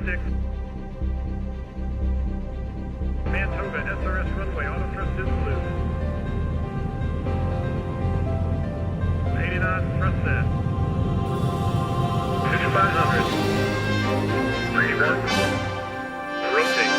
6. Man Toga, SRS runway, auto thrust is loose. 80 knots, thrust set. 5500. 31. Rotate.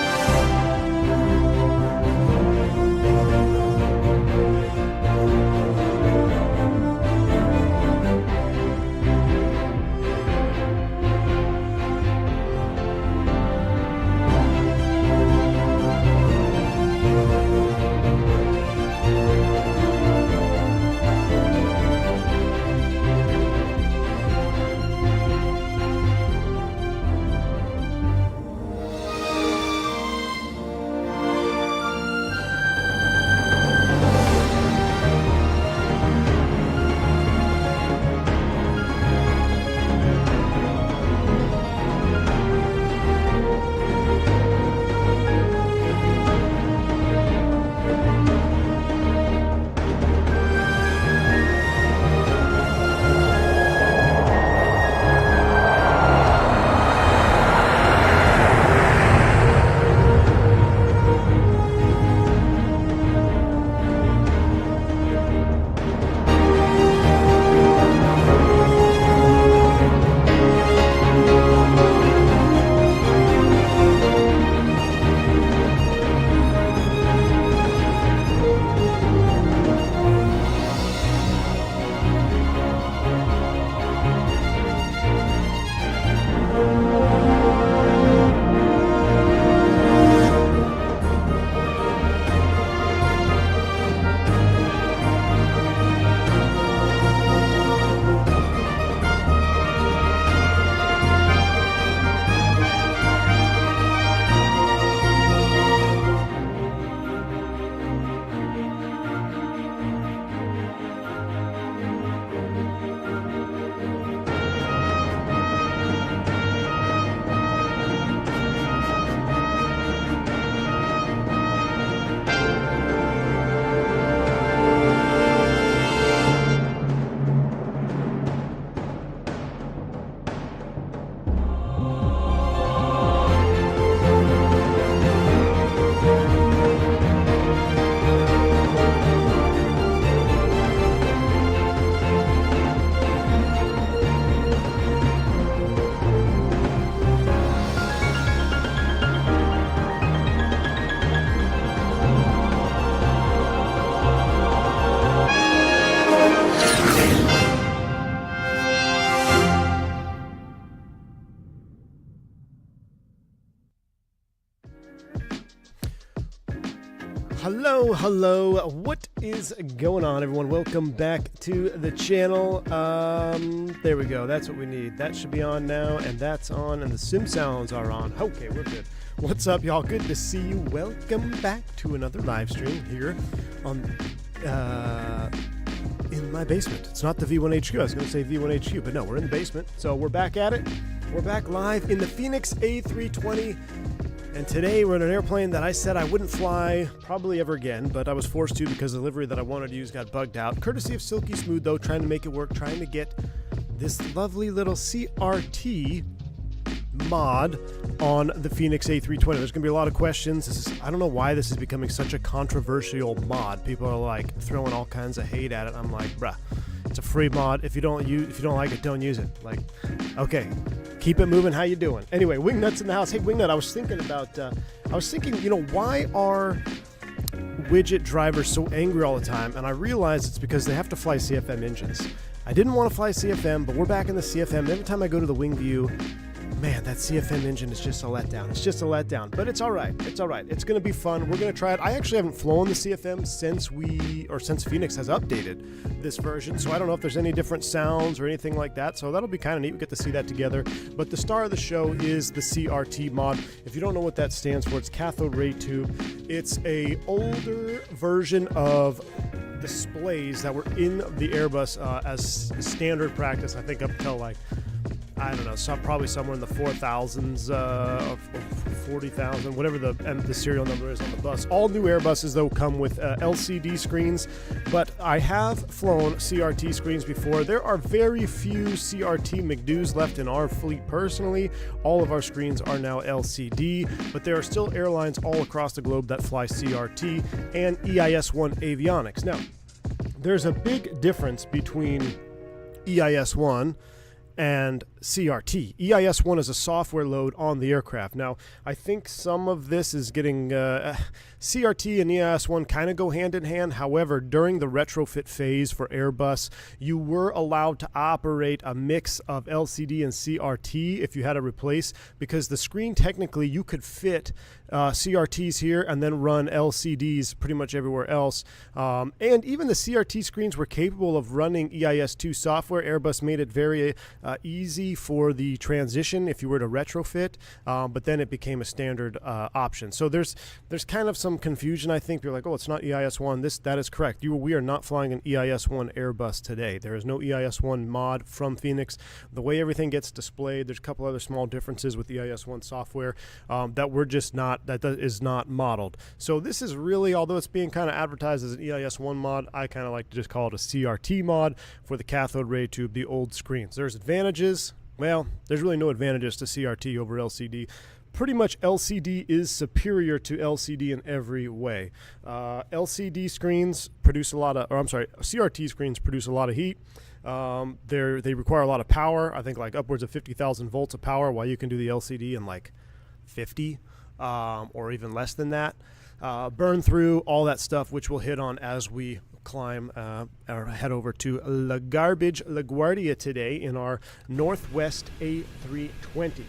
Hello, what is going on, everyone? Welcome back to the channel. There we go, that's what we need. That should be on now, and that's on, and the sim sounds are on. Okay, we're good. What's up, y'all? Good to see you. Welcome back to another live stream here on in my basement. It's not the V1HQ. I was going to say V1HQ, but no, we're in the basement. So we're back at it. We're back live in the Fenix A320. And today we're in an airplane that I said I wouldn't fly probably ever again, but I was forced to because the livery that I wanted to use got bugged out. Courtesy of Silky Smooth, though, trying to make it work, trying to get this lovely little CRT mod on the Fenix A320. There's going to be a lot of questions. I don't know why this is becoming such a controversial mod. People are like throwing all kinds of hate at it. I'm like, bruh, it's a free mod. If you don't like it, don't use it. Like, okay. Keep it moving. How you doing? Anyway, Wingnut's in the house. Hey, Wingnut, I was thinking, why are widget drivers so angry all the time? And I realized it's because they have to fly CFM engines. I didn't want to fly CFM, but we're back in the CFM. Every time I go to the wing view, man, that CFM engine is just a letdown. It's just a letdown, but it's all right. It's all right. It's going to be fun. We're going to try it. I actually haven't flown the CFM since Phoenix has updated this version, so I don't know if there's any different sounds or anything like that, so that'll be kind of neat. We get to see that together. But the star of the show is the CRT mod. If you don't know what that stands for, it's cathode ray tube. It's a older version of displays that were in the Airbus as standard practice, I think up until like I don't know, so probably somewhere in the 4,000s, 40,000, whatever the serial number is on the bus. All new Airbuses, though, come with LCD screens, but I have flown CRT screens before. There are very few CRT McDoos left in our fleet personally. All of our screens are now LCD, but there are still airlines all across the globe that fly CRT and EIS-1 avionics. Now, there's a big difference between EIS-1 and CRT. EIS-1 is a software load on the aircraft. Now, I think some of this is getting... CRT and EIS-1 kind of go hand in hand. However, during the retrofit phase for Airbus, you were allowed to operate a mix of LCD and CRT if you had to replace, because the screen, technically, you could fit CRTs here and then run LCDs pretty much everywhere else. And even the CRT screens were capable of running EIS-2 software. Airbus made it very easy for the transition if you were to retrofit, but then it became a standard option. So there's kind of some confusion, I think. You're like, oh, it's not EIS-1. That is correct. We are not flying an EIS-1 Airbus today. There is no EIS-1 mod from Fenix. The way everything gets displayed, there's a couple other small differences with EIS-1 software that is not modeled. So this is really, although it's being kind of advertised as an EIS-1 mod, I kind of like to just call it a CRT mod for the cathode ray tube, the old screens. There's advantages. Well, there's really no advantages to CRT over LCD. Pretty much LCD is superior to LCD in every way. LCD screens produce a lot of, CRT screens produce a lot of heat. They require a lot of power. I think like upwards of 50,000 volts of power, while you can do the LCD in like 50 or even less than that. Burn through, all that stuff, which we'll hit on as we climb or head over to LaGuardia today in our Northwest A320.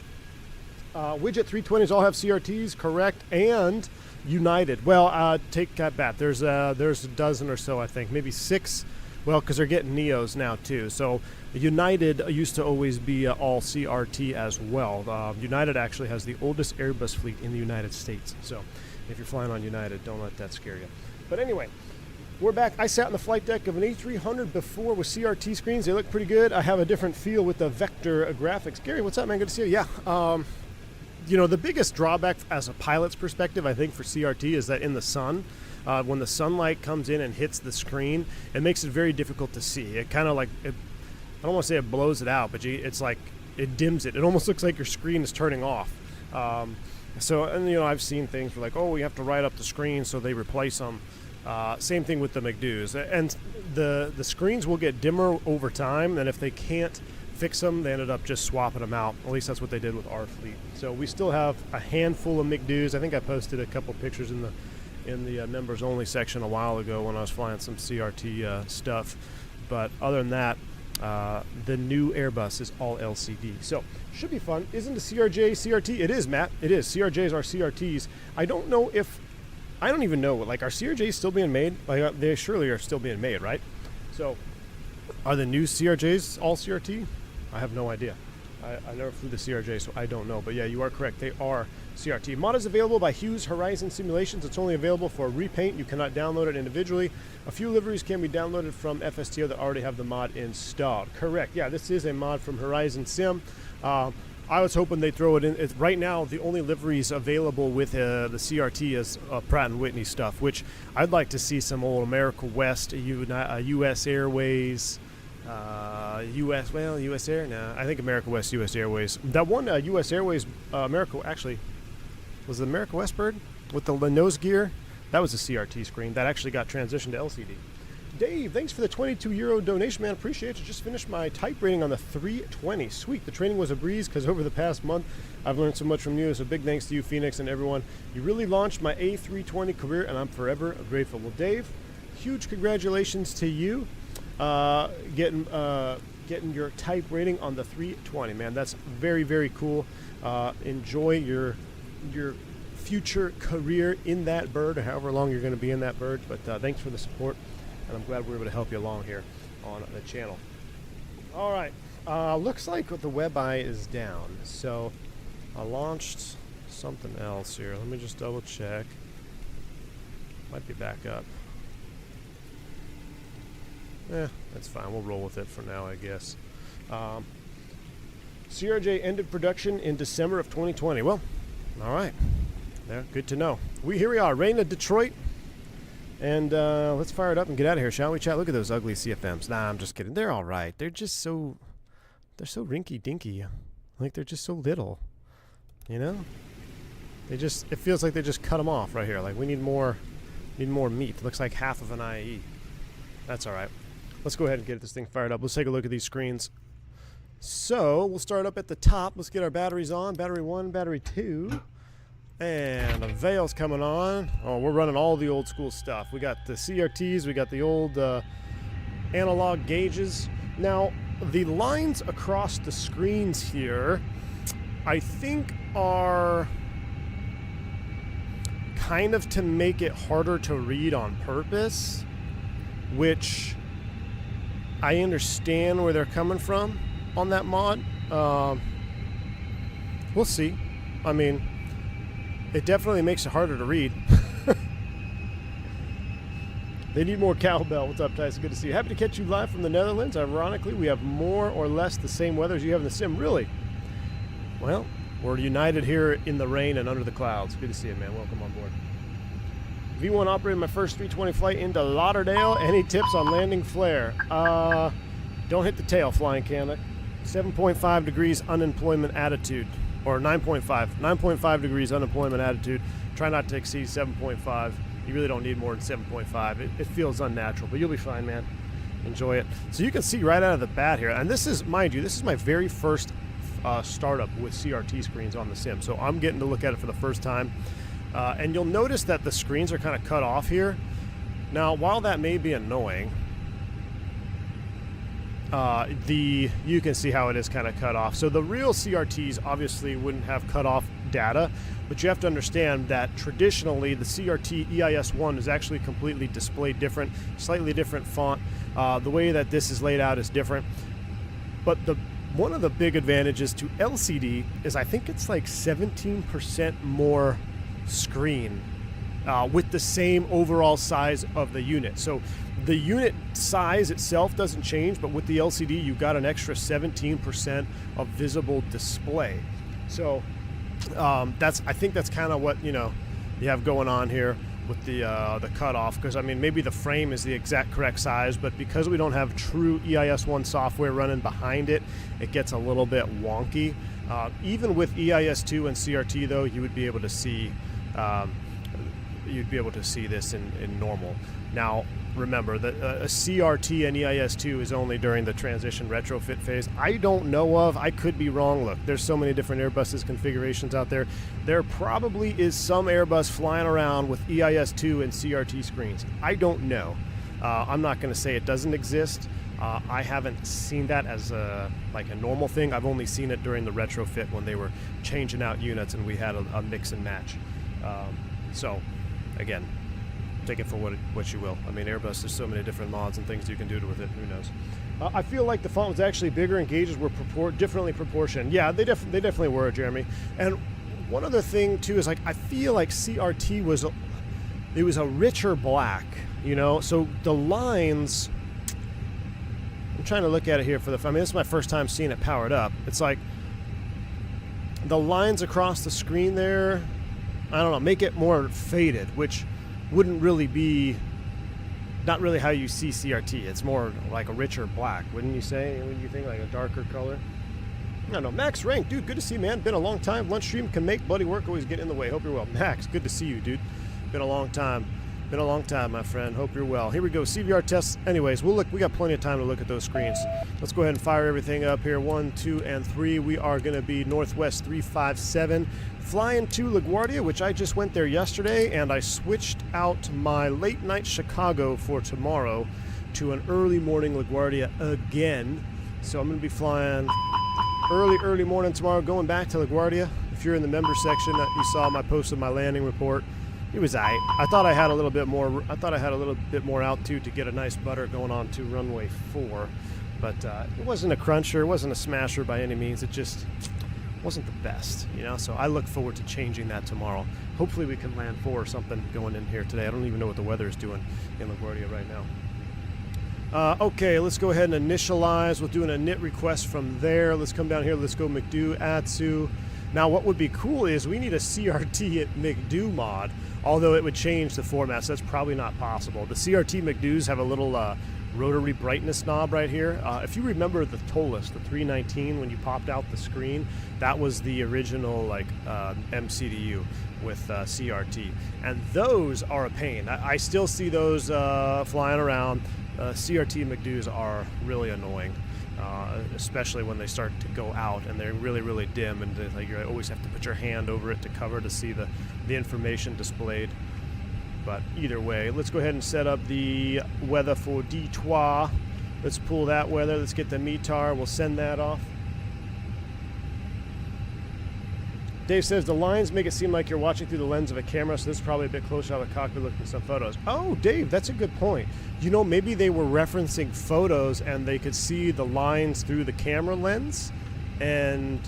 Widget 320s all have CRTs, correct, and United. Well, take that back. There's a dozen or so, I think, maybe 6. Well, because they're getting Neos now too. So United used to always be all CRT as well. United actually has the oldest Airbus fleet in the United States. So if you're flying on United, don't let that scare you. But anyway, we're back. I sat on the flight deck of an A300 before with CRT screens. They look pretty good. I have a different feel with the vector graphics. Gary, what's up, man? Good to see you. Yeah. You know, the biggest drawback as a pilot's perspective, I think, for CRT is that in the sun, when the sunlight comes in and hits the screen, it makes it very difficult to see. It kind of like, I don't want to say it blows it out, but it's like it dims it. It almost looks like your screen is turning off. And you know, I've seen things where like, oh, we have to write up the screen, so they replace them. Same thing with the McDoos. And the screens will get dimmer over time, and if they can't fix them, they ended up just swapping them out. At least that's what they did with our fleet. So we still have a handful of McDoos. I think I posted a couple pictures in the members only section a while ago when I was flying some CRT stuff. But other than that, the new Airbus is all LCD. So should be fun. Isn't the CRT? It is, Matt. It is. CRJs are CRTs. I don't even know. Like, are CRJs still being made? Like, they surely are still being made, right? So are the new CRJs all CRT? I have no idea. I never flew the CRJ, so I don't know. But yeah, you are correct. They are CRT. Mod is available by Hughes Horizon Simulations. It's only available for repaint. You cannot download it individually. A few liveries can be downloaded from FSTO that already have the mod installed. Correct. Yeah, this is a mod from Horizon Sim. I was hoping they'd throw it in. Right now, the only liveries available with the CRT is Pratt & Whitney stuff, which I'd like to see some old America West, U.S. Airways, U.S. Air? No, I think America West, U.S. Airways. That one U.S. Airways, actually, was it America West bird with the nose gear? That was a CRT screen. That actually got transitioned to LCD. Dave, thanks for the €22 donation, man. Appreciate it. Just finished my type rating on the 320. Sweet. The training was a breeze because over the past month, I've learned so much from you. So big thanks to you, Fenix, and everyone. You really launched my A320 career, and I'm forever grateful. Well, Dave, huge congratulations to you. Getting your type rating on the 320, man. That's very, very cool. Enjoy your future career in that bird, or however long you're going to be in that bird. But thanks for the support, and I'm glad we were able to help you along here on the channel. All right, looks like the web eye is down, so I launched something else here. Let me just double check. Might be back up. That's fine. We'll roll with it for now, I guess. CRJ ended production in December of 2020. Well, all right. Yeah, good to know. Here we are, rain of Detroit. And let's fire it up and get out of here, shall we, chat? Look at those ugly CFMs. Nah, I'm just kidding. They're all right. They're just so... They're so rinky-dinky. Like, they're just so little. You know? They just... It feels like they just cut them off right here. Like, we need more meat. Looks like half of an IE. That's all right. Let's go ahead and get this thing fired up. Let's take a look at these screens. So, we'll start up at the top. Let's get our batteries on. Battery 1, battery 2. And the veil's coming on. Oh, we're running all the old school stuff. We got the CRTs. We got the old analog gauges. Now, the lines across the screens here, I think, are kind of to make it harder to read on purpose, which I understand where they're coming from on that mod. We'll see. I mean, it definitely makes it harder to read. They need more cowbell. What's up, Tyson? Good to see you. Happy to catch you live from the Netherlands. Ironically, we have more or less the same weather as you have in the sim. Really? Well, we're united here in the rain and under the clouds. Good to see you, man. Welcome on board. V1 operated my first 320 flight into Lauderdale. Any tips on landing flare? Don't hit the tail, flying Canada. 7.5 degrees unemployment attitude. Or 9.5. 9.5 degrees unemployment attitude. Try not to exceed 7.5. You really don't need more than 7.5. It feels unnatural, but you'll be fine, man. Enjoy it. So you can see right out of the bat here, and this is, mind you, this is my very first startup with CRT screens on the sim, so I'm getting to look at it for the first time. And you'll notice that the screens are kind of cut off here. Now, while that may be annoying, you can see how it is kind of cut off. So the real CRTs obviously wouldn't have cut off data, but you have to understand that traditionally the CRT EIS1 is actually completely displayed different, slightly different font. The way that this is laid out is different. But one of the big advantages to LCD is I think it's like 17% more screen with the same overall size of the unit. So the unit size itself doesn't change, but with the LCD, you got an extra 17% of visible display. So I think that's kind of what, you know, you have going on here with the cutoff. Because I mean, maybe the frame is the exact correct size, but because we don't have true EIS1 software running behind it, it gets a little bit wonky. Even with EIS2 and CRT, though, you would be able to see this in normal. Now, remember that a CRT and EIS2 is only during the transition retrofit phase. I don't know of. I could be wrong. Look, there's so many different Airbus's configurations out there. There probably is some Airbus flying around with EIS2 and CRT screens. I don't know. I'm not going to say it doesn't exist. I haven't seen that as a normal thing. I've only seen it during the retrofit when they were changing out units and we had a mix and match. So, again, take it for what you will. I mean, Airbus, there's so many different mods and things you can do with it. Who knows? I feel like the font was actually bigger and gauges were differently proportioned. Yeah, they definitely were, Jeremy. And one other thing too is, like, I feel like CRT was a richer black. You know, so the lines. I'm trying to look at it here I mean, this is my first time seeing it powered up. It's like the lines across the screen there, I don't know, make it more faded, which wouldn't really be, not really how you see CRT. It's more like a richer black, wouldn't you say? Wouldn't you think, like a darker color? I don't know. Max Rank, dude, good to see you, man. Been a long time. Lunch stream can make bloody work always get in the way. Hope you're well. Max, good to see you, dude. Been a long time. Been a long time, my friend. Hope you're well. Here we go. CVR tests. Anyways, we'll look. We got plenty of time to look at those screens. Let's go ahead and fire everything up here. 1, 2, and 3. We are going to be Northwest 357. Flying to LaGuardia, which I just went there yesterday, and I switched out my late night Chicago for tomorrow to an early morning LaGuardia again. So I'm going to be flying early morning tomorrow, going back to LaGuardia. If you're in the member section, you saw my post of my landing report. It was aight. I thought I had a little bit more altitude to get a nice butter going on to runway 4, but it wasn't a cruncher, it wasn't a smasher by any means. It just wasn't the best, you know. So I look forward to changing that tomorrow. Hopefully we can land 4 or something going in here today. I don't even know what the weather is doing in LaGuardia right now. Okay, let's go ahead and initialize. We'll do an init request from there. Let's come down here. Let's go McDo, Atsu. Now, what would be cool is we need a CRT at McDo mod, although it would change the format, so that's probably not possible. The CRT McDo's have a little rotary brightness knob right here. If you remember the Tolus, the 319, when you popped out the screen, that was the original like MCDU with CRT, and those are a pain. I still see those flying around. CRT McDo's are really annoying, especially when they start to go out and they're really, really dim, and like you always have to put your hand over it to cover to see the information displayed. But either way, let's go ahead and set up the weather for Detroit. Let's pull that weather. Let's get the METAR. We'll send that off. Dave says the lines make it seem like you're watching through the lens of a camera, so this is probably a bit closer out of the cockpit looking at some photos. Oh, Dave, that's a good point. You know, maybe they were referencing photos and they could see the lines through the camera lens, and,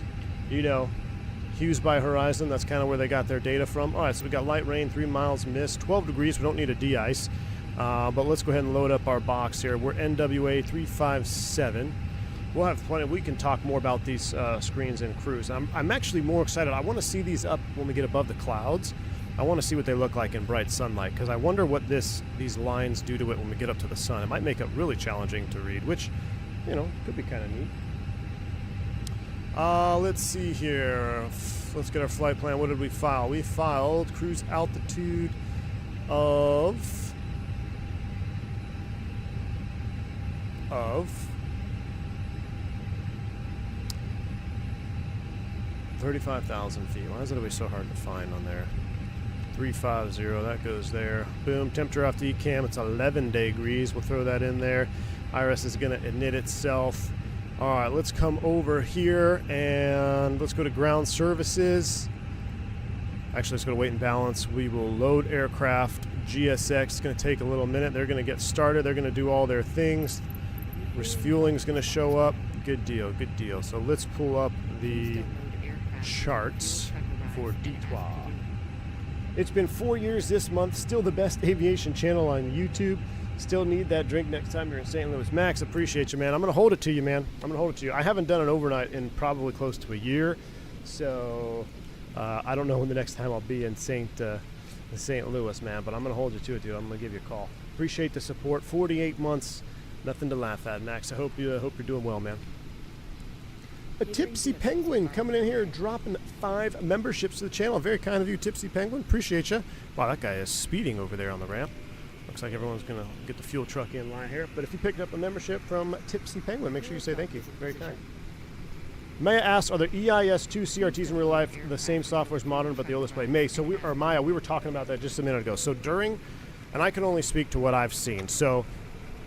you know, hues by horizon, that's kind of where they got their data from. All right, so we got light rain, 3 miles mist, 12 degrees. We don't need a de-ice, but let's go ahead and load up our box here. We're NWA 357. We'll have plenty. We can talk more about these screens in cruise. I'm actually more excited. I want to see these up when we get above the clouds. I want to see what they look like in bright sunlight, because I wonder what these lines do to it when we get up to the sun. It might make it really challenging to read, which, you know, could be kind of neat. Let's see here. Let's get our flight plan. What did we file? We filed cruise altitude of 35,000 feet. Why is it always so hard to find on there? 350, that goes there. Boom, temperature off the ECAM, it's 11 degrees. We'll throw that in there. IRS is going to init itself. All right, let's come over here and let's go to ground services. Actually, let's go to weight and balance. We will load aircraft. GSX, it's going to take a little minute. They're going to get started. They're going to do all their things. Refueling is going to show up. Good deal, good deal. So let's pull up the charts for Detroit. It's been 4 years this month. Still the best aviation channel on YouTube. Still need that drink next time you're in St. Louis. Max, appreciate you, man. I'm going to hold it to you, man. I'm going to hold it to you. I haven't done an overnight in probably close to a year, so I don't know when the next time I'll be in St. Louis, man, but I'm going to hold you to it, dude. I'm going to give you a call. Appreciate the support. 48 months, nothing to laugh at, Max. I hope you're doing well, man. A Tipsy Penguin coming in here, dropping 5 memberships to the channel. Very kind of you, Tipsy Penguin. Appreciate you. Wow, that guy is speeding over there on the ramp. Looks like everyone's going to get the fuel truck in line here. But if you picked up a membership from Tipsy Penguin, make sure you say thank you. Very kind. Maya asks, are the EIS2 CRTs in real life the same software as modern but the old display? Maya, we were talking about that just a minute ago. So during, and I can only speak to what I've seen. So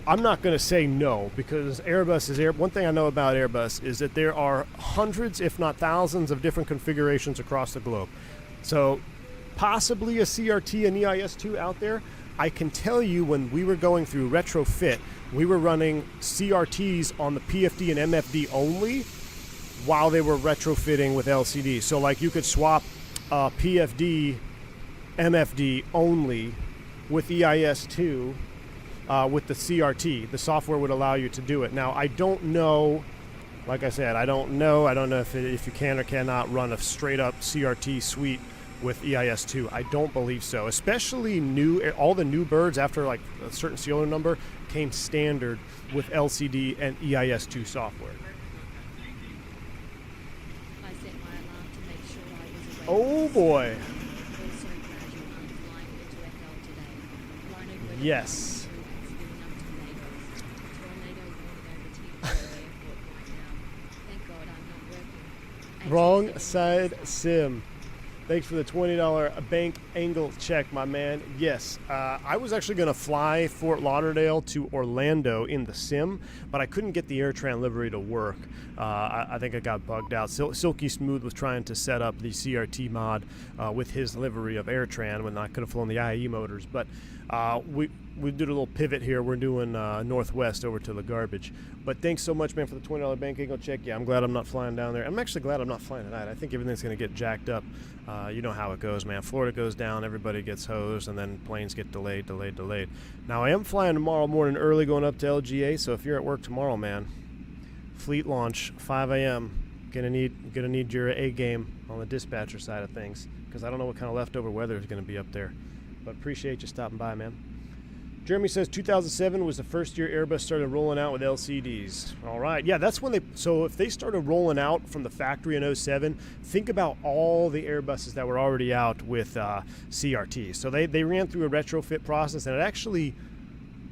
I'm not going to say no, because Airbus is one thing I know about Airbus is that there are hundreds, if not thousands, of different configurations across the globe. So possibly a CRT and EIS2 out there. I can tell you when we were going through retrofit, we were running CRTs on the PFD and MFD only while they were retrofitting with LCD. So like you could swap PFD, MFD only with EIS2 with the CRT. The software would allow you to do it. Now, I don't know, like I said, I don't know if you can or cannot run a straight up CRT suite with EIS2. I don't believe so. Especially all the new birds after like a certain serial number came standard with LCD and EIS2 software. I set my alarm to make sure I was awake. Oh boy. Also gradual flying into FL today. Rhino weather Yes. spinning up tornadoes. Tornado warning over T-Mobile Airport right now. Thank God I'm not working. Wrong side sim. Thanks for the $20 bank angle check, my man. Yes, I was actually going to fly Fort Lauderdale to Orlando in the sim, but I couldn't get the AirTran livery to work. I think it got bugged out. Silky Smooth was trying to set up the CRT mod with his livery of AirTran when I could have flown the IE motors. But we did a little pivot here. We're doing northwest over to LaGuardia. But thanks so much, man, for the $20 bank check. Yeah, I'm glad I'm not flying down there. I'm actually glad I'm not flying tonight. I think everything's going to get jacked up. You know how it goes, man. Florida goes down, everybody gets hosed, and then planes get delayed. Now, I am flying tomorrow morning early going up to LGA, so if you're at work tomorrow, man, fleet launch, 5 a.m., gonna need your A game on the dispatcher side of things, because I don't know what kind of leftover weather is going to be up there. But appreciate you stopping by, man. Jeremy says 2007 was the first year Airbus started rolling out with LCDs. All right, yeah, that's when so if they started rolling out from the factory in 07, think about all the Airbuses that were already out with CRT. So they ran through a retrofit process, and it actually,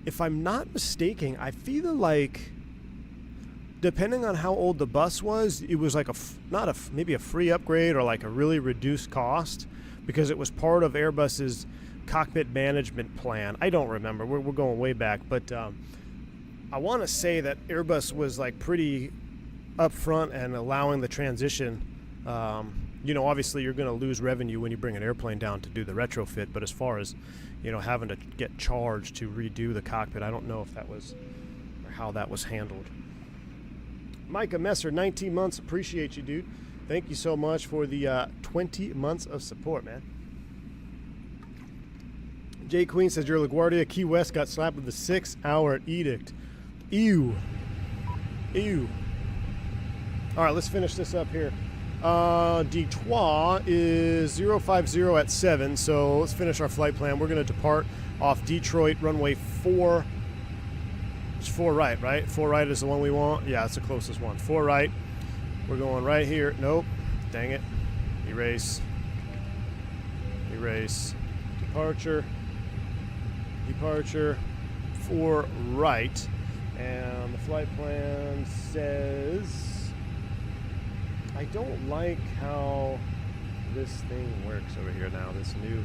if I'm not mistaken, I feel like, depending on how old the bus was, it was like maybe a free upgrade or like a really reduced cost, because it was part of Airbus's cockpit management plan. I don't remember. We're going way back, but I want to say that Airbus was like pretty upfront and allowing the transition. You know, obviously you're going to lose revenue when you bring an airplane down to do the retrofit, but as far as, you know, having to get charged to redo the cockpit, I don't know if that was, or how that was handled. Micah Messer, 19 months. Appreciate you, dude. Thank you so much for the 20 months of support, man. Jay Queen says, your LaGuardia Key West got slapped with a 6-hour edict. Ew. Ew. All right, let's finish this up here. Detroit is 050 at 7, so let's finish our flight plan. We're going to depart off Detroit, runway 4. It's 4 right, right? 4 right is the one we want? Yeah, it's the closest one. 4 right. We're going right here. Nope. Dang it. Erase. Erase. Departure. Departure. 4 right. And the flight plan says, I don't like how this thing works over here now. This new,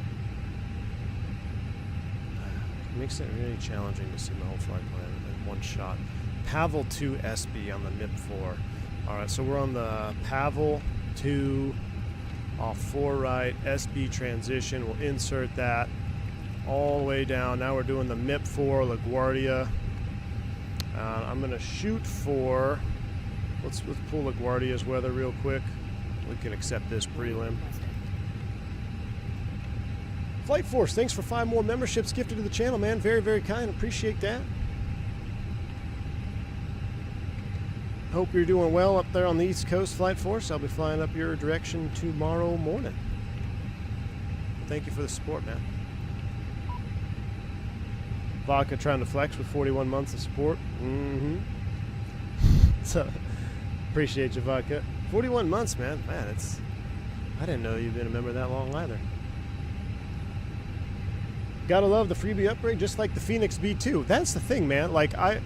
makes it really challenging to see the whole flight plan in one shot. Pavel 2 SB on the MIP4. All right, so we're on the Pavel 2 off 4 right, SB transition. We'll insert that all the way down. Now we're doing the MIP4 LaGuardia. I'm gonna shoot for, let's pull LaGuardia's weather real quick. We can accept this prelim. Flight Force, thanks for 5 more memberships gifted to the channel, man. Very, very kind. Appreciate that. Hope you're doing well up there on the East Coast, Flight Force. I'll be flying up your direction tomorrow morning. Thank you for the support, man. Vodka trying to flex with 41 months of support. So, appreciate you, Vodka. 41 months, man. Man, it's, I didn't know you'd been a member that long either. Gotta love the freebie upgrade, just like the Fenix B2. That's the thing, man. Like, I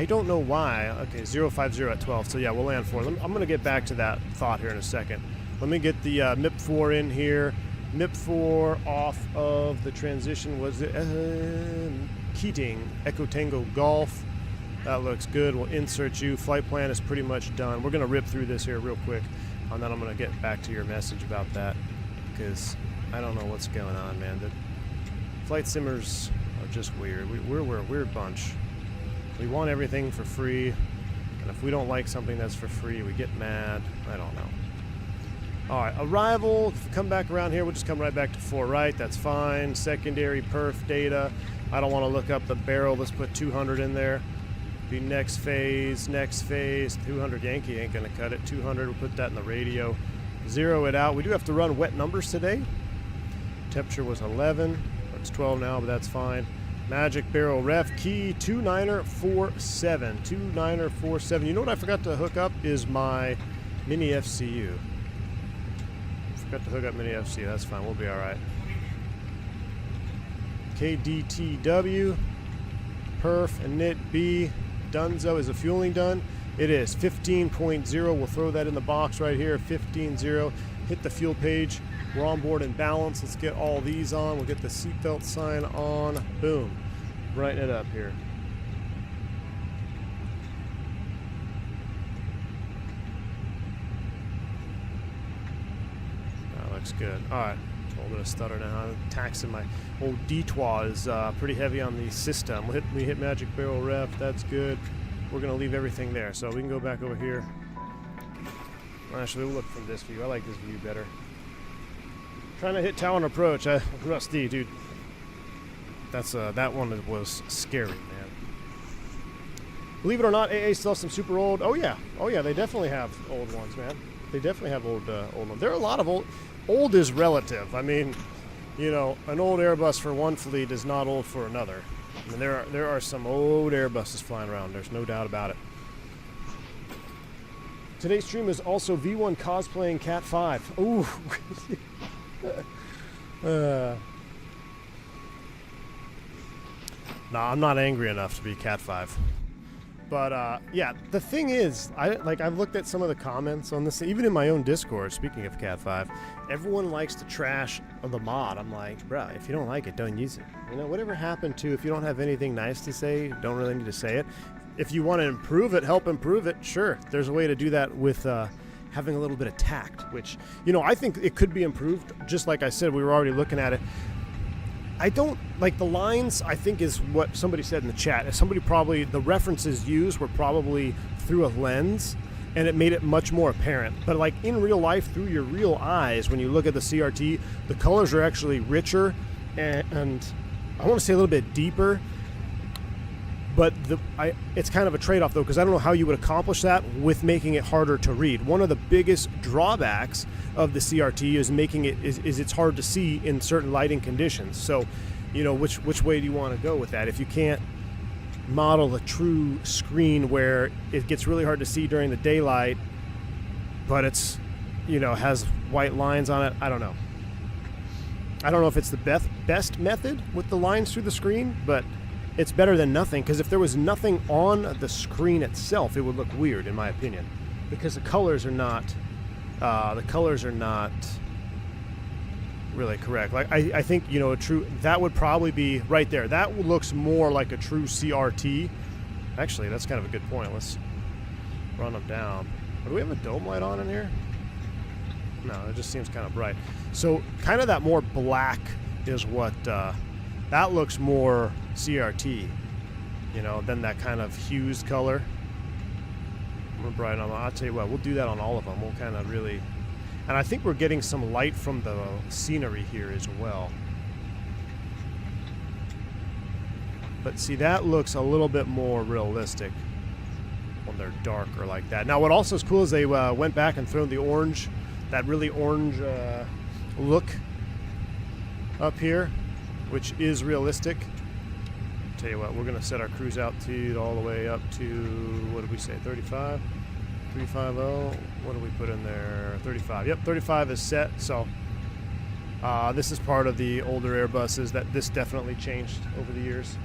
don't know why. Okay, 050 at 12. So yeah, we'll land 4. I'm going to get back to that thought here in a second. Let me get the MIP4 in here. MIP4 off of the transition. Was it Keating, Echo Tango Golf? That looks good. We'll insert you. Flight plan is pretty much done. We're going to rip through this here real quick, and then I'm going to get back to your message about that, because I don't know what's going on, man. The flight simmers are just weird. We're a weird bunch. We want everything for free, and if we don't like something that's for free, we get mad. I don't know. All right, arrival. If we come back around here, we'll just come right back to 4 right. That's fine. Secondary perf data. I don't want to look up the barrel. Let's put 200 in there. Be next phase, 200 Yankee ain't going to cut it. 200, we'll put that in the radio. Zero it out. We do have to run wet numbers today. Temperature was 11. It's 12 now, but that's fine. Magic barrel ref key 2947. 2947. You know what I forgot to hook up is my mini FCU. Forgot to hook up mini FCU. That's fine. We'll be all right. KDTW. Perf init B. Dunzo. Is the fueling done? It is. 15.0. We'll throw that in the box right here. 15.0. Hit the fuel page. We're on board and balance. Let's get all these on. We'll get the seatbelt sign on. Boom. Brighten it up here. That looks good. All right. little bit of stutter now. Taxing my old D-twa is pretty heavy on the system. We hit magic barrel ref. That's good. We're going to leave everything there. So we can go back over here. Actually, we'll look from this view. I like this view better. Trying to hit tower and approach. Rusty, dude. That's that one was scary, man. Believe it or not, AA still has some super old. Oh yeah, they definitely have old ones, man. They definitely have old ones. There are a lot of old. Old is relative. I mean, you know, an old Airbus for one fleet is not old for another. I mean, there are some old Airbuses flying around. There's no doubt about it. Today's stream is also V1 cosplaying Cat 5. Ooh. Nah, I'm not angry enough to be Cat 5. But yeah, the thing is, I've looked at some of the comments on this, even in my own Discord. Speaking of Cat 5, everyone likes to trash the mod. I'm like, bruh, if you don't like it, don't use it. You know, whatever happened to if you don't have anything nice to say, don't really need to say it. If you want to improve it, help improve it. Sure, there's a way to do that with having a little bit of tact, which, you know, I think it could be improved. Just like I said, we were already looking at it. I don't like the lines. I think is what somebody said in the chat. Somebody probably, the references used were probably through a lens, and it made it much more apparent. But like in real life, through your real eyes, when you look at the CRT, the colors are actually richer, and I want to say a little bit deeper. But it's kind of a trade-off though, because I don't know how you would accomplish that with making it harder to read. One of the biggest drawbacks of the CRT is making it is it's hard to see in certain lighting conditions. So, you know, which way do you want to go with that? If you can't model a true screen where it gets really hard to see during the daylight, but it's, you know, has white lines on it, I don't know. I don't know if it's the best method with the lines through the screen, but it's better than nothing, because if there was nothing on the screen itself, it would look weird, in my opinion, because the colors are not really correct. Like I think, you know, that would probably be right there. That looks more like a true CRT. Actually, that's kind of a good point. Let's run them down. Do we have a dome light on in here? No, it just seems kind of bright. So kind of that more black is what that looks more CRT, you know, than that kind of hues color. I'm gonna brighten them. I'll tell you what, we'll do that on all of them. We'll kind of really, and I think we're getting some light from the scenery here as well. But see, that looks a little bit more realistic when they're darker like that. Now, what also is cool is they went back and thrown the orange, that really orange look up here, which is realistic. Tell you what, we're going to set our cruise altitude all the way up to, what did we say, 35? 350. What did we put in there? 35. Yep, 35 is set. So this is part of the older Airbuses that this definitely changed over the years.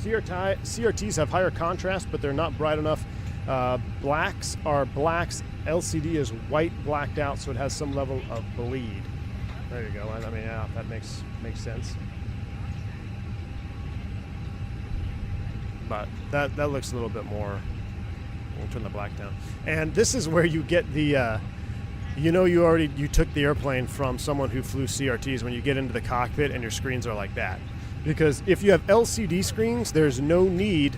CRTs have higher contrast, but they're not bright enough. Blacks are blacks. LCD is white blacked out, so it has some level of bleed. There you go. I mean, yeah, that makes sense. But that looks a little bit more. We'll turn the black down. And this is where you get the, you know, you took the airplane from someone who flew CRTs when you get into the cockpit and your screens are like that. Because if you have LCD screens, there's no need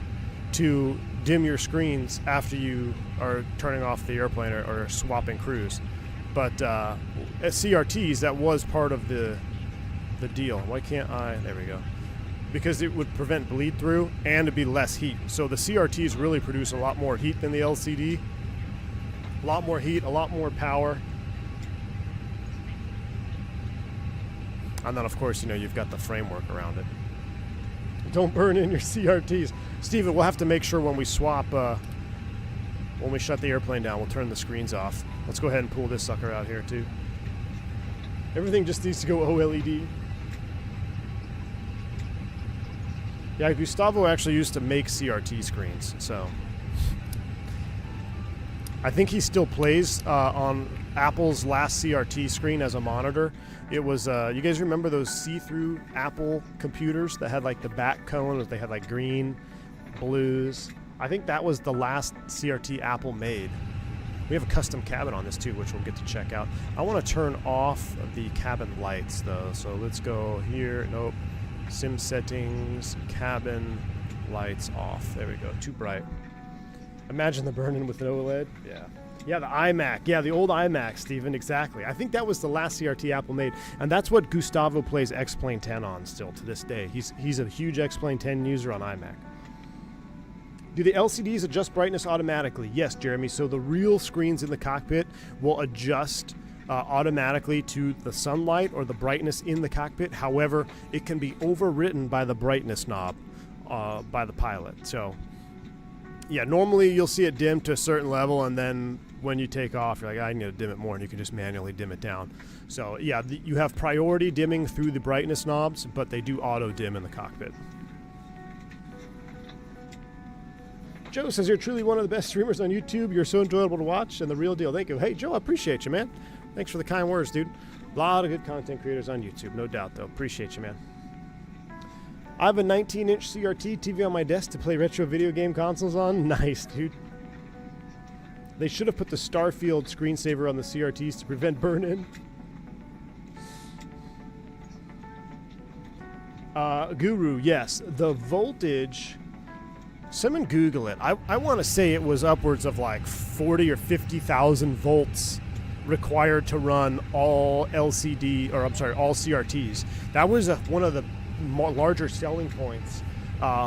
to dim your screens after you are turning off the airplane or swapping crews. But at CRTs, that was part of the deal. Why can't I? There we go. Because it would prevent bleed through and it'd be less heat. So the CRTs really produce a lot more heat than the LCD. A lot more heat, a lot more power. And then, of course, you know, you've got the framework around it. Don't burn in your CRTs. Steven, we'll have to make sure when we swap, when we shut the airplane down, we'll turn the screens off. Let's go ahead and pull this sucker out here, too. Everything just needs to go OLED. Yeah, Gustavo actually used to make CRT screens, so I think he still plays on Apple's last CRT screen as a monitor. It was, you guys remember those see-through Apple computers that had like the back cone, they had like green, blues. I think that was the last CRT Apple made. We have a custom cabin on this too, which we'll get to check out. I want to turn off the cabin lights though, so let's go here. Nope. Sim settings, cabin lights off. There we go. Too bright. Imagine the burn-in with an OLED. Yeah. Yeah, the iMac. Yeah, the old iMac, Steven. Exactly. I think that was the last CRT Apple made, and that's what Gustavo plays X-Plane 10 on still to this day. He's a huge X-Plane 10 user on iMac. Do the LCDs adjust brightness automatically? Yes, Jeremy. So the real screens in the cockpit will adjust automatically to the sunlight or the brightness in the cockpit. However, it can be overwritten by the brightness knob by the pilot. So, yeah, normally you'll see it dim to a certain level, and then when you take off, you're like, I need to dim it more, and you can just manually dim it down. So, yeah, you have priority dimming through the brightness knobs, but they do auto dim in the cockpit. Joe says, you're truly one of the best streamers on YouTube. You're so enjoyable to watch and the real deal. Thank you. Hey, Joe, I appreciate you, man. Thanks for the kind words, dude. A lot of good content creators on YouTube, no doubt, though. Appreciate you, man. I have a 19-inch CRT TV on my desk to play retro video game consoles on. Nice, dude. They should have put the Starfield screensaver on the CRTs to prevent burn-in. Guru, yes. The voltage... Someone Google it. I want to say it was upwards of like 40 or 50,000 volts required to run all LCD, or I'm sorry, all CRTs. That was one of the larger selling points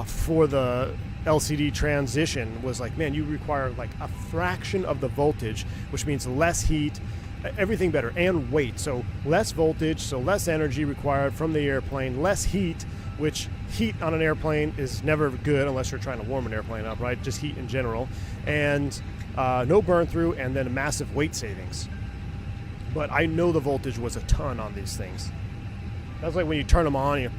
for the LCD transition. Was like, man, you require like a fraction of the voltage, which means less heat, everything better, and weight. So less voltage, so less energy required from the airplane, less heat, which heat on an airplane is never good unless you're trying to warm an airplane up, right? Just heat in general. And no burn through, and then a massive weight savings. But I know the voltage was a ton on these things. That's like when you turn them on, you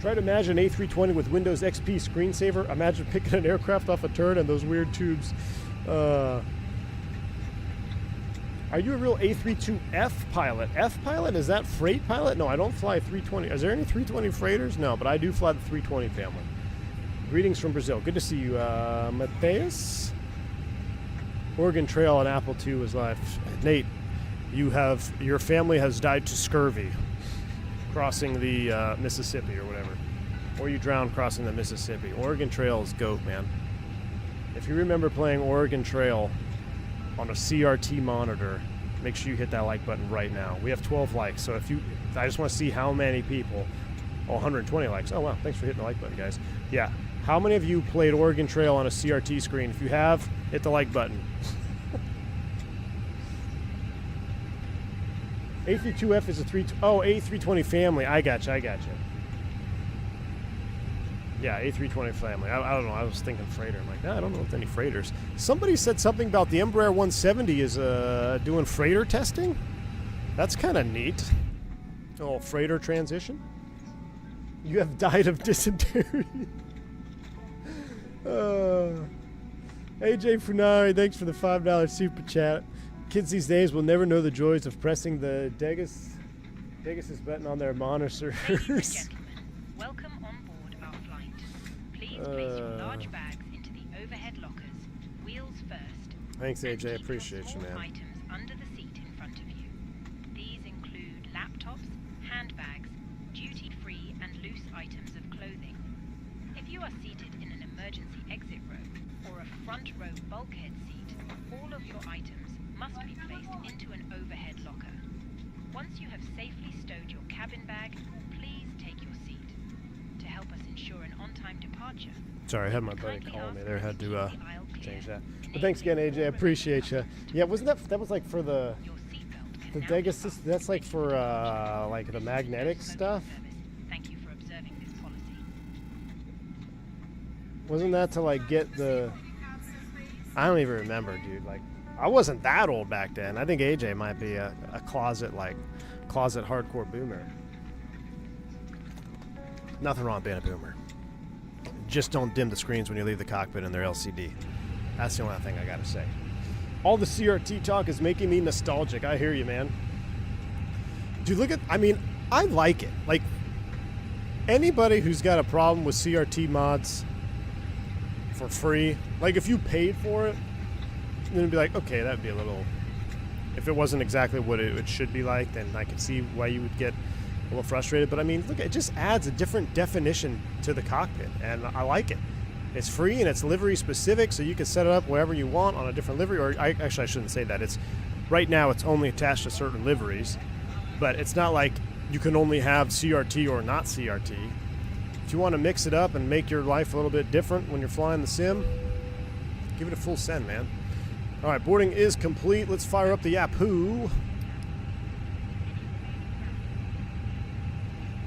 try to imagine A320 with Windows XP screensaver. Imagine picking an aircraft off a turn and those weird tubes. Are you a real A32F pilot? F pilot? Is that freight pilot? No, I don't fly 320. Is there any 320 freighters? No, but I do fly the 320 family. Greetings from Brazil. Good to see you, Mateus. Oregon Trail on Apple II is live. Nate, your family has died to scurvy crossing the Mississippi or whatever. Or you drowned crossing the Mississippi. Oregon Trail is GOAT, man. If you remember playing Oregon Trail on a CRT monitor, make sure you hit that like button right now. We have 12 likes, so I just want to see how many people. Oh, 120 likes. Oh wow, thanks for hitting the like button, guys. Yeah, how many of you played Oregon Trail on a CRT screen? If you have, hit the like button. A32F is a A320 family. I gotcha. Yeah, A320 family. I don't know. I was thinking freighter. I'm like, I don't know if any freighters. Somebody said something about the Embraer 170 is doing freighter testing. That's kind of neat. Oh, freighter transition. You have died of dysentery. AJ Funari, thanks for the $5 super chat. Kids these days will never know the joys of pressing the Degas button on their monitors. Ladies and gentlemen, welcome on board our flight. Please place your large bags into the overhead lockers, wheels first. Thanks, AJ. And keep Appreciate your you, small man. items under the seat in front of you. These include laptops, handbags, duty-free and loose items of clothing. If you are seated in an emergency exit row or a front row bulkhead seat, all of your items must be placed into an overhead locker. Once you have safely stowed your cabin bag, please take your seat. To help us ensure an on-time departure. Sorry, I had my buddy calling me there. Had to change that. But thanks again, AJ. I appreciate you. Yeah, wasn't that was like for the Degas? That's like for like the magnetic stuff. Thank you for observing this policy. Wasn't that to like get the? I don't even remember, dude. Like, I wasn't that old back then. I think AJ might be a closet hardcore boomer. Nothing wrong with being a boomer. Just don't dim the screens when you leave the cockpit and they're LCD. That's the only thing I gotta say. All the CRT talk is making me nostalgic. I hear you, man. Dude, I like it. Like, anybody who's got a problem with CRT mods for free, like if you paid for it, then it'd be like, okay, that'd be a little. If it wasn't exactly what it should be like, then I could see why you would get a little frustrated. But I mean, look, it just adds a different definition to the cockpit, and I like it. It's free and it's livery specific, so you can set it up wherever you want on a different livery. Or actually, I shouldn't say that. It's right now it's only attached to certain liveries, but it's not like you can only have CRT or not CRT. If you want to mix it up and make your life a little bit different when you're flying the sim, give it a full send, man. All right, boarding is complete. Let's fire up the Yahoo.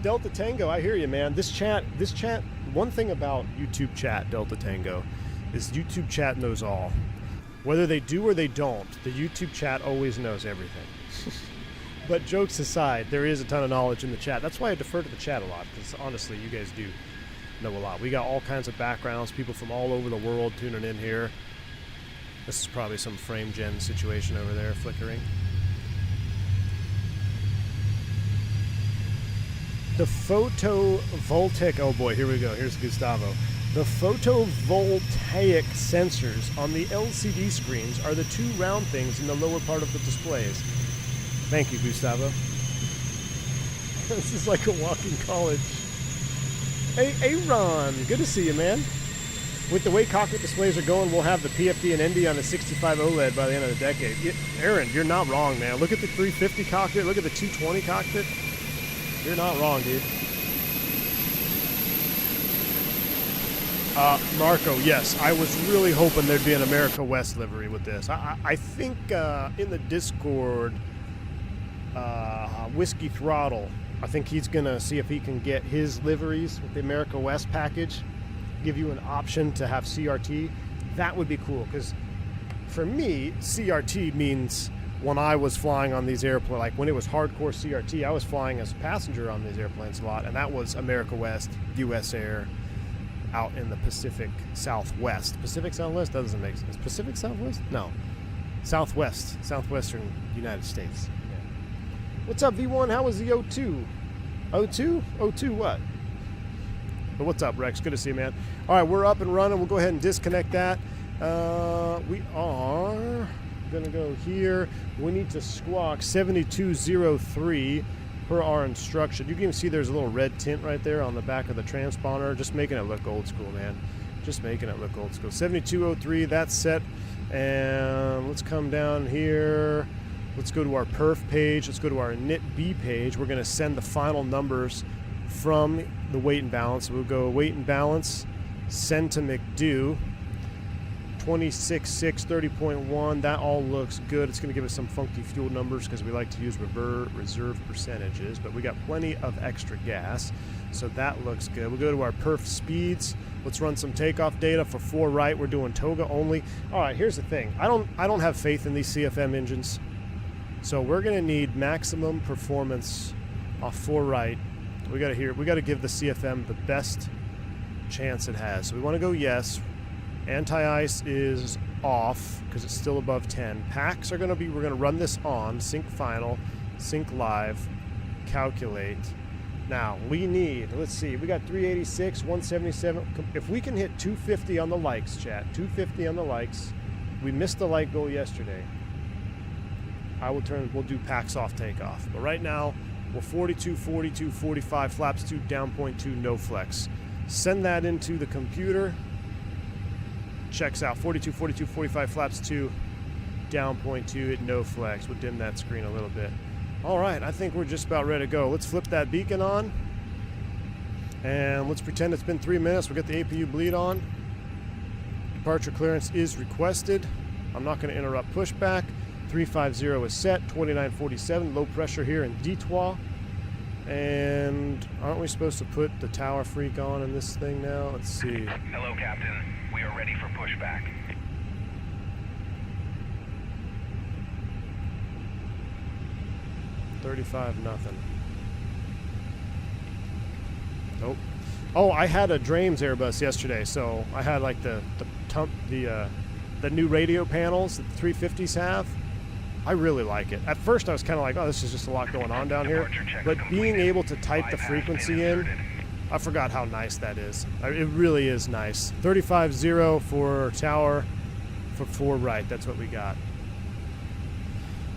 Delta Tango, I hear you, man. This chat, one thing about YouTube chat, Delta Tango, is YouTube chat knows all. Whether they do or they don't, the YouTube chat always knows everything. But jokes aside, there is a ton of knowledge in the chat. That's why I defer to the chat a lot, because honestly, you guys do know a lot. We got all kinds of backgrounds, people from all over the world tuning in here. This is probably some frame gen situation over there flickering. The photovoltaic, oh boy, here we go. Here's Gustavo. The photovoltaic sensors on the LCD screens are the two round things in the lower part of the displays. Thank you, Gustavo. This is like a walking college. Hey, Ron, good to see you, man. With the way cockpit displays are going, we'll have the PFD and ND on a 65 OLED by the end of the decade. Aaron, you're not wrong, man. Look at the 350 cockpit. Look at the 220 cockpit. You're not wrong, dude. Marco, yes, I was really hoping there'd be an America West livery with this. I think in the Discord, Whiskey Throttle, I think he's going to see if he can get his liveries with the America West package, give you an option to have CRT. That would be cool, because for me, CRT means when I was flying on these airplanes, like when it was hardcore CRT, I was flying as a passenger on these airplanes a lot, and that was America West, US Air, out in the Pacific Southwest. Pacific Southwest? That doesn't make sense. Pacific Southwest? No. Southwest. Southwestern United States. Yeah. What's up, V1? How was the O2? O2? O2 what? But what's up, Rex? Good to see you, man. All right, we're up and running. We'll go ahead and disconnect that. We are going to go here. We need to squawk 7203 per our instruction. You can even see there's a little red tint right there on the back of the transponder, just making it look old school, man. Just making it look old school. 7203, that's set. And let's come down here. Let's go to our perf page. Let's go to our init B page. We're going to send the final numbers from the weight and balance. We'll go weight and balance, send to McDo, 26.6, 30.1. That all looks good. It's going to give us some funky fuel numbers because we like to use reserve percentages, but we got plenty of extra gas, so that looks good. We'll go to our perf speeds. Let's run some takeoff data for 4 right. We're doing Toga only. All right, here's the thing. I don't have faith in these CFM engines, so we're going to need maximum performance off 4 right. We got to give the CFM the best chance it has. So we want to go yes. Anti-ice is off because it's still above 10. Packs are going to be, we're going to run this on, sync final, sync live, calculate. Now, we need, let's see, we got 386, 177. If we can hit 250 on the likes, chat, 250 on the likes. We missed the like goal yesterday. We'll do packs off takeoff. But right now, we're 42, 42, 45, flaps 2, down 0.2, no flex. Send that into the computer. Checks out 42, 42, 45, flaps 2, down 0.2 at no flex. We'll dim that screen a little bit. All right, I think we're just about ready to go. Let's flip that beacon on, and let's pretend it's been 3 minutes. We'll get the APU bleed on. Departure clearance is requested. I'm not going to interrupt pushback. 350 is set, 2947, low pressure here in Detroit. And aren't we supposed to put the tower freak on in this thing now? Let's see. Hello, Captain. We are ready for pushback. $35 nothing. Nope. Oh, I had a Drames Airbus yesterday, so I had like the new radio panels that the 350s have. I really like it. At first I was kind of like, oh, this is just a lot going on down here. But being able to type the frequency in, I forgot how nice that is. It really is nice. 35.0 for tower, For 4 right, that's what we got.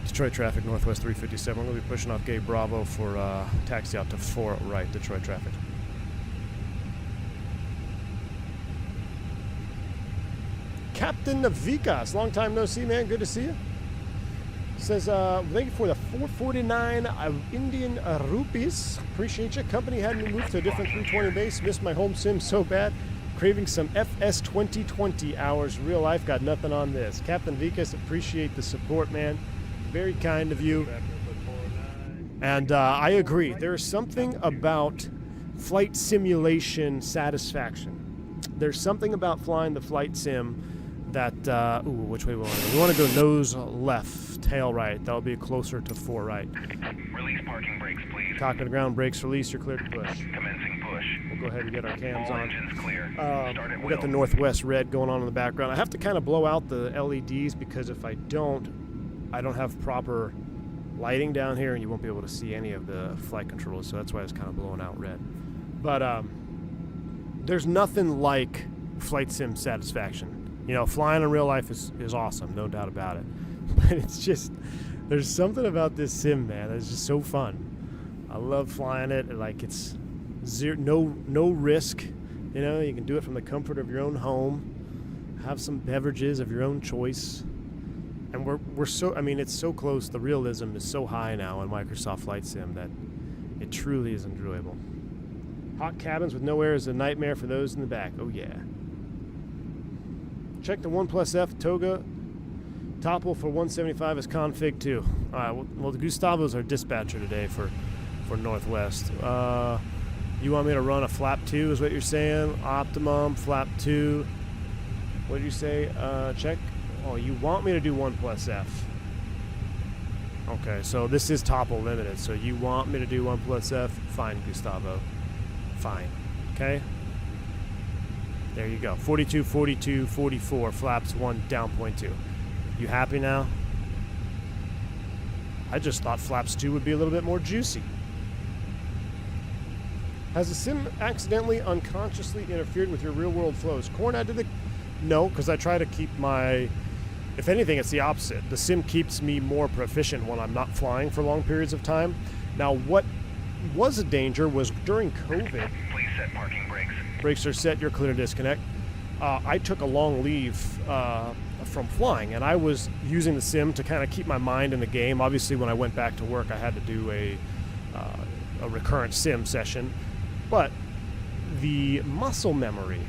Detroit traffic, Northwest 357. We're going to be pushing off gate Bravo for taxi out to 4 right, Detroit traffic. Captain Vikas, long time no see, man. Good to see you. Says, thank you for the 449 Indian rupees. Appreciate you. Company had me move to a different 320 base. Missed my home sim so bad. Craving some FS 2020 hours. Real life, got nothing on this. Captain Vikas, appreciate the support, man. Very kind of you. And I agree. There's something about flight simulation satisfaction. There's something about flying the flight sim that, ooh, which way we want to go? We want to go nose left, tail right. That'll be closer to 4 right. Release parking brakes, please. Cockpit to ground, brakes release, you're cleared to push. Commencing push. We'll go ahead and get our cams All on. engines clear. Start at We will. got the northwest red going on in the background. I have to kind of blow out the LEDs because if I don't have proper lighting down here and you won't be able to see any of the flight controls, so that's why it's kind of blowing out red. But there's nothing like flight sim satisfaction. You know, flying in real life is awesome, no doubt about it. But it's just, there's something about this sim, man, that's just so fun. I love flying it, and like it's no risk. You know, you can do it from the comfort of your own home, have some beverages of your own choice. And we're so, I mean, it's so close, the realism is so high now in Microsoft Flight Sim that it truly is enjoyable. Hot cabins with no air is a nightmare for those in the back. Oh yeah. Check the 1+F Toga topple for 175 is config too. Alright, well Gustavo's our dispatcher today for Northwest. You want me to run a flap 2 is what you're saying? Optimum, flap 2. What did you say? Check. Oh, you want me to do 1+F. Okay, so this is topple limited, so you want me to do 1+F? Fine, Gustavo. Fine. Okay? There you go. 42, 42, 44, flaps 1, down 0.2. You happy now? I just thought flaps 2 would be a little bit more juicy. Has the sim accidentally, unconsciously interfered with your real-world flows? Corn, I did the... No, because I try to keep my... If anything, it's the opposite. The sim keeps me more proficient when I'm not flying for long periods of time. Now, what was a danger was during COVID... Please set parking brakes. Brakes are set, you're clear to disconnect. I took a long leave from flying, and I was using the sim to kind of keep my mind in the game. Obviously, when I went back to work, I had to do a recurrent sim session. But the muscle memory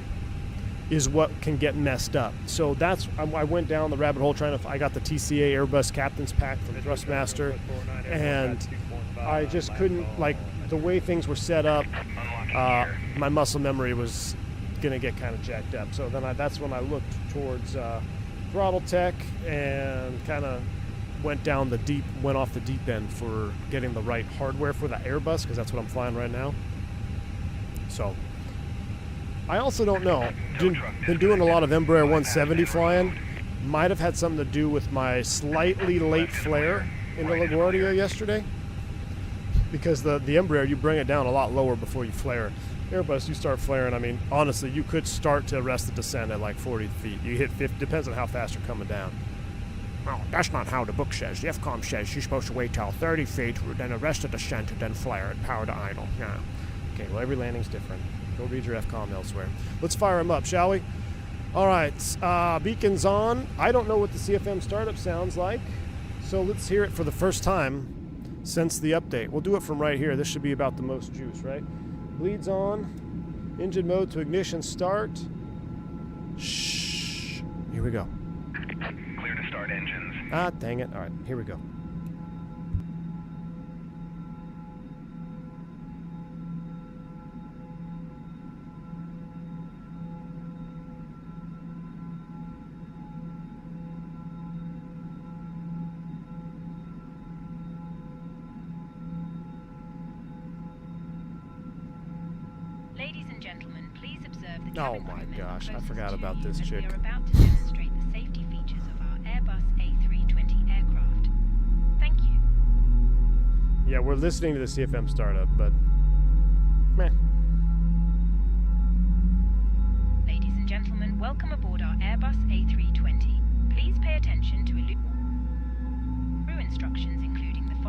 is what can get messed up. So that's, I went down the rabbit hole trying to, I got the TCA Airbus Captain's pack from Thrustmaster, and I just couldn't, like, the way things were set up, my muscle memory was gonna get kind of jacked up. So then that's when I looked towards Throttletek and kind of went off the deep end for getting the right hardware for the Airbus, because that's what I'm flying right now. So I also don't know. Been doing a lot of Embraer 170 flying. Might have had something to do with my slightly late flare into LaGuardia yesterday. Because the Embraer, you bring it down a lot lower before you flare. Airbus, you start flaring. I mean, honestly, you could start to arrest the descent at like 40 feet. You hit 50, depends on how fast you're coming down. Well, that's not how the book says. The FCOM says you're supposed to wait till 30 feet, then arrest the descent, and then flare it, power to idle. Yeah. Okay, well, every landing's different. Go read your FCOM elsewhere. Let's fire them up, shall we? All right, beacon's on. I don't know what the CFM startup sounds like, so let's hear it for the first time since the update. We'll do it from right here. This should be about the most juice, right? Bleeds on. Engine mode to ignition start. Shh. Here we go. Clear to start engines. Ah, dang it. All right, here we go. Ladies and gentlemen, please observe the Oh cabin my crew gosh, I members forgot closest about to this you as chick. We are about to demonstrate the safety features of our Airbus A320 aircraft. Thank you. Yeah, we're listening to the CFM startup, but meh. Ladies and gentlemen, welcome aboard our Airbus A320.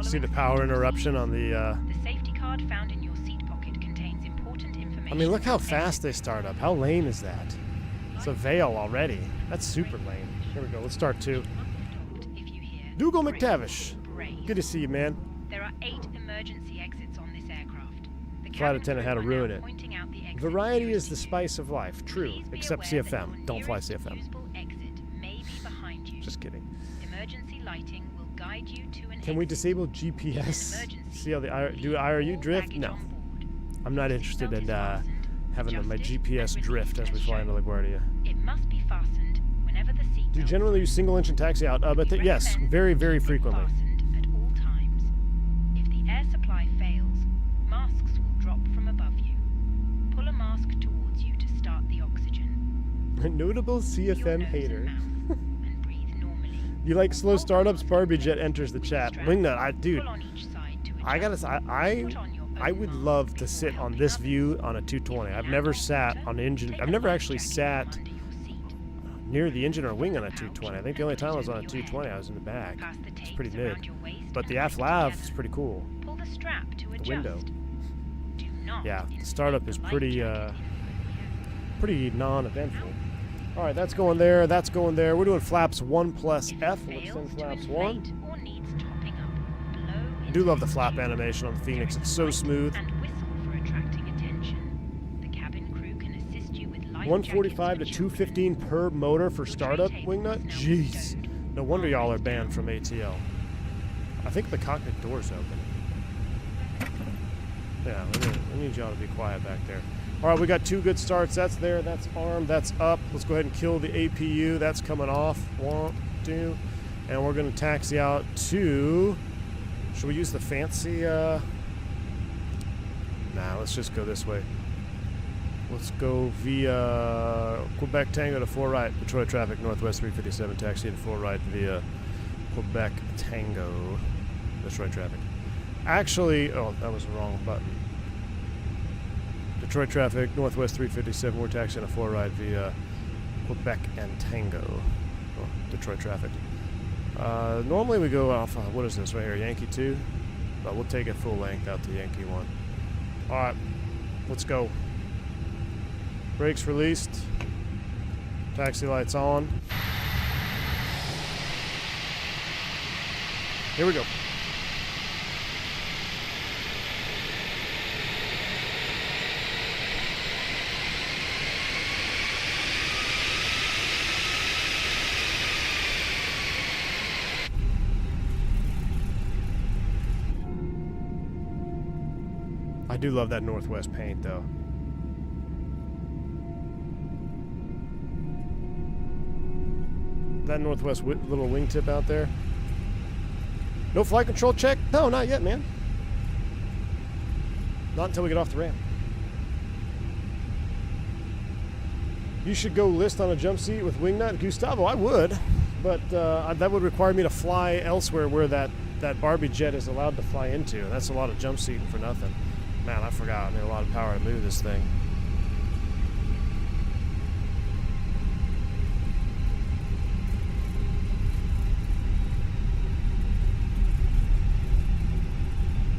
Following See the power interruption on the. The safety card found in your seat pocket contains important information. I mean, look how about fast exit they start up. How lame is that? It's a veil already. That's super lame. Here we go. Let's start 2. stopped if you hear Dougal brake, McTavish. brake. Good to see you, man. There are 8 emergency exits on this aircraft. The Flight cabin attendant had to crew are ruin now it. pointing out the exit Variety is nearest the to you. spice of life. True, Please be except aware that CFM. your Don't fly nearest CFM. usable exit may be behind you. Just kidding. Emergency lighting will guide you to an Can we exit. disable In GPS? an emergency, See how the do leave IRU all drift? baggage No. on board. I'm not The interested seatbelt in is fastened, having my adjusted, GPS and drift as we released fly as into shown. LaGuardia. It must be fastened whenever the seat Do you belt generally use single engine taxi out? But We yes, recommend very, very keeping frequently. fastened at all times. If the air supply fails, masks will drop from above you. Pull a mask towards you to start the oxygen. Notable Use your CFM nose hater. and mouth, and breathe normally. You like slow Hold the startups? mask Barbie in Jet place enters the with chat. strap. Wingnut, dude, Pull on each side to I gotta adjust. say, Put on your I own would mask love to before sit on helping this others. view on a 220. I've never sat on engine. I've never actually sat near the engine or wing on a 220. I think the only time I was on a 220, I was in the back. It's pretty mid. But the aft lav is pretty cool. Pull the strap to adjust. window. Do not Yeah, the inflate startup the is life pretty, jacket pretty non-eventful. All right, that's going there. That's going there. We're doing flaps 1 plus F. We'll extend flaps 1. Or needs topping up, blow I do love the flap animation on the Phoenix. It's so smooth. and whistle for attracting attention. The cabin crew can assist you with life 145 to jackets for 215 per motor for startup, Wingnut? Jeez. No wonder y'all are banned from ATL. I think the cockpit door's open. Yeah, I need y'all to be quiet back there. All right, we got 2 good starts. That's there, that's armed, that's up. Let's go ahead and kill the APU. That's coming off. 1, 2. And we're going to taxi out to... Should we use the fancy... Nah, let's just go this way. Let's go via Quebec Tango to 4 right. Detroit traffic, Northwest 357, taxi to 4 right via Quebec Tango. Detroit traffic. Actually, oh, that was the wrong button. Detroit traffic, Northwest 357, we're taxiing to 4 right via Quebec and Tango. Oh, Detroit traffic. Normally we go off, what is this right here, Yankee 2? But we'll take it full length out to Yankee 1. Alright, let's go. Brakes released. Taxi lights on. Here we go. I do love that Northwest paint, though. That Northwest little wingtip out there. No flight control check? No, not yet, man. Not until we get off the ramp. You should go list on a jump seat with Wingnut. Gustavo, I would, but that would require me to fly elsewhere where that Barbie jet is allowed to fly into. That's a lot of jump seating for nothing. Man, I forgot. I need a lot of power to move this thing.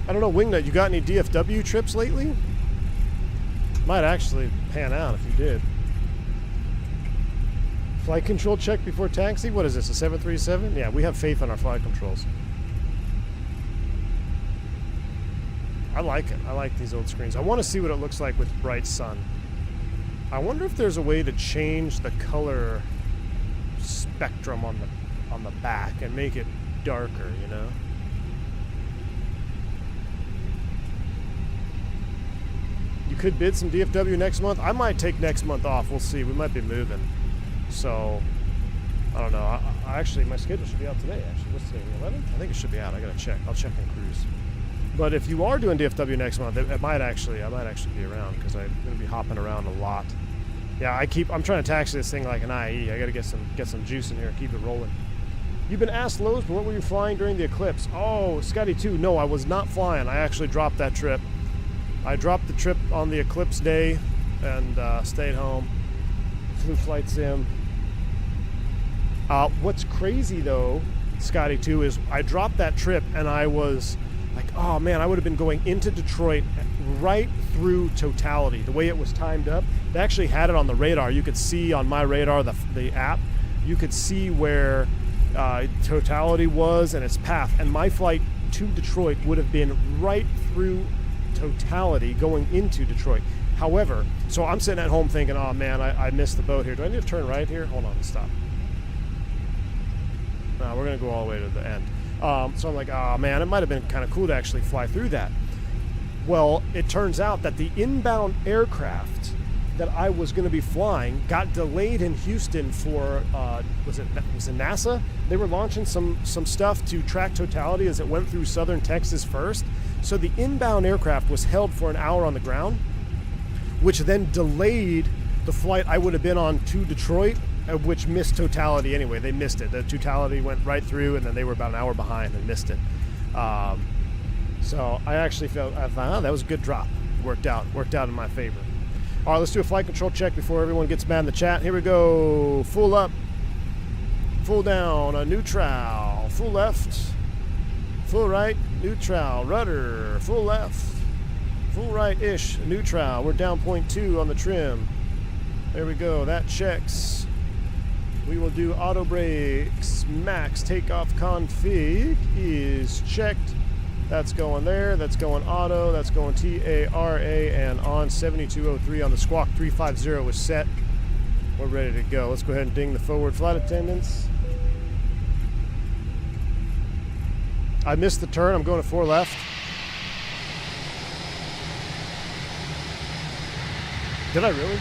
I don't know, Wingnut, you got any DFW trips lately? Might actually pan out if you did. Flight control check before taxi? What is this, a 737? Yeah, we have faith in our flight controls. I like it. I like these old screens. I want to see what it looks like with bright sun. I wonder if there's a way to change the color spectrum on the back and make it darker, you know? You could bid some DFW next month. I might take next month off. We'll see. We might be moving. So, I don't know. I actually, my schedule should be out today, actually. What's today, the 11th? I think it should be out. I gotta check. I'll check on cruise. But if you are doing DFW next month, I might actually be around because I'm gonna be hopping around a lot. Yeah, I'm trying to taxi this thing like an IE. I gotta get some juice in here and keep it rolling. You've been asked, Lowe's, but what were you flying during the eclipse? Oh, Scotty 2. No, I was not flying. I actually dropped that trip. I dropped the trip on the eclipse day and stayed home. Flew flight sim. What's crazy though, Scotty too, is I dropped that trip and I was like, oh man, I would have been going into Detroit right through Totality. The way it was timed up, they actually had it on the radar. You could see on my radar, the app, you could see where Totality was and its path. And my flight to Detroit would have been right through Totality going into Detroit. However, so I'm sitting at home thinking, oh man, I missed the boat here. Do I need to turn right here? Hold on, stop. No, we're going to go all the way to the end. So I'm like, oh man, it might have been kind of cool to actually fly through that. Well, it turns out that the inbound aircraft that I was going to be flying got delayed in Houston for, was it NASA? They were launching some stuff to track Totality as it went through southern Texas first. So the inbound aircraft was held for an hour on the ground, which then delayed the flight I would have been on to Detroit, which missed Totality anyway. They missed it. The Totality went right through, and then they were about an hour behind and missed it. So I actually felt, I thought, oh, that was a good drop. Worked out in my favor. All right, let's do a flight control check before everyone gets mad in the chat. Here we go. Full up, full down, a neutral, full left, full right, neutral, rudder, full left, full right-ish, neutral. We're down 0.2 on the trim. There we go. That checks. We will do auto brakes. Max takeoff config is checked. That's going there. That's going auto. That's going TARA and on 7203 on the squawk 350 is set. We're ready to go. Let's go ahead and ding the forward flight attendants. I missed the turn. I'm going to 4 left. Did I really?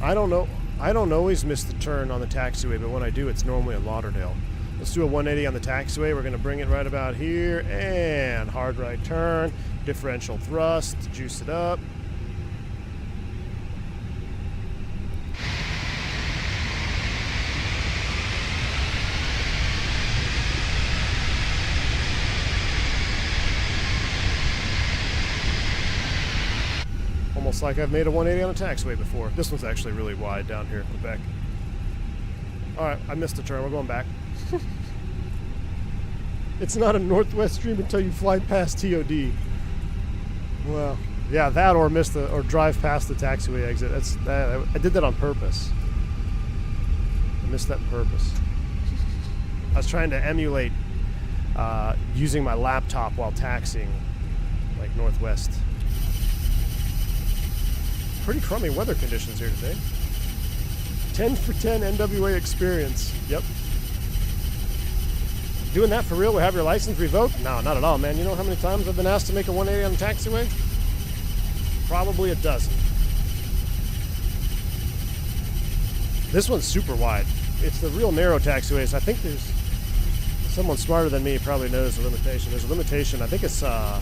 I don't know. I don't always miss the turn on the taxiway, but when I do, it's normally at Lauderdale. Let's do a 180 on the taxiway. We're going to bring it right about here, and hard right turn, differential thrust, juice it up. Almost like I've made a 180 on a taxiway before. This one's actually really wide down here in Quebec. Alright, I missed a turn. We're going back. It's not a northwest stream until you fly past TOD. Well, yeah, that or drive past the taxiway exit. I did that on purpose. I missed that on purpose. I was trying to emulate using my laptop while taxiing, like northwest. Pretty crummy weather conditions here today. 10 for 10 NWA experience. Yep. Doing that for real will have your license revoked? No, not at all, man. You know how many times I've been asked to make a 180 on the taxiway? Probably a dozen. This one's super wide. It's the real narrow taxiways. I think there's someone smarter than me probably knows the limitation. There's a limitation. I think it's I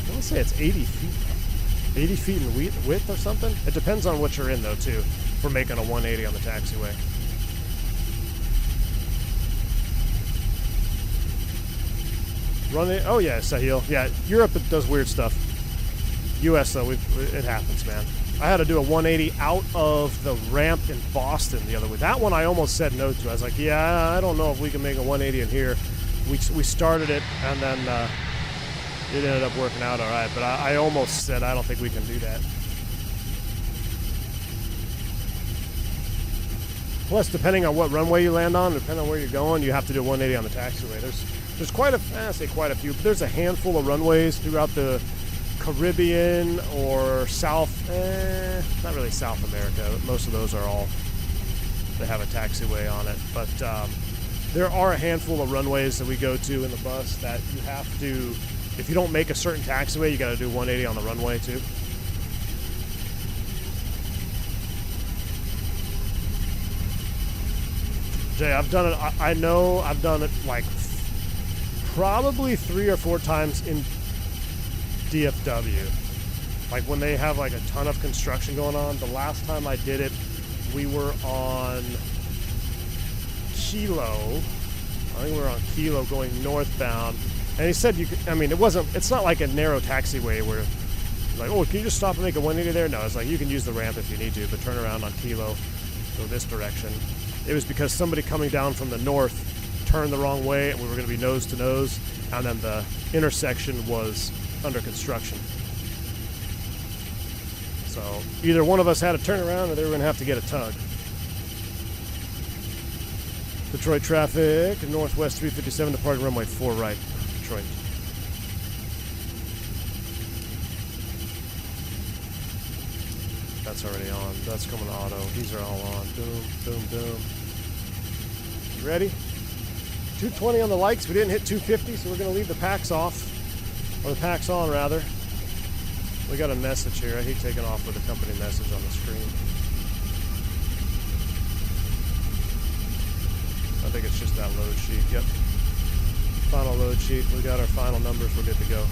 want to say it's 80 feet. 80 feet in width or something. It depends on what you're in though too for making a 180 on the taxiway. Running. Oh yeah, Sahil. Yeah, Europe does weird stuff. U.S. though, it happens, man. I had to do a 180 out of the ramp in Boston the other way. That one I almost said no to. I was like, yeah, I don't know if we can make a 180 in here. We started it and then it ended up working out all right. But I almost said I don't think we can do that. Plus, depending on what runway you land on, depending on where you're going, you have to do a 180 on the taxiway. There's quite a few, but there's a handful of runways throughout the Caribbean or South, not really South America. Most of those are all, they have a taxiway on it. But there are a handful of runways that we go to in the bus that you have to, if you don't make a certain taxiway, you got to do 180 on the runway too. Jay, I've done it, I know I've done it like probably 3 or 4 times in DFW. Like when they have like a ton of construction going on. The last time I did it, we were on Kilo. I think we were on Kilo going northbound. And he said you could, I mean, it's not like a narrow taxiway where like, oh, can you just stop and make a 180 there? No, it's like you can use the ramp if you need to, but turn around on Kilo, go this direction. it was because somebody coming down from the north turned the wrong way and we were going to be nose to nose, and then the intersection was under construction. So either one of us had to turn around or they were going to have to get a tug. Detroit traffic, northwest 357, departing runway 4 right, Detroit. That's already on. That's coming auto. These are all on. Boom, boom, boom. You ready? 220 on the likes. We didn't hit 250, so we're going to leave the packs off. Or the packs on, rather. We got a message here. I hate taking off with a company message on the screen. I think it's just that load sheet. Yep. Final load sheet. We got our final numbers. We're good to go.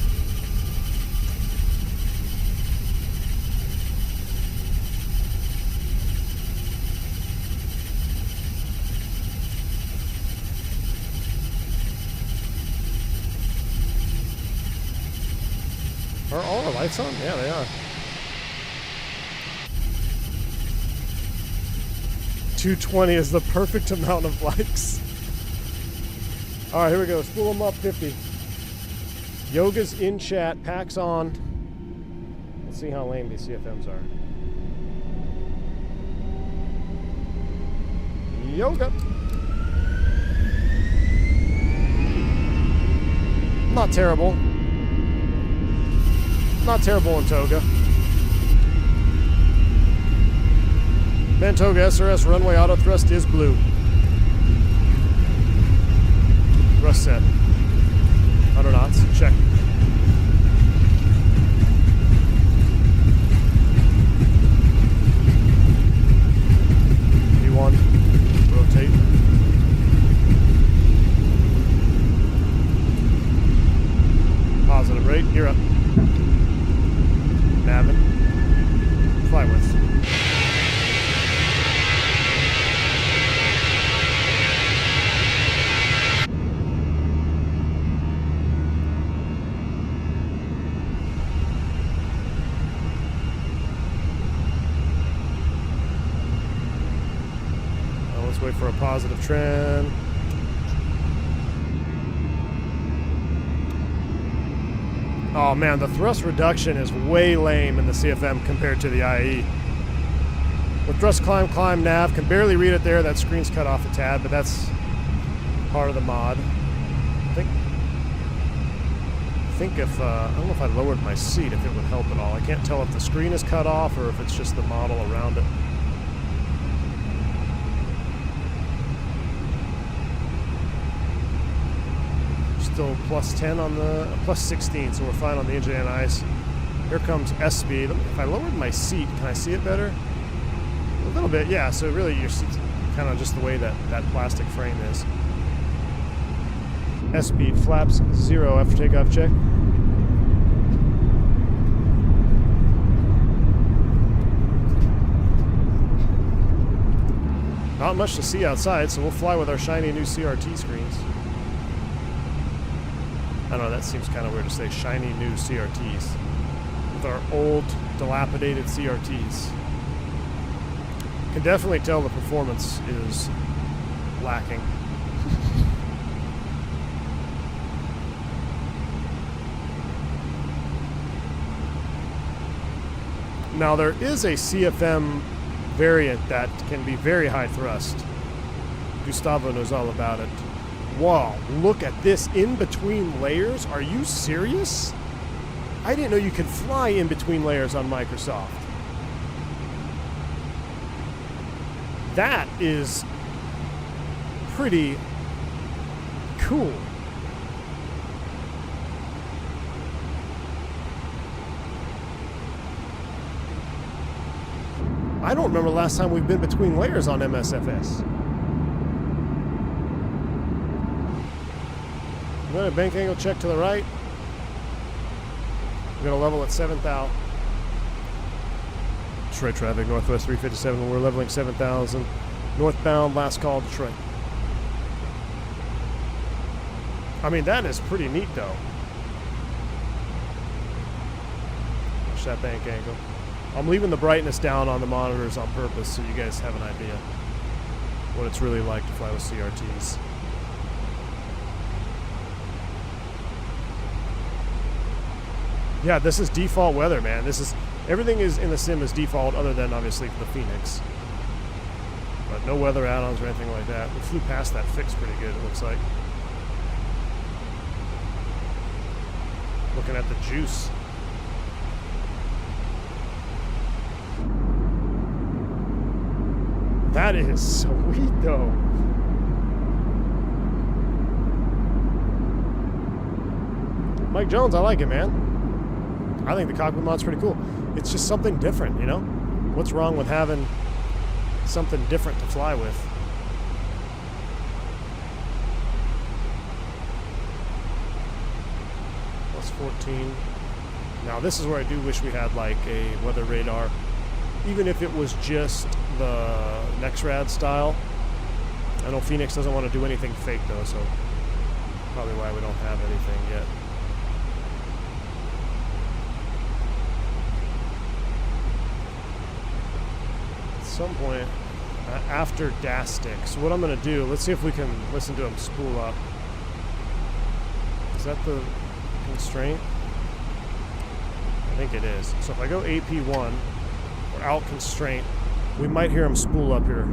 Are all our lights on? Yeah, they are. 220 is the perfect amount of likes. All right, here we go. Spool them up 50. Yoga's in chat. Packs on. Let's see how lame these CFMs are. Yoga. Not terrible. Not terrible in Toga. Toga SRS runway auto thrust is blue. Thrust set. 100 knots. Check. V1. Rotate. Positive rate. You're up. Navin. Fly with. Well, let's wait for a positive trend. Oh man, the thrust reduction is way lame in the CFM compared to the IE. With thrust climb, climb, nav, can barely read it there. That screen's cut off a tad, but that's part of the mod. I think if, I don't know if I lowered my seat, if it would help at all. I can't tell if the screen is cut off or if it's just the model around it. Still plus 10 on the, plus 16, so we're fine on the engine and ice. Here comes S speed. If I lowered my seat, can I see it better? A little bit, yeah. So really your seat's kind of just the way that plastic frame is. S speed, flaps 0 after takeoff check. Not much to see outside, so we'll fly with our shiny new CRT screens. I don't know, that seems kind of weird to say shiny new CRTs. With our old, dilapidated CRTs. Can definitely tell the performance is lacking. Now there is a CFM variant that can be very high thrust. Gustavo knows all about it. Wow, look at this in between layers. Are you serious? I didn't know you could fly in between layers on Microsoft. That is pretty cool. I don't remember the last time we've been between layers on MSFS. We're going to bank angle check to the right. We're going to level at 7,000. Detroit traffic, northwest 357. We're leveling 7,000. Northbound, last call, Detroit. I mean, that is pretty neat, though. Watch that bank angle. I'm leaving the brightness down on the monitors on purpose so you guys have an idea. what it's really like to fly with CRTs. Yeah, this is default weather, man. This is everything is in the sim is default, other than obviously the Fenix. But no weather add-ons or anything like that. We flew past that fix pretty good, it looks like. Looking at the juice. That is sweet, though. Mike Jones, I like it, man. I think the cockpit mod's pretty cool. It's just something different, you know? What's wrong with having something different to fly with? Plus 14. Now, this is where I do wish we had, like, a weather radar. Even if it was just the NexRad style. I know Phoenix doesn't want to do anything fake, though, so probably why we don't have anything yet. Some point after DASTIC. So what I'm going to do, let's see if we can listen to him spool up. Is that the constraint? I think it is. So if I go AP1, we're out constraint, we might hear him spool up here.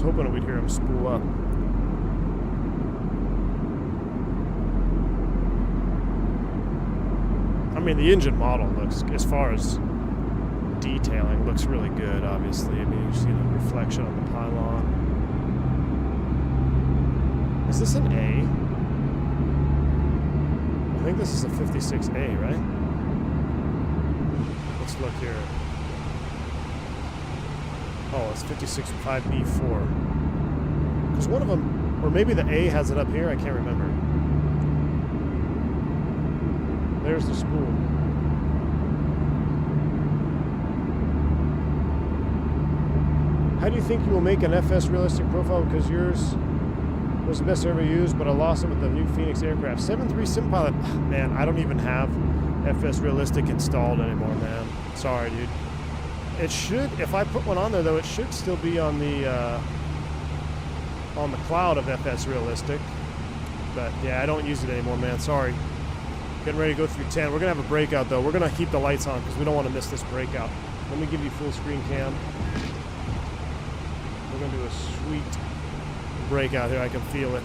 Hoping we'd hear him spool up. I mean, the engine model looks, as far as detailing, looks really good, obviously. I mean, you see the reflection on the pylon. Is this an A? I think this is a 56A, right? Let's look here. Oh, it's 56.5B4. Because one of them, or maybe the A has it up here, I can't remember. There's the spool. How do you think you will make an FS realistic profile? Because yours was the best I ever used, but I lost it with the new Fenix aircraft. 7.3 SimPilot. Man, I don't even have FS realistic installed anymore, man. Sorry, dude. It should, if I put one on there though, it should still be on the cloud of FS Realistic. But yeah, I don't use it anymore, man. Sorry. Getting ready to go through 10. We're gonna have a breakout though. We're gonna keep the lights on because we don't want to miss this breakout. Let me give you full screen cam. We're gonna do a sweet breakout here. I can feel it.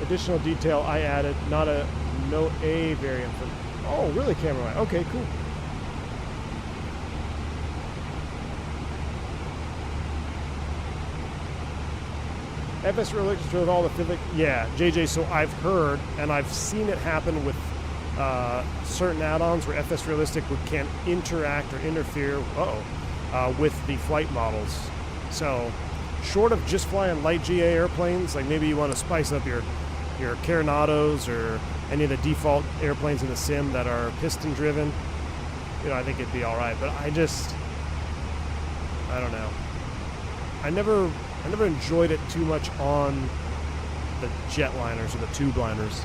Additional detail I added, no A variant for. Oh, really, camera light? Okay, cool. FS Realistic with all the physics. Yeah, JJ, so I've heard, and I've seen it happen with certain add-ons where FS Realistic can't interact or interfere with the flight models. So, short of just flying light GA airplanes, like maybe you want to spice up your Coronados or any of the default airplanes in the sim that are piston driven, you know, I think it'd be all right. But I don't know. I never enjoyed it too much on the jetliners or the tube liners.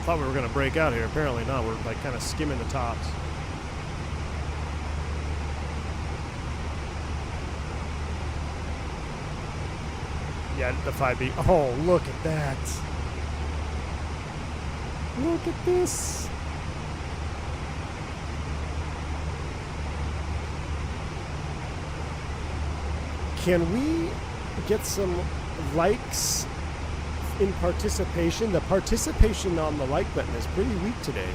Thought we were gonna break out here. Apparently not. We're like kind of skimming the tops. Yeah, the 5B. Oh, look at that. Look at this. Can we get some likes in participation? The participation on the like button is pretty weak today.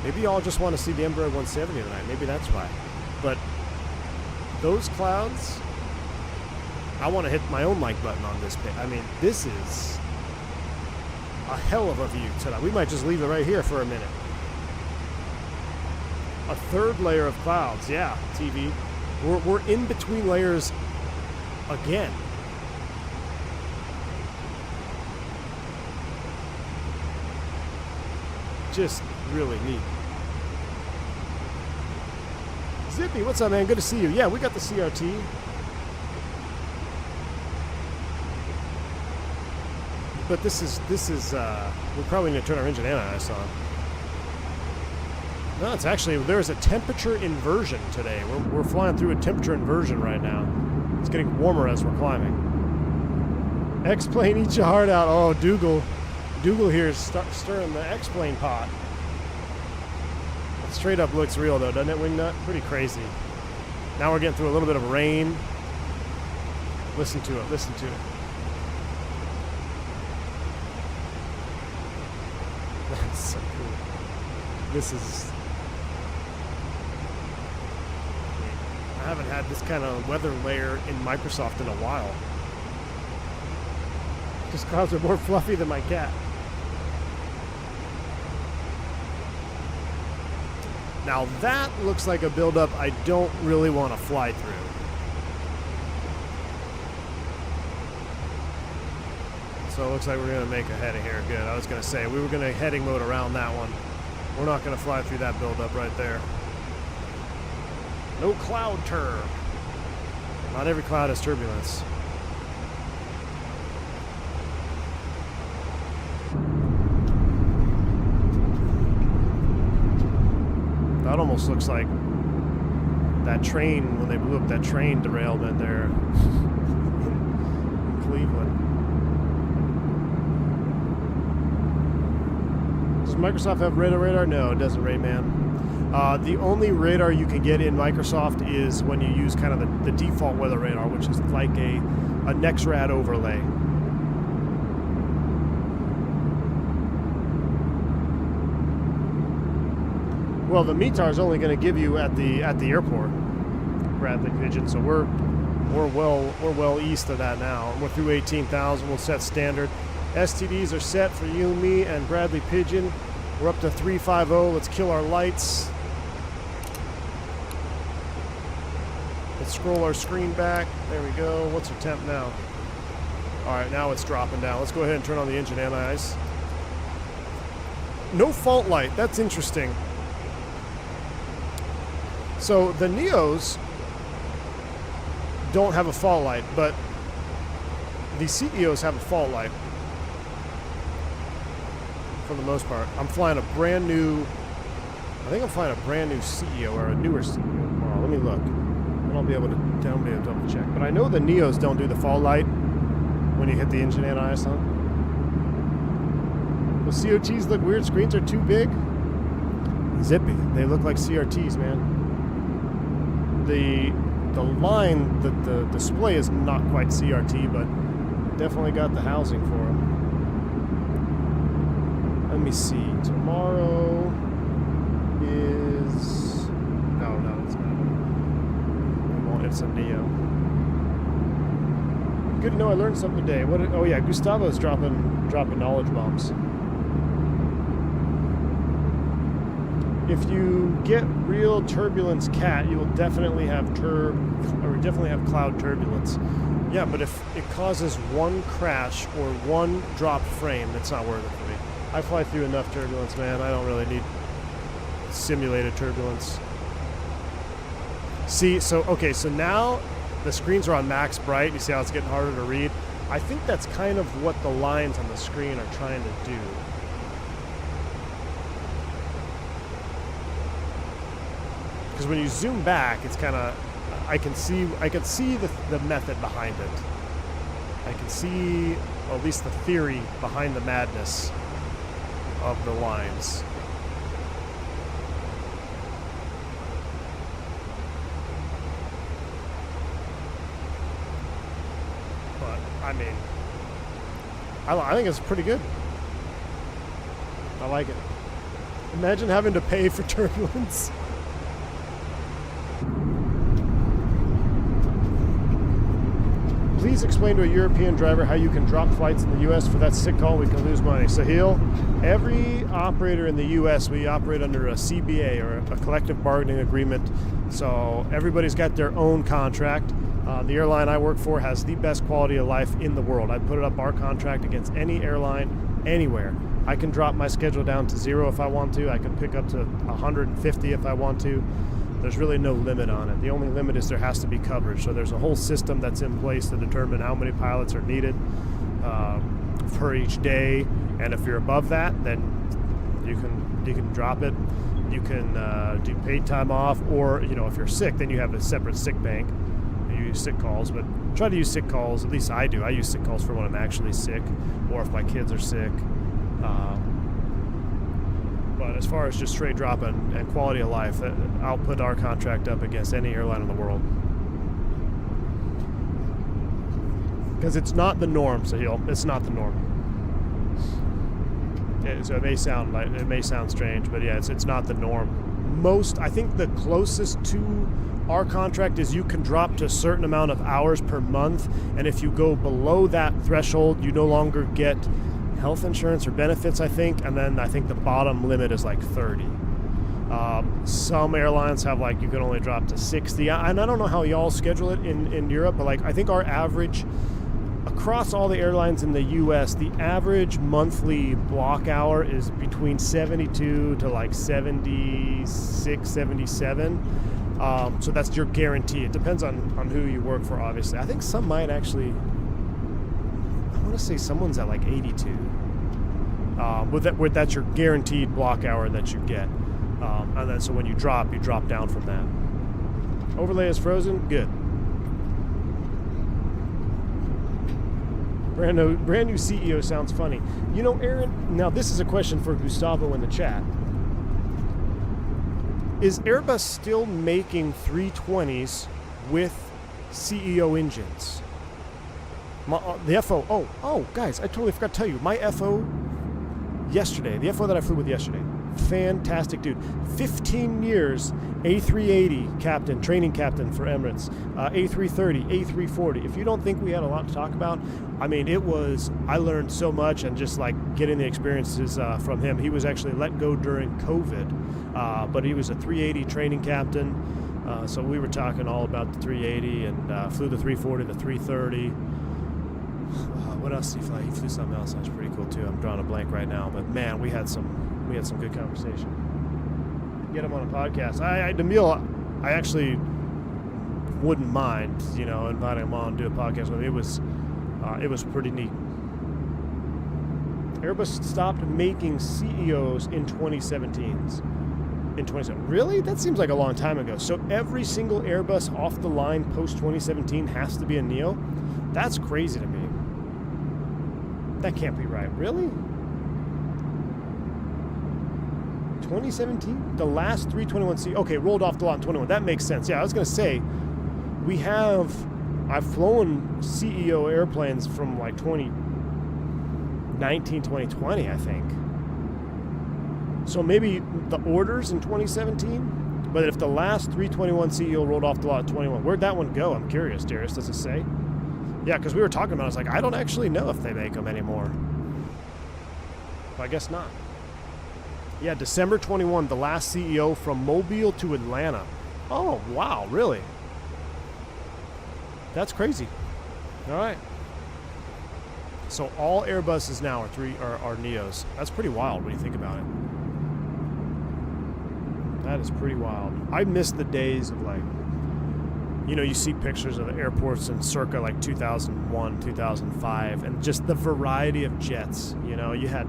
Maybe y'all just want to see the Embraer 170 tonight. Maybe that's why. But those clouds, I want to hit my own like button on this page. I mean, this is a hell of a view tonight. We might just leave it right here for a minute. A third layer of clouds. Yeah, TV. We're in between layers again. Just really neat. Is Zippy, what's up, man? Good to see you. Yeah, we got the CRT. But this is we're probably going to turn our engine anti-ice on. No, it's actually, there's a temperature inversion today. We're flying through a temperature inversion right now. It's getting warmer as we're climbing. X-plane, eat your heart out. Oh, Dougal here is stirring the X-plane pot. It straight up looks real though, doesn't it, Wingnut? Pretty crazy. Now we're getting through a little bit of rain. Listen to it, listen to it. That's so cool. This is... I haven't had this kind of weather layer in Microsoft in a while. Just clouds are more fluffy than my cat. Now that looks like a buildup I don't really want to fly through. So it looks like we're going to make a heading here. Good. I was going to say, we were going to heading mode around that one. We're not going to fly through that buildup right there. No cloud turb. Not every cloud has turbulence. That almost looks like that train, when they blew up that train derailment there in Cleveland. Does Microsoft have radar? No, it doesn't, Rayman. The only radar you can get in Microsoft is when you use kind of the default weather radar, which is like a NexRad overlay. Well, the METAR is only going to give you at the airport, Bradley Pigeon. So we're well east of that now. We're through 18,000. We'll set standard. STDs are set for you, me, and Bradley Pigeon. We're up to 350. Let's kill our lights. Let's scroll our screen back. There we go. What's our temp now? All right, now it's dropping down. Let's go ahead and turn on the engine anti-ice. No fault light. That's interesting. So the Neos don't have a fault light, but the CEOs have a fault light for the most part. I'm flying a brand new, I think I'm flying a brand new CEO or a newer CEO tomorrow. Let me look. I don't be able to double check. But I know the Neos don't do the fault light when you hit the engine anti-ice on. The COTs look weird. Screens are too big. Zippy. They look like CRTs, man. The line, the display is not quite CRT, but definitely got the housing for them. Let me see. Tomorrow is... No, it's not. We won't. It's a Neo. Good to know I learned something today. What? Oh yeah, Gustavo's dropping knowledge bombs. If you get real turbulence cat, you will definitely have cloud turbulence. Yeah, but if it causes one crash or one dropped frame, it's not worth it for me. I fly through enough turbulence, man. I don't really need simulated turbulence. See, so now the screens are on max bright. You see how it's getting harder to read? I think that's kind of what the lines on the screen are trying to do. Because when you zoom back, it's kind of, I can see the method behind it. I can see, well, at least the theory behind the madness of the lines. But I mean, I think it's pretty good. I like it. Imagine having to pay for turbulence. Please explain to a European driver how you can drop flights in the U.S. For that sick call, we can lose money. Sahil, every operator in the U.S., we operate under a CBA, or a collective bargaining agreement. So everybody's got their own contract. The airline I work for has the best quality of life in the world. I put it up our contract against any airline anywhere. I can drop my schedule down to 0 if I want to. I can pick up to 150 if I want to. There's really no limit on it. The only limit is there has to be coverage. So there's a whole system that's in place to determine how many pilots are needed for each day. And if you're above that, then you can drop it. You can do paid time off, or if you're sick, then you have a separate sick bank. You use sick calls, but try to use sick calls. At least I do. I use sick calls for when I'm actually sick, or if my kids are sick. But as far as just straight drop and quality of life, I'll put our contract up against any airline in the world. Because it's not the norm, Sahil. It's not the norm. So it may sound strange, but yeah, it's not the norm. I think the closest to our contract is you can drop to a certain amount of hours per month, and if you go below that threshold, you no longer get health insurance or benefits, I think, and then I think the bottom limit is like 30. Some airlines have you can only drop to 60, and I don't know how y'all schedule it in Europe, but I think our average across all the airlines in the US, the average monthly block hour is between 72 to 76, 77. So that's your guarantee. It depends on who you work for, obviously. I think some might actually, I want to say someone's at 82. That's your guaranteed block hour that you get. And then so when you drop down from that. Overlay is frozen? Good. Brand new CEO sounds funny. Aaron, now this is a question for Gustavo in the chat. Is Airbus still making 320s with CEO engines? The FO, oh, guys, I totally forgot to tell you. My FO yesterday, the FO that I flew with yesterday, fantastic dude. 15 years, A380 captain, training captain for Emirates, A330, A340. If you don't think we had a lot to talk about, I learned so much, and just getting the experiences from him. He was actually let go during COVID, but he was a 380 training captain. So we were talking all about the 380 and flew the 340, the 330. What else did he fly? He flew something else that was pretty cool too. I'm drawing a blank right now, but man, we had some good conversation. Get him on a podcast. Demille, I actually wouldn't mind, inviting him on to do a podcast with him. It was pretty neat. Airbus stopped making CEOs in 2017. Really? That seems like a long time ago. So every single Airbus off the line post 2017 has to be a neo? That's crazy to me. That can't be right. Really? 2017? The last 321C. Okay, rolled off the lot in 21. That makes sense. Yeah, I was going to say, I've flown CEO airplanes from 2019, 2020, I think. So maybe the orders in 2017, but if the last 321 CEO rolled off the lot in 21, where'd that one go? I'm curious, Darius. Does it say? Yeah, because we were talking about it. I was like, I don't actually know if they make them anymore. But I guess not. Yeah, December 21, the last CEO from Mobile to Atlanta. Oh, wow, really? That's crazy. All right. So all Airbuses now are Neos. That's pretty wild when you think about it. That is pretty wild. I miss the days of you see pictures of the airports in circa 2001, 2005, and just the variety of jets. You had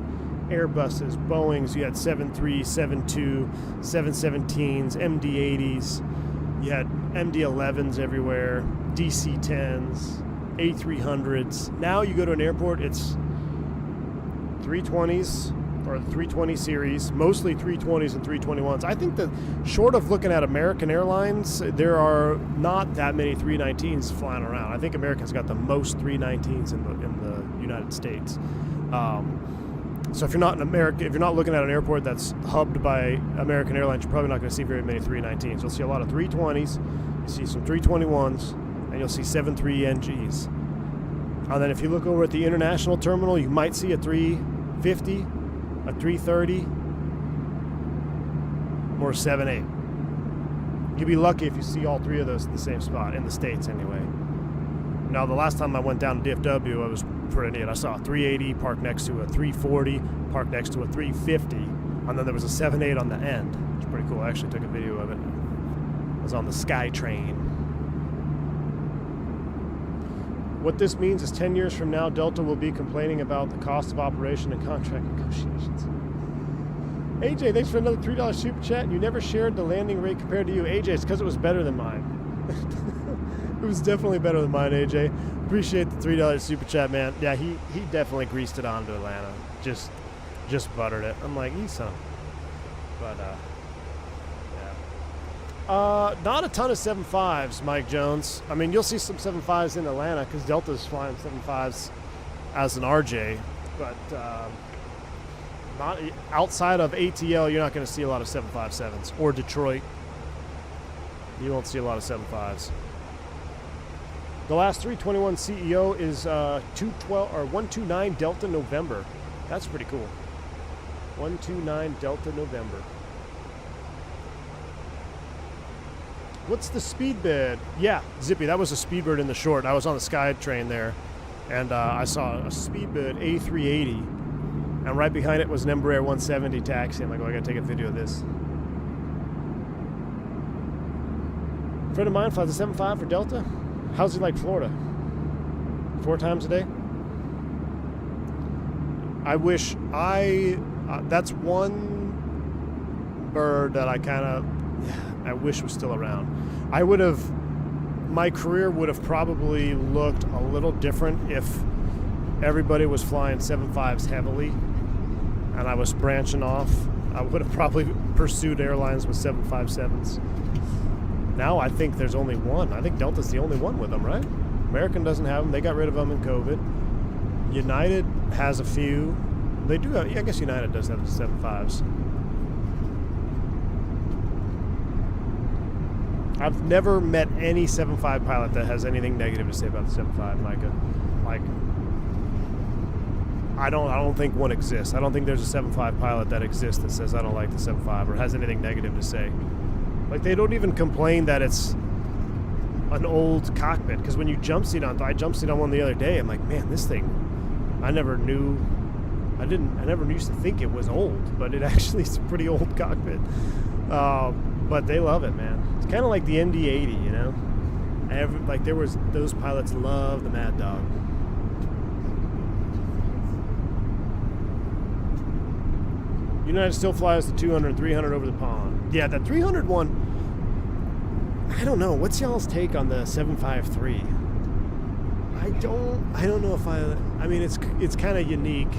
Airbuses, Boeings, you had 73, 72, 717s, MD-80s, you had MD-11s everywhere, DC-10s, A300s. Now you go to an airport, it's 320s, or the 320 series, mostly 320s and 321s. I think that short of looking at American Airlines, there are not that many 319s flying around. I think American's got the most 319s in the United States. So if you're not looking at an airport that's hubbed by American Airlines, you're probably not going to see very many 319s. You'll see a lot of 320s, you see some 321s, and you'll see 73NGs. And then if you look over at the international terminal, you might see a 350, a 330, or a 78. You'll be lucky if you see all three of those in the same spot, in the States anyway. Now, the last time I went down to DFW, I was pretty neat. I saw a 380 parked next to a 340, parked next to a 350, and then there was a 78 on the end. It's pretty cool. I actually took a video of it. I was on the Sky Train. What this means is 10 years from now, Delta will be complaining about the cost of operation and contract negotiations. AJ, thanks for another $3 super chat. You never shared the landing rate compared to you. AJ, it's because it was better than mine. It was definitely better than mine, AJ. Appreciate the $3 super chat, man. Yeah, he definitely greased it on to Atlanta. Just buttered it. I'm like, you son. But, yeah. Not a ton of 7.5s, Mike Jones. I mean, you'll see some 7.5s in Atlanta because Delta's flying 7.5s as an RJ. But not outside of ATL, you're not going to see a lot of 7.57s. Or Detroit, you won't see a lot of 7.5s. The last 321 CEO is 212 or 129 Delta November. That's pretty cool. 129 Delta November. What's the Speedbird? Yeah, Zippy, that was a Speedbird in the short. I was on the Sky Train there, and I saw a Speedbird A380, and right behind it was an Embraer 170 taxi. I'm like, oh, I gotta take a video of this. A friend of mine flies a 7.5 for Delta. How's he like Florida? 4 times a day? I wish that's one bird that I wish was still around. My career would have probably looked a little different if everybody was flying 7.5s heavily and I was branching off. I would have probably pursued airlines with 7.57s. Now I think there's only one. I think Delta's the only one with them, right? American doesn't have them. They got rid of them in COVID. United has a few. They do have, I guess United does have the 7.5s. I've never met any 7.5 pilot that has anything negative to say about the 7.5, Micah. Like, I don't think one exists. I don't think there's a 7.5 pilot that exists that says I don't like the 7.5 or has anything negative to say. Like, they don't even complain that it's an old cockpit, because when you jump seat on, I jump seat on one the other day, I'm like, man, this thing, I never used to think it was old, but it actually is a pretty old cockpit. But they love it, man. It's kind of like the ND-80, you know? Those pilots love the Mad Dog. United still flies the 200, 300 over the pond. Yeah, that 300 one, I don't know. What's y'all's take on the 753? I don't know if I mean, it's kind of unique,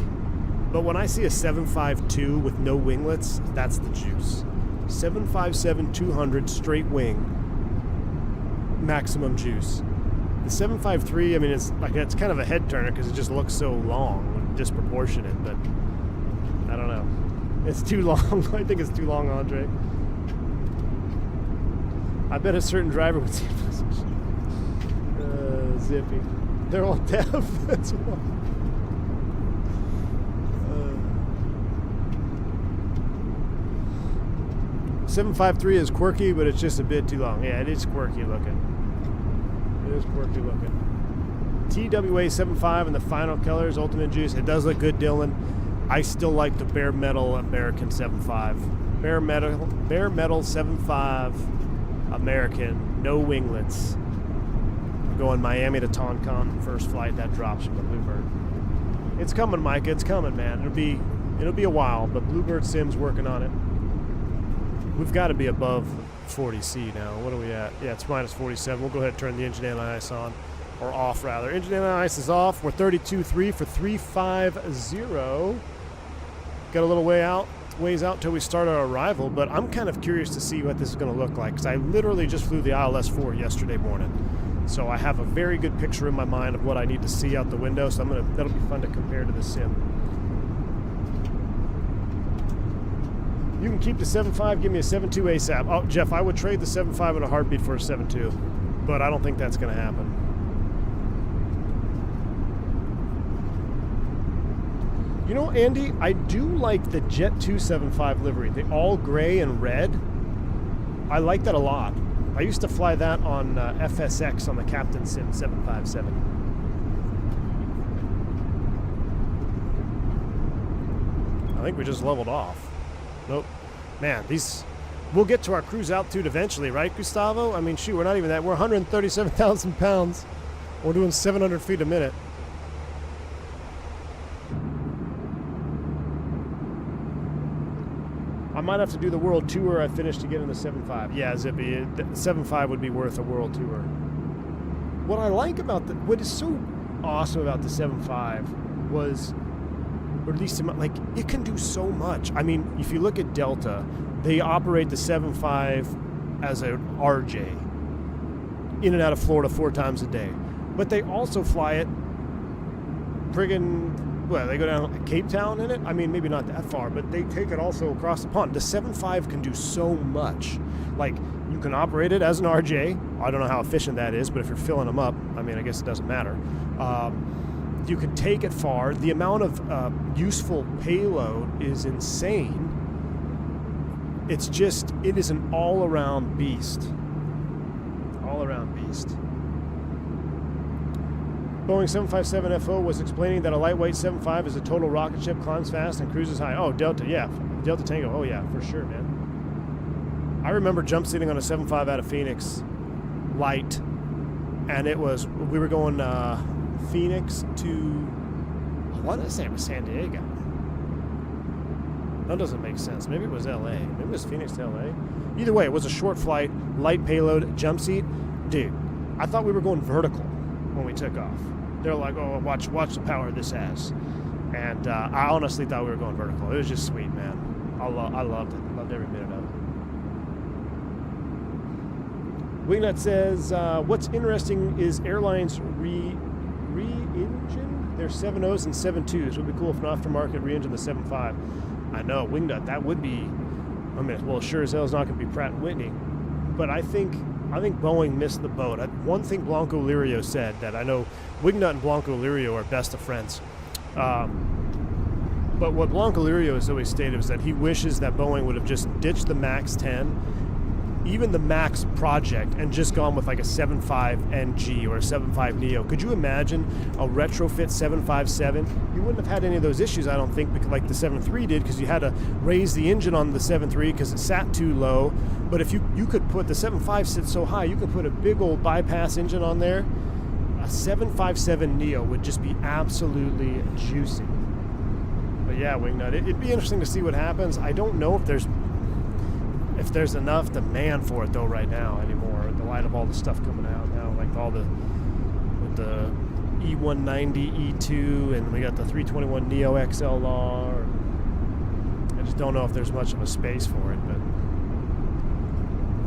but when I see a 752 with no winglets, that's the juice. 757-200 straight wing, maximum juice. The 753, I mean, it's kind of a head turner because it just looks so long, disproportionate, but I don't know. It's too long. I think it's too long, Andre. I bet a certain driver would see Zippy. They're all deaf. That's why. 753 is quirky, but it's just a bit too long. Yeah, it is quirky looking. It is quirky looking. TWA 75 in the final colors, ultimate juice. It does look good, Dylan. I still like the bare metal American 7.5. Bare metal 7.5 American, no winglets. I'm going Miami to Tonkin, first flight that drops from the Bluebird. It's coming, Micah. It's coming, man. It'll be a while, but Bluebird Sim's working on it. We've got to be above 40C now. What are we at? Yeah, it's minus 47. We'll go ahead and turn the engine anti-ice on. Or off, rather. Engine anti-ice is off. We're 32.3 for 350. Got a little ways out till we start our arrival, but I'm kind of curious to see what this is going to look like, because I literally just flew the ILS-4 yesterday morning. So I have a very good picture in my mind of what I need to see out the window, so that'll be fun to compare to the sim. You can keep the 7.5, give me a 7.2 ASAP. Oh, Jeff, I would trade the 7.5 in a heartbeat for a 7.2, but I don't think that's going to happen. You know, Andy, I do like the Jet 275 livery. The all gray and red. I like that a lot. I used to fly that on FSX on the Captain Sim 757. I think we just leveled off. Nope. Man, these we'll get to our cruise altitude eventually, right, Gustavo? I mean, shoot, we're not even that. We're 137,000 pounds. We're doing 700 feet a minute. I might have to do the world tour I finished to get in the 7.5. Yeah, Zippy, the 7.5 would be worth a world tour. What I like about what is so awesome about the 7.5 was, or at least like, it can do so much. I mean, if you look at Delta, they operate the 7.5 as an RJ in and out of Florida 4 times a day. But they also fly it friggin', well, they go down to Cape Town in it. I mean, maybe not that far, but they take it also across the pond. The 7.5 can do so much. Like, you can operate it as an RJ. I don't know how efficient that is, but if you're filling them up, I mean, I guess it doesn't matter. You can take it far. The amount of useful payload is insane. It's just, it is an all-around beast. All-around beast. Boeing 757FO was explaining that a lightweight 7.5 is a total rocket ship, climbs fast, and cruises high. Oh, Delta, yeah. Delta Tango, oh yeah, for sure, man. I remember jump seating on a 7.5 out of Phoenix, light, and it was, we were going Phoenix to, what did I say? It was San Diego. That doesn't make sense. Maybe it was LA. Maybe it was Phoenix to LA. Either way, it was a short flight, light payload, jump seat. Dude, I thought we were going vertical when we took off. They're like, oh, watch the power this has. And I honestly thought we were going vertical. It was just sweet, man. I loved it. Loved every minute of it. Wingnut says, what's interesting is airlines re-engine their 7.0s and 7.2s. Would be cool if an aftermarket re-engine the 7.5. I know, Wingnut, that would be, I mean, well, sure as hell is not going to be Pratt & Whitney. But I think Boeing missed the boat. One thing Blanco Lirio said, that I know Wingnut and Blanco Lirio are best of friends. But what Blanco Lirio has always stated is that he wishes that Boeing would have just ditched the MAX 10, even the MAX project, and just gone with like a 7.5 NG or a 7.5 Neo. Could you imagine a retrofit 757? You wouldn't have had any of those issues, I don't think, like the 7.3 did, because you had to raise the engine on the 7.3 because it sat too low. But if you could put the 7.5 sits so high, you could put a big old bypass engine on there. A 757 Neo would just be absolutely juicy. But yeah, Wingnut, it'd be interesting to see what happens. I don't know if there's enough demand for it though right now anymore, in the light of all the stuff coming out now, like all with the E190 E2, and we got the 321 Neo XLR. I just don't know if there's much of a space for it, but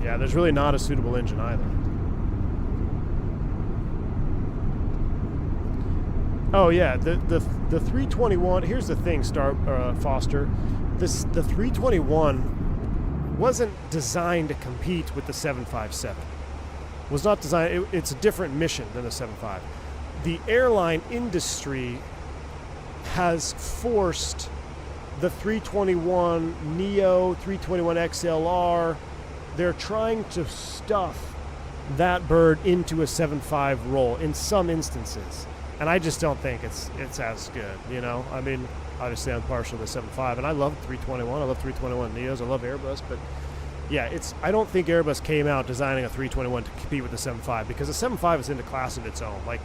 yeah, there's really not a suitable engine either. Oh yeah, the 321. Here's the thing, Foster. The 321 wasn't designed to compete with the 757. Was not designed. It's a different mission than the 7.5. The airline industry has forced the 321 Neo, 321 XLR. They're trying to stuff that bird into a 7.5 role in some instances, and I just don't think it's as good. You know, I mean, obviously I'm partial to the 7.5, and I love 321. I love 321 Neos. I love Airbus, but yeah, I don't think Airbus came out designing a 321 to compete with the 7.5, because the 7.5 is in a class of its own. Like,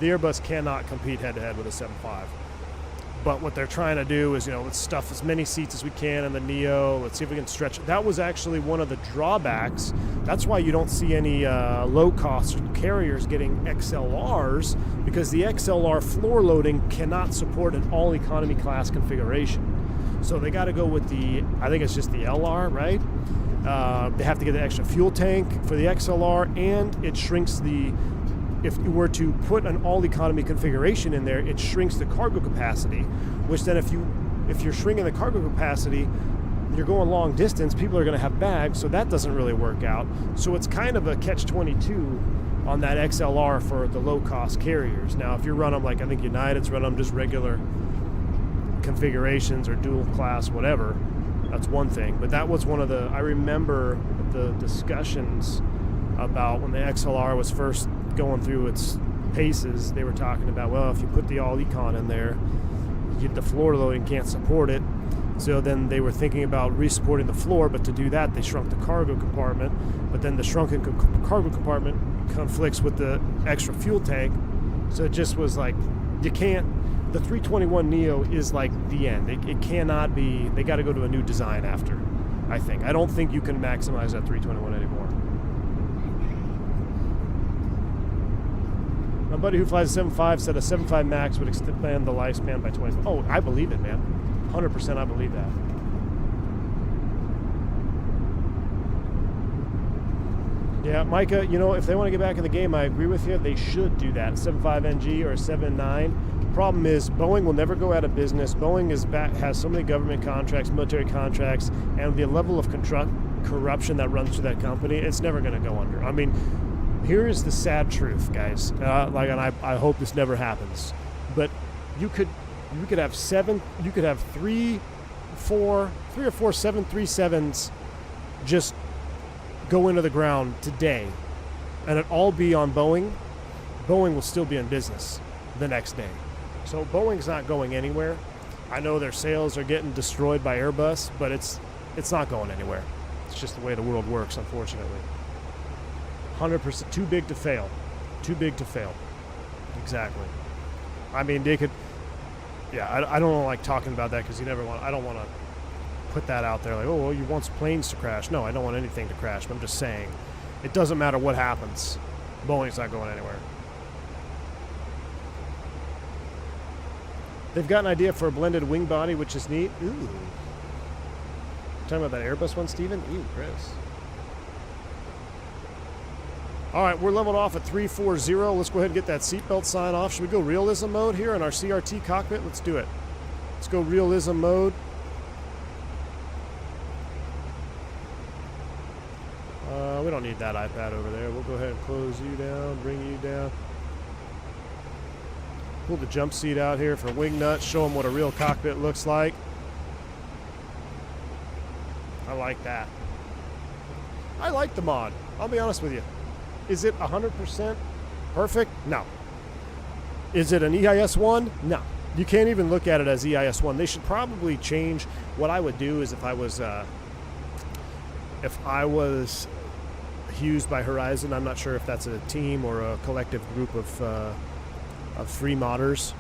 the Airbus cannot compete head-to-head with a 7.5. But what they're trying to do is, let's stuff as many seats as we can in the Neo. Let's see if we can stretch it. That was actually one of the drawbacks. That's why you don't see any low-cost carriers getting XLRs, because the XLR floor loading cannot support an all-economy class configuration. So they got to go with I think it's just the LR, right? They have to get an extra fuel tank for the XLR, and it shrinks if you were to put an all-economy configuration in there, it shrinks the cargo capacity, which then if you're shrinking the cargo capacity, you're going long distance, people are going to have bags, so that doesn't really work out. So it's kind of a catch-22 on that XLR for the low-cost carriers. Now, if you run them like, I think United's run them just regular configurations or dual class, whatever, that's one thing. But that was one of I remember the discussions about when the XLR was first going through its paces. They were talking about, well, if you put the all econ in there, the floor loading can't support it. So then they were thinking about resupporting the floor, but to do that, they shrunk the cargo compartment. But then the shrunken cargo compartment conflicts with the extra fuel tank. So it just was like, you can't, the 321neo is like the end. It cannot be, they got to go to a new design after, I think. I don't think you can maximize that 321 anymore. My buddy who flies a 7.5 said a 7.5 max would expand the lifespan by 20. Oh, I believe it, man. 100% I believe that. Yeah, Micah, you know, if they want to get back in the game, I agree with you. They should do that. A 7.5 NG or a 7.9. Problem is, Boeing will never go out of business. Boeing has so many government contracts, military contracts, and the level of corruption that runs through that company, it's never going to go under. I mean, here is the sad truth, guys. And I hope this never happens. But you could have three or four 737s just go into the ground today, and it all be on Boeing. Boeing will still be in business the next day. So Boeing's not going anywhere. I know their sales are getting destroyed by Airbus, but it's not going anywhere. It's just the way the world works, unfortunately. 100%, too big to fail. Too big to fail. Exactly. I mean, they could. Yeah, I don't like talking about that because I don't want to put that out there like, oh, well, you want planes to crash. No, I don't want anything to crash, but I'm just saying it doesn't matter what happens. Boeing's not going anywhere. They've got an idea for a blended wing body, which is neat. Ooh. Talking about that Airbus one, Steven? Ooh, Chris. All right, we're leveled off at 340. Let's go ahead and get that seatbelt sign off. Should we go realism mode here in our CRT cockpit? Let's do it. Let's go realism mode. We don't need that iPad over there. We'll go ahead and close you down, bring you down. Pull the jump seat out here for wing nuts. Show them what a real cockpit looks like. I like that. I like the mod. I'll be honest with you. Is it 100% perfect? No. Is it an EIS-1? No. You can't even look at it as EIS-1. They should probably change. What I would do is if I was used by Horizon, I'm not sure if that's a team or a collective group of free modders,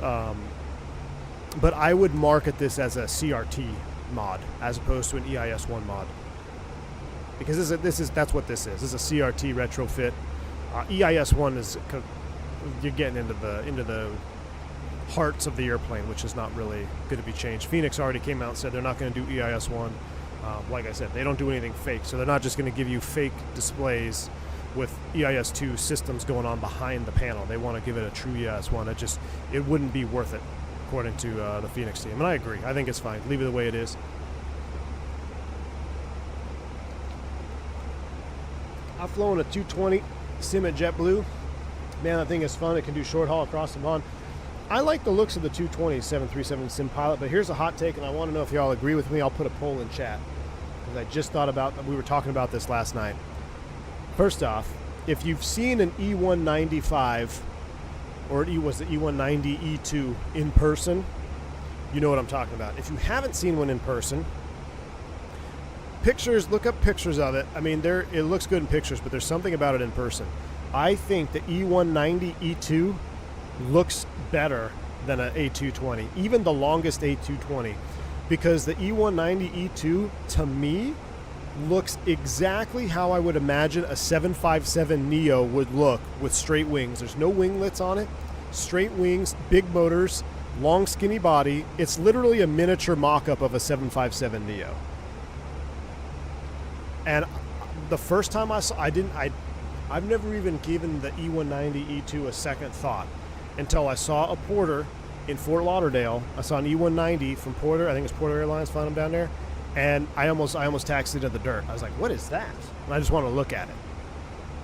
but I would market this as a CRT mod as opposed to an EIS-1 mod. Because that's what this is. This is a CRT retrofit. EIS-1 is you're getting into the hearts of the airplane, which is not really going to be changed. Phoenix already came out and said they're not going to do EIS-1. Like I said, they don't do anything fake, so they're not just going to give you fake displays with EIS-2 systems going on behind the panel. They want to give it a true EIS-1. It wouldn't be worth it, according to the Phoenix team. And I agree. I think it's fine. Leave it the way it is. I've flown a 220 sim at JetBlue. Man, that thing is fun. It can do short haul across the pond. I like the looks of the 220 737 sim pilot, but here's a hot take, and I want to know if y'all agree with me. I'll put a poll in chat, because I just thought about, we were talking about this last night. First off, if you've seen an E195 or was the E190 E2 in person, you know what I'm talking about. If you haven't seen one in person, pictures, look up pictures of it. I mean, it looks good in pictures, but there's something about it in person. I think the E190 E2 looks better than an A220, even the longest A220, because the E190 E2 to me looks exactly how I would imagine a 757 Neo would look with straight wings. There's no winglets on it, straight wings, big motors, long skinny body. It's literally a miniature mock-up of a 757 Neo. And the first time I saw, I've never even given the E190 E2 a second thought until I saw a Porter in Fort Lauderdale. I saw an E190 from Porter. I think it's Porter Airlines flying them down there. And I almost taxied it to the dirt. I was like, what is that? And I just want to look at it.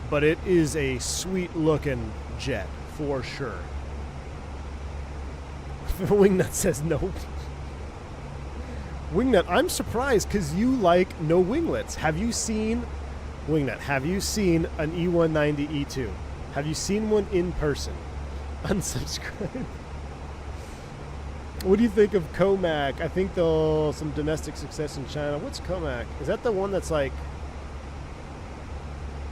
But it is a sweet looking jet for sure. Wingnut says no. Wingnut, I'm surprised because you like no winglets. Have you seen, Wingnut, have you seen an E190 E2? Have you seen one in person? Unsubscribe. What do you think of Comac? I think they'll some domestic success in China. What's Comac? Is that the one that's like?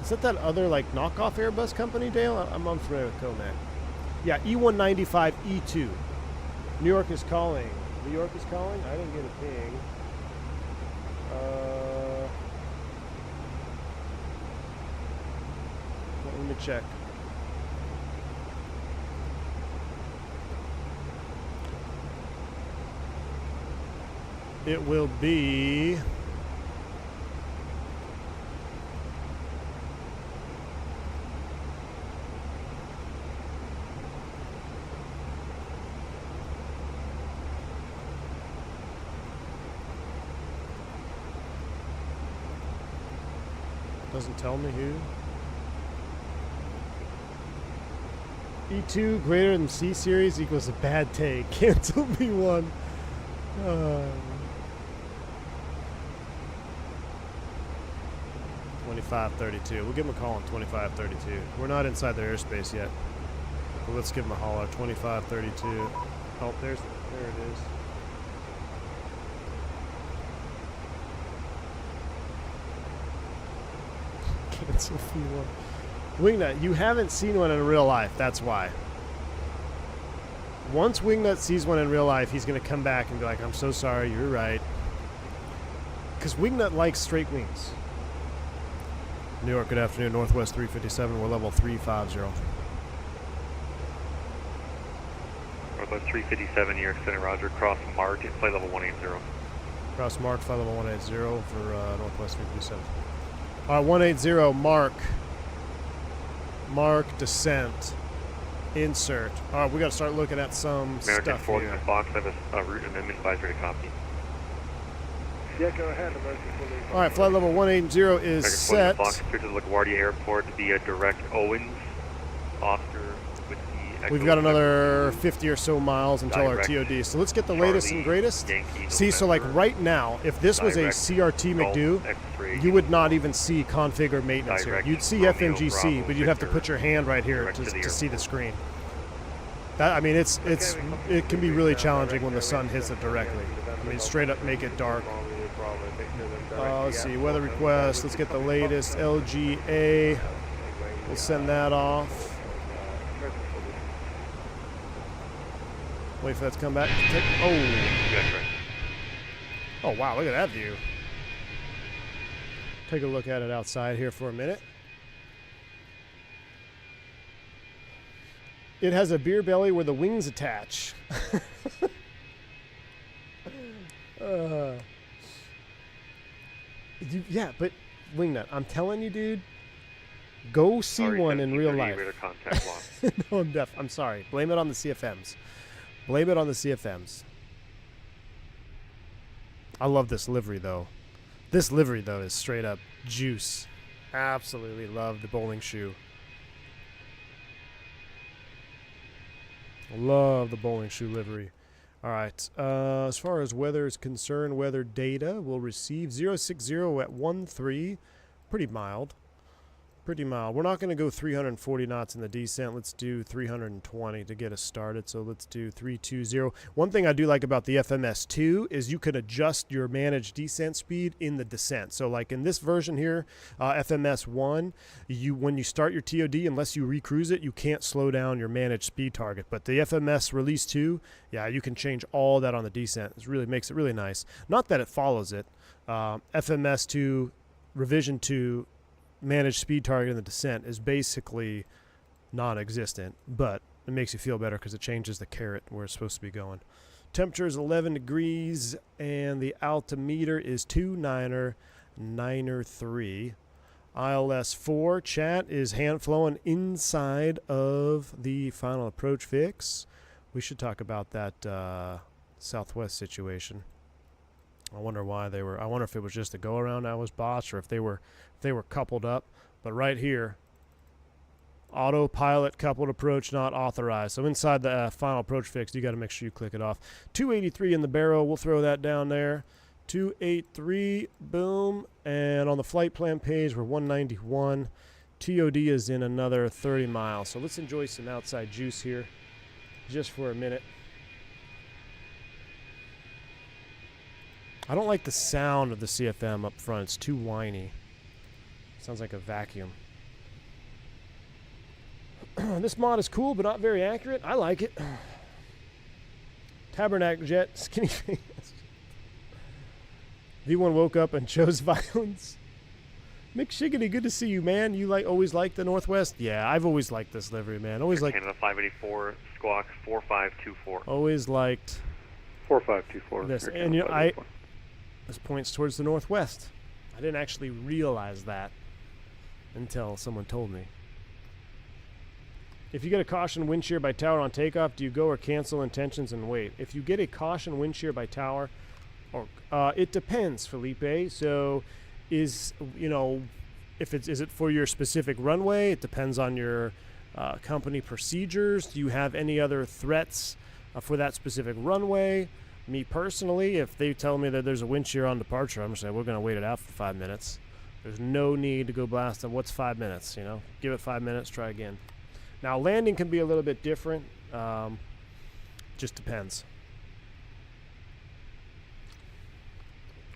Is that other like knockoff Airbus company, Dale? I'm unfamiliar with Comac. Yeah, E195 E2. New York is calling. New York is calling? I didn't get a ping. Let me check. It will be... Doesn't tell me who. E2 greater than C series equals a bad take. Cancel B1. 2532. We'll give him a call on 2532. We're not inside their airspace yet. But let's give him a holler. 2532. Oh, there it is. Cancel B1. Wingnut, you haven't seen one in real life. That's why. Once Wingnut sees one in real life, he's going to come back and be like, I'm so sorry, you're right. Because Wingnut likes straight wings. New York, good afternoon. Northwest 357, we're level 350. Northwest 357, New York Center, roger. Cross mark at flight level 180. Cross mark, flight level 180 for Northwest 357. All right, 180, mark. Mark, descent. Insert. All right, we got to start looking at some American stuff Ford here. Fox, I have a route amendment advisory to copy. Yeah, go ahead. American Flight. All right, flight level 180 is set. Fox, clear to the LaGuardia Airport via direct Owens, Oscar, Whiskey, We've got another 50 or so miles until our TOD. So let's get the latest and greatest. See, so like right now, if this was a CRT McDo, you would not even see config or maintenance here. You'd see FMGC, but you'd have to put your hand right here to see the screen. That, I mean, it can be really challenging when the sun hits it directly. I mean, straight up make it dark. Let's see, weather request. Let's get the latest LGA. We'll send that off. Wait for that to come back. Oh, wow, look at that view. Take a look at it outside here for a minute. It has a beer belly where the wings attach. Yeah, but Wingnut, I'm telling you, dude, go see one in real life. No, I'm deaf. I'm sorry. Blame it on the CFMs. Blame it on the CFMs. I love this livery, though. This livery, though, is straight up juice. Absolutely love the bowling shoe. Love the bowling shoe livery. All right. As far as weather is concerned, weather data will receive 060 at 13. Pretty mild. Pretty mild. We're not going to go 340 knots in the descent. Let's do 320 to get us started. So let's do 320. One thing I do like about the FMS2 is you can adjust your managed descent speed in the descent. So like in this version here, FMS1, when you start your TOD, unless you recruise it, you can't slow down your managed speed target. But the FMS Release 2, yeah, you can change all that on the descent. It really makes it really nice. Not that it follows it. FMS2 Revision 2 managed speed target in the descent is basically non-existent, but it makes you feel better because it changes the caret where it's supposed to be going. Temperature is 11 degrees, and the altimeter is 2993. ILS 4 chat is hand flowing inside of the final approach fix. We should talk about that Southwest situation. I wonder why they were. I wonder if it was just a go around that was botched, or if they were coupled up. But right here, autopilot coupled approach not authorized. So inside the final approach fix, you got to make sure you click it off. 283 in the barrel. We'll throw that down there. 283, boom. And on the flight plan page, we're 191. TOD is in another 30 miles. So let's enjoy some outside juice here, just for a minute. I don't like the sound of the CFM up front. It's too whiny. Sounds like a vacuum. This mod is cool, but not very accurate. I like it. Tabernacle Jet, skinny face. V1 woke up and chose violence. Mick Shiggity, good to see you, man. You always like the Northwest? Yeah, I've always liked this livery, man. Always liked. Canada 584, Squawk 4524. Always liked 4524. this, Air and Canada 584. this points towards the Northwest. I didn't actually realize that until someone told me. If you get a caution wind shear by tower on takeoff, do you go or cancel intentions and wait? If you get a caution wind shear by tower, or it depends, Felipe. So, is it for your specific runway? It depends on your company procedures. Do you have any other threats for that specific runway? Me personally, if they tell me that there's a wind shear on departure, I'm going to say we're going to wait it out for 5 minutes. There's no need to go blast them. What's 5 minutes? Give it 5 minutes, try again. Now, landing can be a little bit different. Just depends.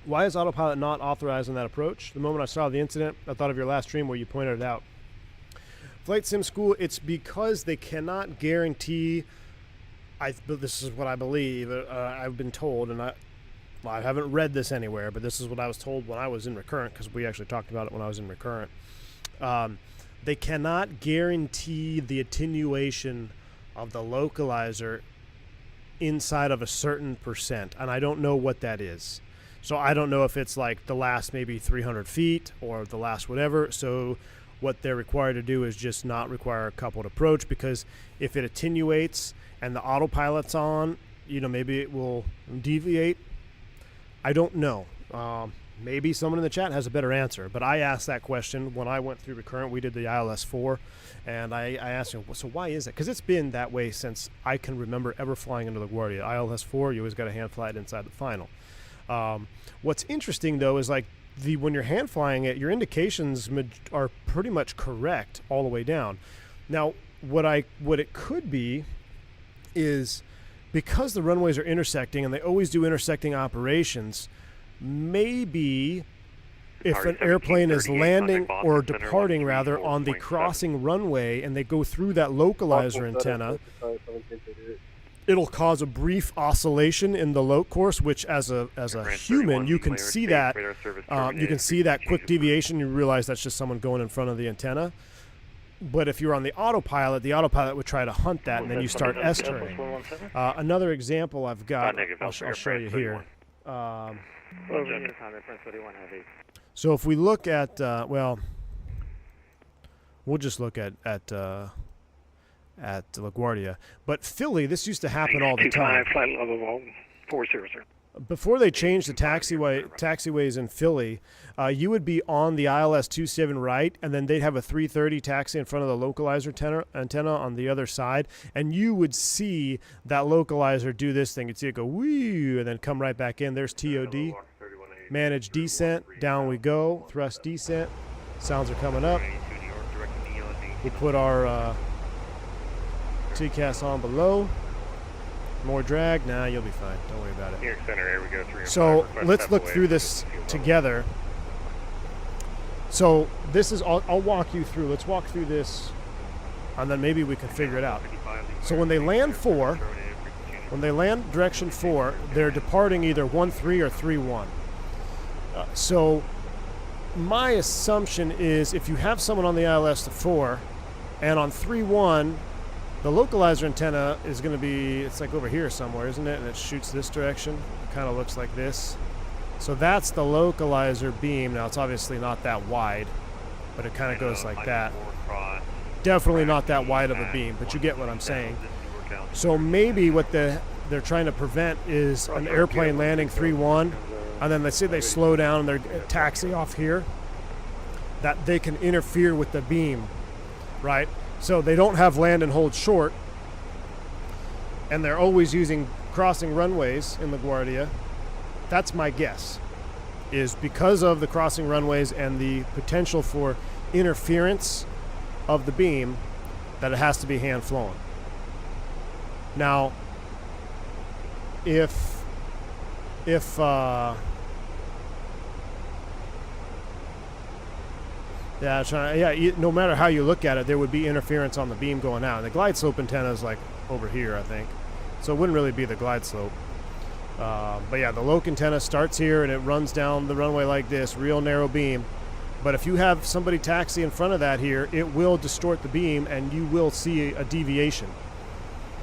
Why is autopilot not authorized in that approach? The moment I saw the incident, I thought of your last stream where you pointed it out. Flight Sim School, it's because they cannot guarantee, this is what I believe, I've been told, and I haven't read this anywhere, but this is what I was told when I was in Recurrent, because we actually talked about it when I was in Recurrent. They cannot guarantee the attenuation of the localizer inside of a certain percent, and I don't know what that is. So I don't know if it's like the last maybe 300 feet or the last whatever. So what they're required to do is just not require a coupled approach, because if it attenuates and the autopilot's on, maybe it will deviate. I don't know. Maybe someone in the chat has a better answer, but I asked that question when I went through Recurrent. We did the ILS-4, and I asked him, so why is that? Because it's been that way since I can remember ever flying into LaGuardia. ILS-4, you always got a hand fly it inside the final. What's interesting, though, is when you're hand flying it, your indications are pretty much correct all the way down. Now, what it could be is because the runways are intersecting, and they always do intersecting operations, maybe if an airplane is landing or departing rather on the crossing runway and they go through that localizer antenna, it'll cause a brief oscillation in the loc course, which as a human you can see that quick deviation. You realize that's just someone going in front of the antenna. But if you're on the autopilot would try to hunt that, and then you start S-turning. Another example I've got, I'll show you here. So if we look at, we'll just look at LaGuardia. But Philly, this used to happen all the time. Flight level 400. Before they changed the taxiways in Philly, you would be on the ILS-27 right, and then they'd have a 330 taxi in front of the localizer antenna on the other side, and you would see that localizer do this thing. You'd see it go, whee, and then come right back in. There's TOD. Manage descent. Down we go. Thrust descent. Sounds are coming up. We'll put our TCAS on below. More drag? Nah, you'll be fine. Don't worry about it. Here, center, here we go. So let's look through this together. So this is, I'll walk you through. Let's walk through this, and then maybe we can figure it out. So when they land direction 4, they're departing either 1-3 or 3-1. So my assumption is if you have someone on the ILS-4 and on 3-1, the localizer antenna is going to be, it's like over here somewhere, isn't it? And it shoots this direction. It kind of looks like this. So that's the localizer beam. Now, it's obviously not that wide, but it kind of goes like that. Definitely not that wide of a beam, but you get what I'm saying. So maybe what they're trying to prevent is an airplane landing 3-1, and then they say they slow down and they're taxiing off here, that they can interfere with the beam, right? So they don't have land and hold short, and they're always using crossing runways in LaGuardia. That's my guess, is because of the crossing runways and the potential for interference of the beam, that it has to be hand flown. Now, if Yeah, no matter how you look at it, there would be interference on the beam going out. And the glide slope antenna is like over here, I think. So it wouldn't really be the glide slope. But yeah, the loc antenna starts here and it runs down the runway like this, real narrow beam. But if you have somebody taxi in front of that here, it will distort the beam and you will see a deviation.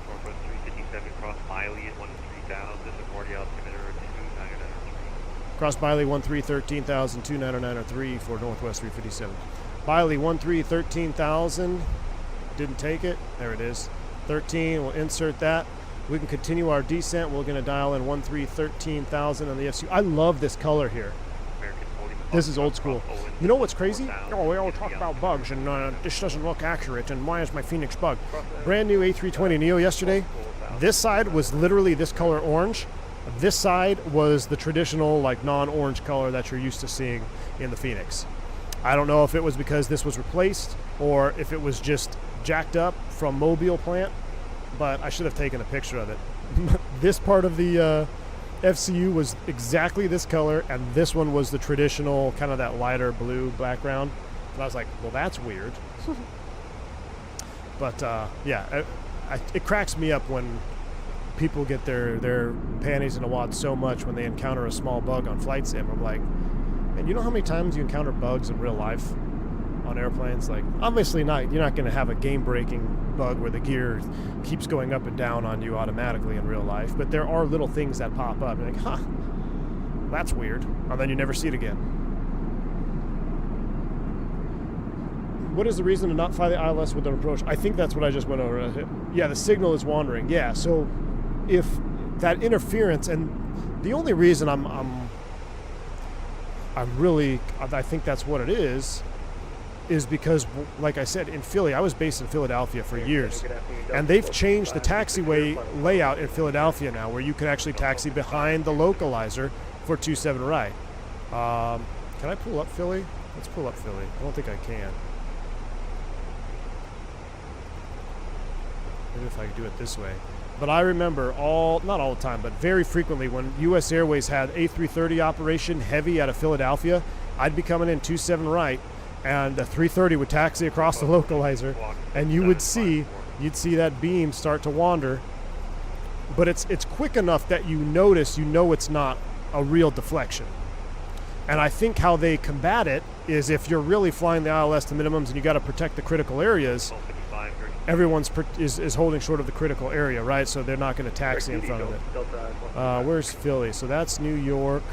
Northwest 357 cross Miley at 13000, LaGuardia altimeter 2993. Cross Biley 1313,000, 29903 for Northwest 357. Biley 1313,000, didn't take it. There it is. 13, we'll insert that. We can continue our descent. We're going to dial in 1313,000 on the FCU. I love this color here. This is old school. You know what's crazy? Oh, we all talk about bugs, and this doesn't look accurate, and why is my Fenix bug? Brand new A320 Neo yesterday. This side was literally this color orange. This side was the traditional, like, non-orange color that you're used to seeing in the Fenix. I don't know if it was because this was replaced or if it was just jacked up from Mobile plant, but I should have taken a picture of it. This part of the FCU was exactly this color, and this one was the traditional kind of that lighter blue background. And I was like, well, that's weird. But yeah, it cracks me up when people get their panties in a wad so much when they encounter a small bug on flight sim. I'm like, man, you know how many times you encounter bugs in real life on airplanes? Like, obviously not. You're not going to have a game-breaking bug where the gear keeps going up and down on you automatically in real life, but there are little things that pop up. You're like, huh, that's weird, and then you never see it again. What is the reason to not fly the ILS with an approach? I think that's what I just went over. Yeah, the signal is wandering. Yeah, so if that interference, and the only reason I think that's what it is because, like I said, in Philly, I was based in Philadelphia for years, and they've changed the taxiway layout in Philadelphia now, where you can actually taxi behind the localizer for 27 right. Can I pull up Philly? Let's pull up Philly. I don't think I can. Maybe if I could do it this way. But I remember not all the time, but very frequently when U.S. Airways had A330 operation heavy out of Philadelphia, I'd be coming in 27 right, and the 330 would taxi across the localizer, and you'd see that beam start to wander. But it's quick enough that you know it's not a real deflection. And I think how they combat it is if you're really flying the ILS to minimums and you got to protect the critical areas, everyone's is holding short of the critical area, right? So they're not going to taxi in front of it. Where's Philly? So that's New York.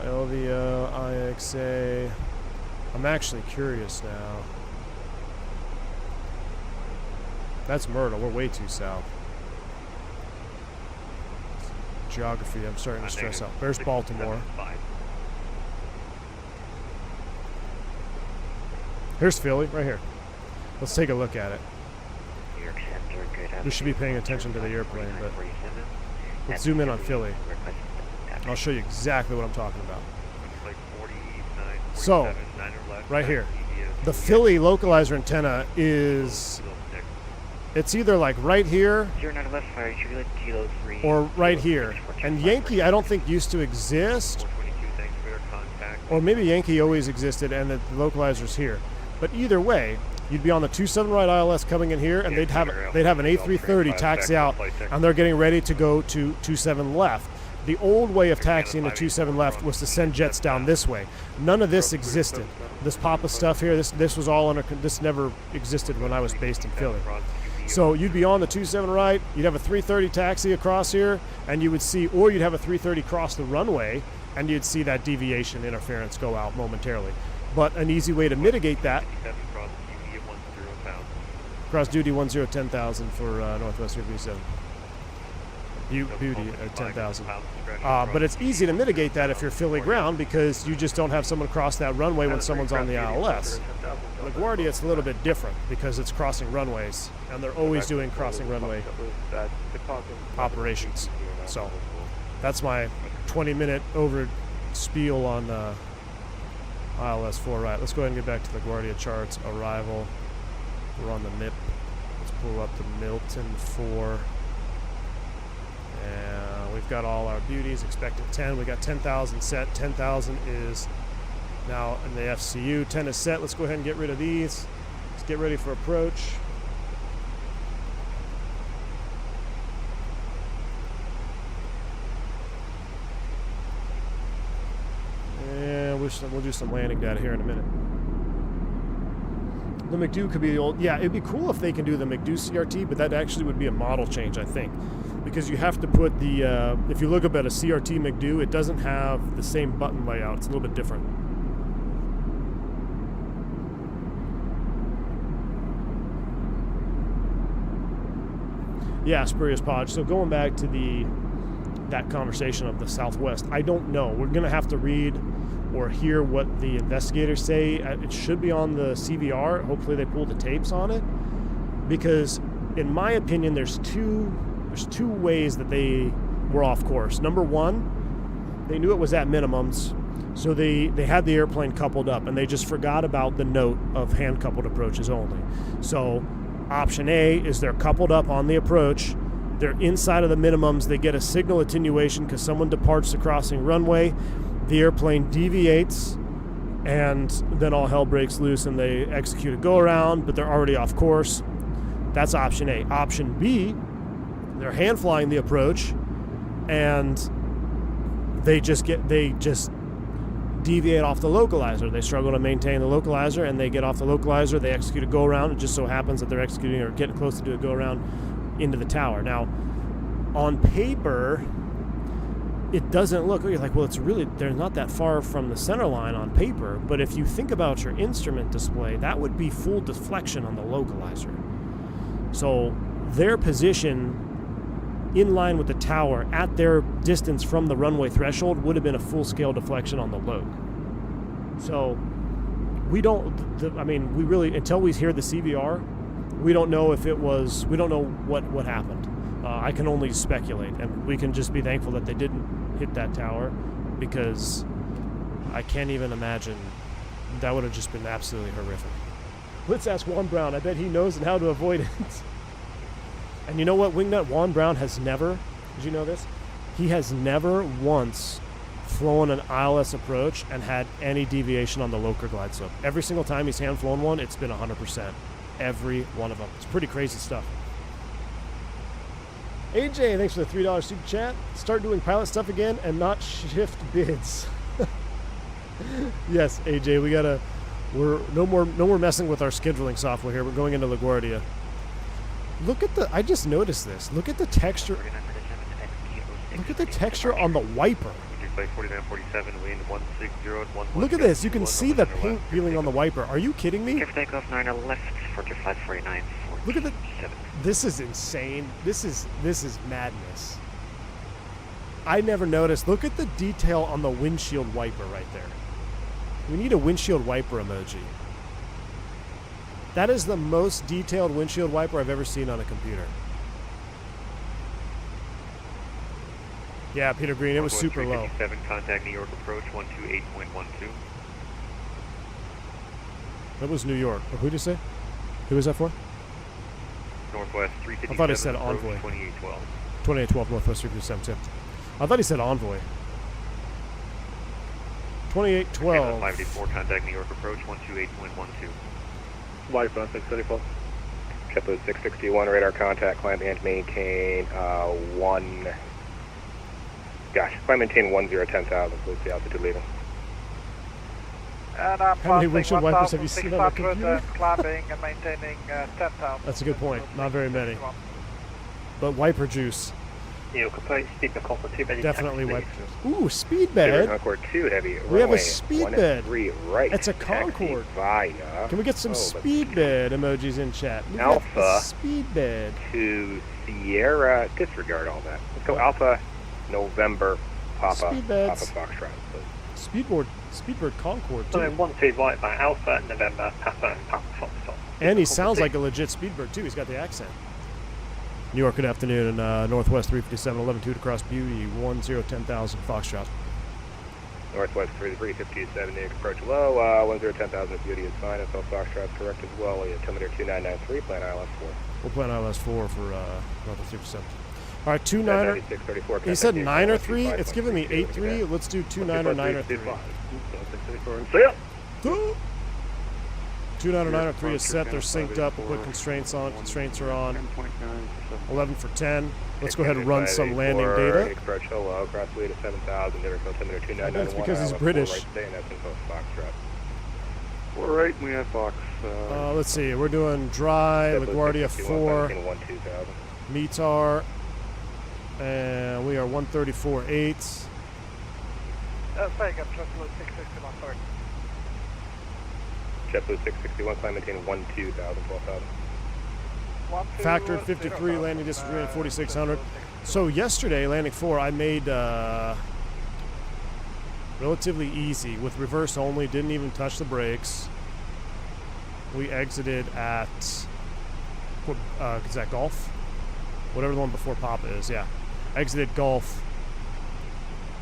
LVO, IXA. I'm actually curious now. That's Myrtle. We're way too south. Geography, I'm starting to stress out. There's Baltimore. Here's Philly, right here. Let's take a look at it. We should be paying attention to the airplane, but let's zoom in on Philly. I'll show you exactly what I'm talking about. So, right here, the Philly localizer antenna it's either like right here or right here. And Yankee, I don't think used to exist, or maybe Yankee always existed and the localizer's here. But either way, you'd be on the 27 right ILS coming in here, and they'd have an A330 taxi out, and they're getting ready to go to 27 left. The old way of taxiing to 27 left was to send jets down this way. None of this existed. This Papa stuff here, this was all this never existed when I was based in Philly. So you'd be on the 27 right, you'd have a 330 taxi across here, and you would see, or you'd have a 330 cross the runway, and you'd see that deviation interference go out momentarily. But an easy way to mitigate that, cross duty 10,000 for Northwest 337. Beauty at 10,000. But it's easy to mitigate that if you're Philly ground, because you just don't have someone cross that runway when someone's on the ILS. LaGuardia, it's a little bit different because it's crossing runways, and they're always doing crossing runway operations. So that's my 20-minute over spiel on ILS 4 right. Let's go ahead and get back to the LaGuardia charts. Arrival. We're on the MIP. Let's pull up the Milton 4. And we've got all our beauties. Expected 10. We got 10,000 set. 10,000 is Now, in the FCU, 10 is set. Let's go ahead and get rid of these. Let's get ready for approach. And we'll do some landing data here in a minute. The McDo could be the old... Yeah, it'd be cool if they can do the McDo CRT, but that actually would be a model change, I think. Because you have to put the... if you look up at a CRT McDo, it doesn't have the same button layout. It's a little bit different. Yeah, spurious podge. So going back to that conversation of the Southwest, I don't know. We're going to have to read or hear what the investigators say. It should be on the CVR. Hopefully they pull the tapes on it. Because in my opinion, there's two ways that they were off course. Number one, they knew it was at minimums. So they had the airplane coupled up and they just forgot about the note of hand coupled approaches only. So option A is they're coupled up on the approach. They're inside of the minimums. They get a signal attenuation because someone departs the crossing runway. The airplane deviates, and then all hell breaks loose, and they execute a go-around, but they're already off course. That's option A. Option B, they're hand flying the approach, and they just deviate off the localizer. They struggle to maintain the localizer, and they get off the localizer. They execute a go-around. It just so happens that they're executing or getting close to do a go-around into the tower. Now, on paper, it doesn't look, you're like, well, they're not that far from the center line on paper, but if you think about your instrument display, that would be full deflection on the localizer. So their position in line with the tower at their distance from the runway threshold would have been a full-scale deflection on the loc. So we really, until we hear the CVR, we don't know we don't know what happened. I can only speculate, and we can just be thankful that they didn't hit that tower, because I can't even imagine. That would have just been absolutely horrific. Let's ask Juan Brown. I bet he knows how to avoid it. And you know what? Wingnut Juan Brown has never, did you know this? He has never once flown an ILS approach and had any deviation on the loc or glide slope. Every single time he's hand flown one, it's been 100%. Every one of them. It's pretty crazy stuff. AJ, thanks for the $3 super chat. Start doing pilot stuff again and not shift bids. Yes, AJ, we're no more messing with our scheduling software here. We're going into LaGuardia. Look at I just noticed this. Look at the texture. Look at the texture on the wiper. Look at this. You can see the paint peeling on the wiper. Are you kidding me? Takeoff 9 left, 4549. Look at this is insane. This is madness. I never noticed. Look at the detail on the windshield wiper right there. We need a windshield wiper emoji. That is the most detailed windshield wiper I've ever seen on a computer. Yeah, Peter Green, it was super low. 7, contact New York approach 128.12. That was New York. Who did you say? Who was that for? Northwest 357. I thought it said Envoy. 2812. 2812 Northwest 357 too. I thought he said Envoy. 2812. 584, contact New York approach 128.12. Live on 634. Cathode 661, radar contact, climb and maintain climb maintain 10,000, please, the altitude leaving. And I'm How many windshield wipers have you seen on the computer? Climbing and maintaining 10,000. That's a good point. Not very many. But wiper juice. Definitely wiper juice. Ooh, speed bed. Concorde 2 heavy. We have a speed bed. Right. It's a Concorde. Via. Can we get some speed bed emojis in chat? Alpha speed bed to Sierra. Disregard all that. Let's go Alpha November Papa Foxtrot, please. Speedbird Concorde too. 1-2 right by Alpha November Papa and Papa Foxtrot. And he sounds like a legit Speedbird too. He's got the accent. New York, good afternoon, and Northwest 357, 11-2 to cross Beauty, 10,000 Foxtrot. Northwest 357, New York approach low, 10,000 Beauty is fine, SL Foxtrot correct as well, altimeter 2993, plan ILS 4. We'll plan ILS 4 for Northwest 357. All right, 29er. 9634. He said 9 It's giving me 8-3. Let's do 29er 9 See ya. 29er is set. They're synced up. We'll put constraints on. Constraints are on. 11 for 10. Let's go ahead and run some landing data. Approach hello, cross lead of 7,000, never go 2991. That's because he's British. We're right, we have Fox. Let's see. We're doing dry, LaGuardia 4, METAR, and we are 134.8. JetBlue 661, climb maintain 12,000, 12,000. Factored 53, landing distance 4,600. So yesterday, landing 4, I made relatively easy with reverse only. Didn't even touch the brakes. We exited at is that Gulf? Whatever the one before Papa is, yeah. Exited Gulf.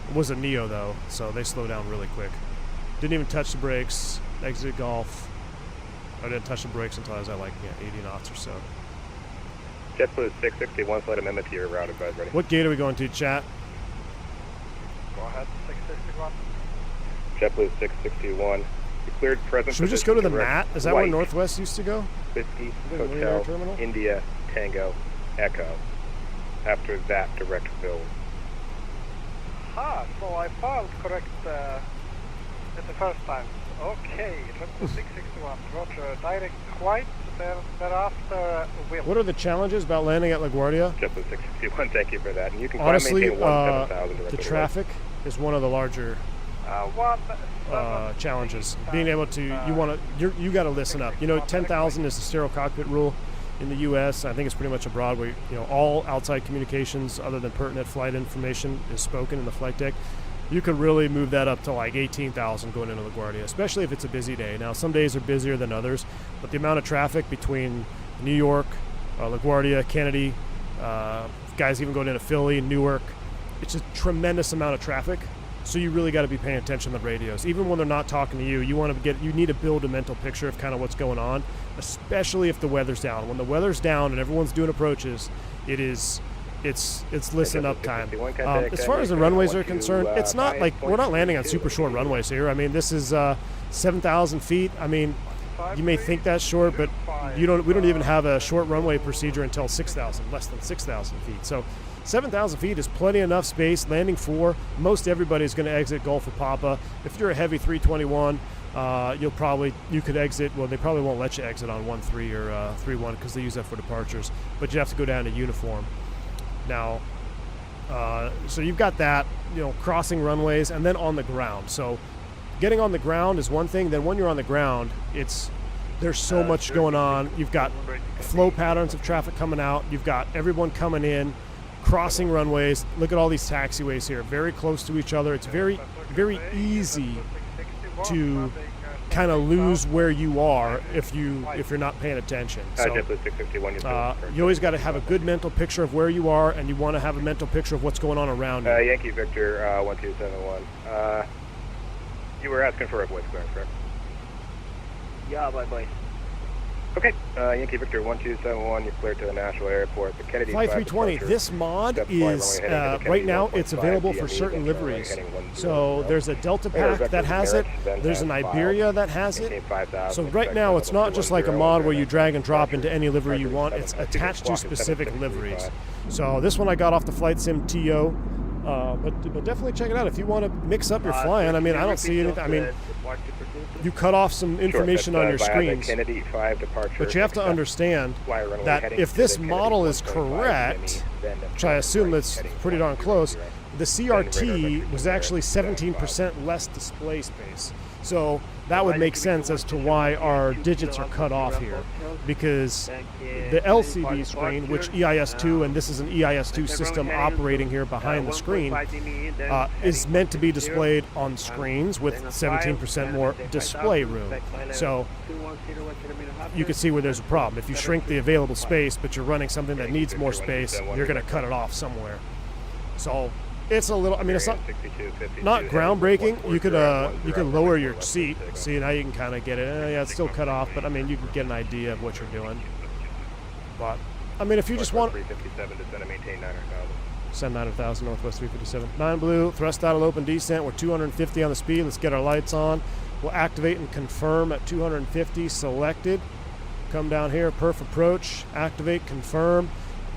It was a Neo though, so they slow down really quick. Didn't even touch the brakes. Exited Gulf. I didn't touch the brakes until I was at like 80 knots or so. JetBlue 661, flight amendment to your route advice ready. What gate are we going to, chat? Go ahead, 661. JetBlue 661. You cleared present. Should we just go to the direct mat? Is that where right. Northwest used to go? 50 The Lear Hotel terminal? India Tango Echo. After that, direct fill. So I filed correct at the first time. Okay, JetBlue 661. Roger, direct flight. Thereafter, will. What are the challenges about landing at LaGuardia? JetBlue 661, thank you for that. And you can Honestly, maintain 17,000 direct the to traffic is one of the larger challenges. Being able to, you got to listen up. You know, 10,000 is the stereo cockpit rule in the U.S. I think it's pretty much abroad where, you know, all outside communications other than pertinent flight information is spoken in the flight deck. You could really move that up to like 18,000 going into LaGuardia, especially if it's a busy day. Now, some days are busier than others, but the amount of traffic between New York, LaGuardia, Kennedy, guys even going into Philly, Newark, it's a tremendous amount of traffic. So you really got to be paying attention to the radios. Even when they're not talking to you, you need to build a mental picture of kind of what's going on, especially if the weather's down. When the weather's down and everyone's doing approaches, it's listen up time. As far as the runways are concerned, it's not like we're not landing on super short runways here. I mean, this is 7,000 feet. I mean, you may think that's short, but we don't even have a short runway procedure until 6,000, less than 6,000 feet. So 7,000 feet is plenty enough space. Landing 4, most everybody's going to exit Gulf of Papa. If you're a heavy 321, you could exit. Well, they probably won't let you exit on 1-3 or 3-1 because they use that for departures. But you have to go down to uniform. Now, so you've got that, you know, crossing runways and then on the ground. So getting on the ground is one thing. Then when you're on the ground, there's so much going on. You've got flow patterns of traffic coming out. You've got everyone coming in, crossing runways. Look at all these taxiways here, very close to each other. It's very, very easy to kind of lose where you are if you're not paying attention. So you always got to have a good mental picture of where you are, and you want to have a mental picture of what's going on around you. Yankee Victor 1271. You were asking for a voice clearance, correct? Yeah, bye. Okay, Yankee Victor 1271, you're cleared to the National Airport. The Kennedy Flight 320, this mod is, right now, it's available for certain liveries. So there's a Delta Pack that has it, there's an Iberia that has it. So right now, it's not just like a mod where you drag and drop into any livery you want, it's attached to specific liveries. So this one I got off the Flight Sim TO. But definitely check it out if you want to mix up your flying. I mean, I don't see anything. I mean, you cut off some information on your screens, but you have to understand that if this model is correct, which I assume that's pretty darn close, the CRT was actually 17% less display space. So that would make sense as to why our digits are cut off here, because the LCD screen, which EIS2, and this is an EIS2 system operating here behind the screen, is meant to be displayed on screens with 17% more display room. So you can see where there's a problem. If you shrink the available space, but you're running something that needs more space, you're going to cut it off somewhere. So it's a little, I mean, it's not groundbreaking. You could lower your seat. See, now you can kind of get it. Yeah, it's still cut off, but I mean, you can get an idea of what you're doing. But I mean, if you just want... 357 to send and maintain 900,000. Send 900,000 Northwest 357. 9 blue, thrust out of open descent. We're 250 on the speed. Let's get our lights on. We'll activate and confirm at 250, selected. Come down here, perf approach, activate, confirm.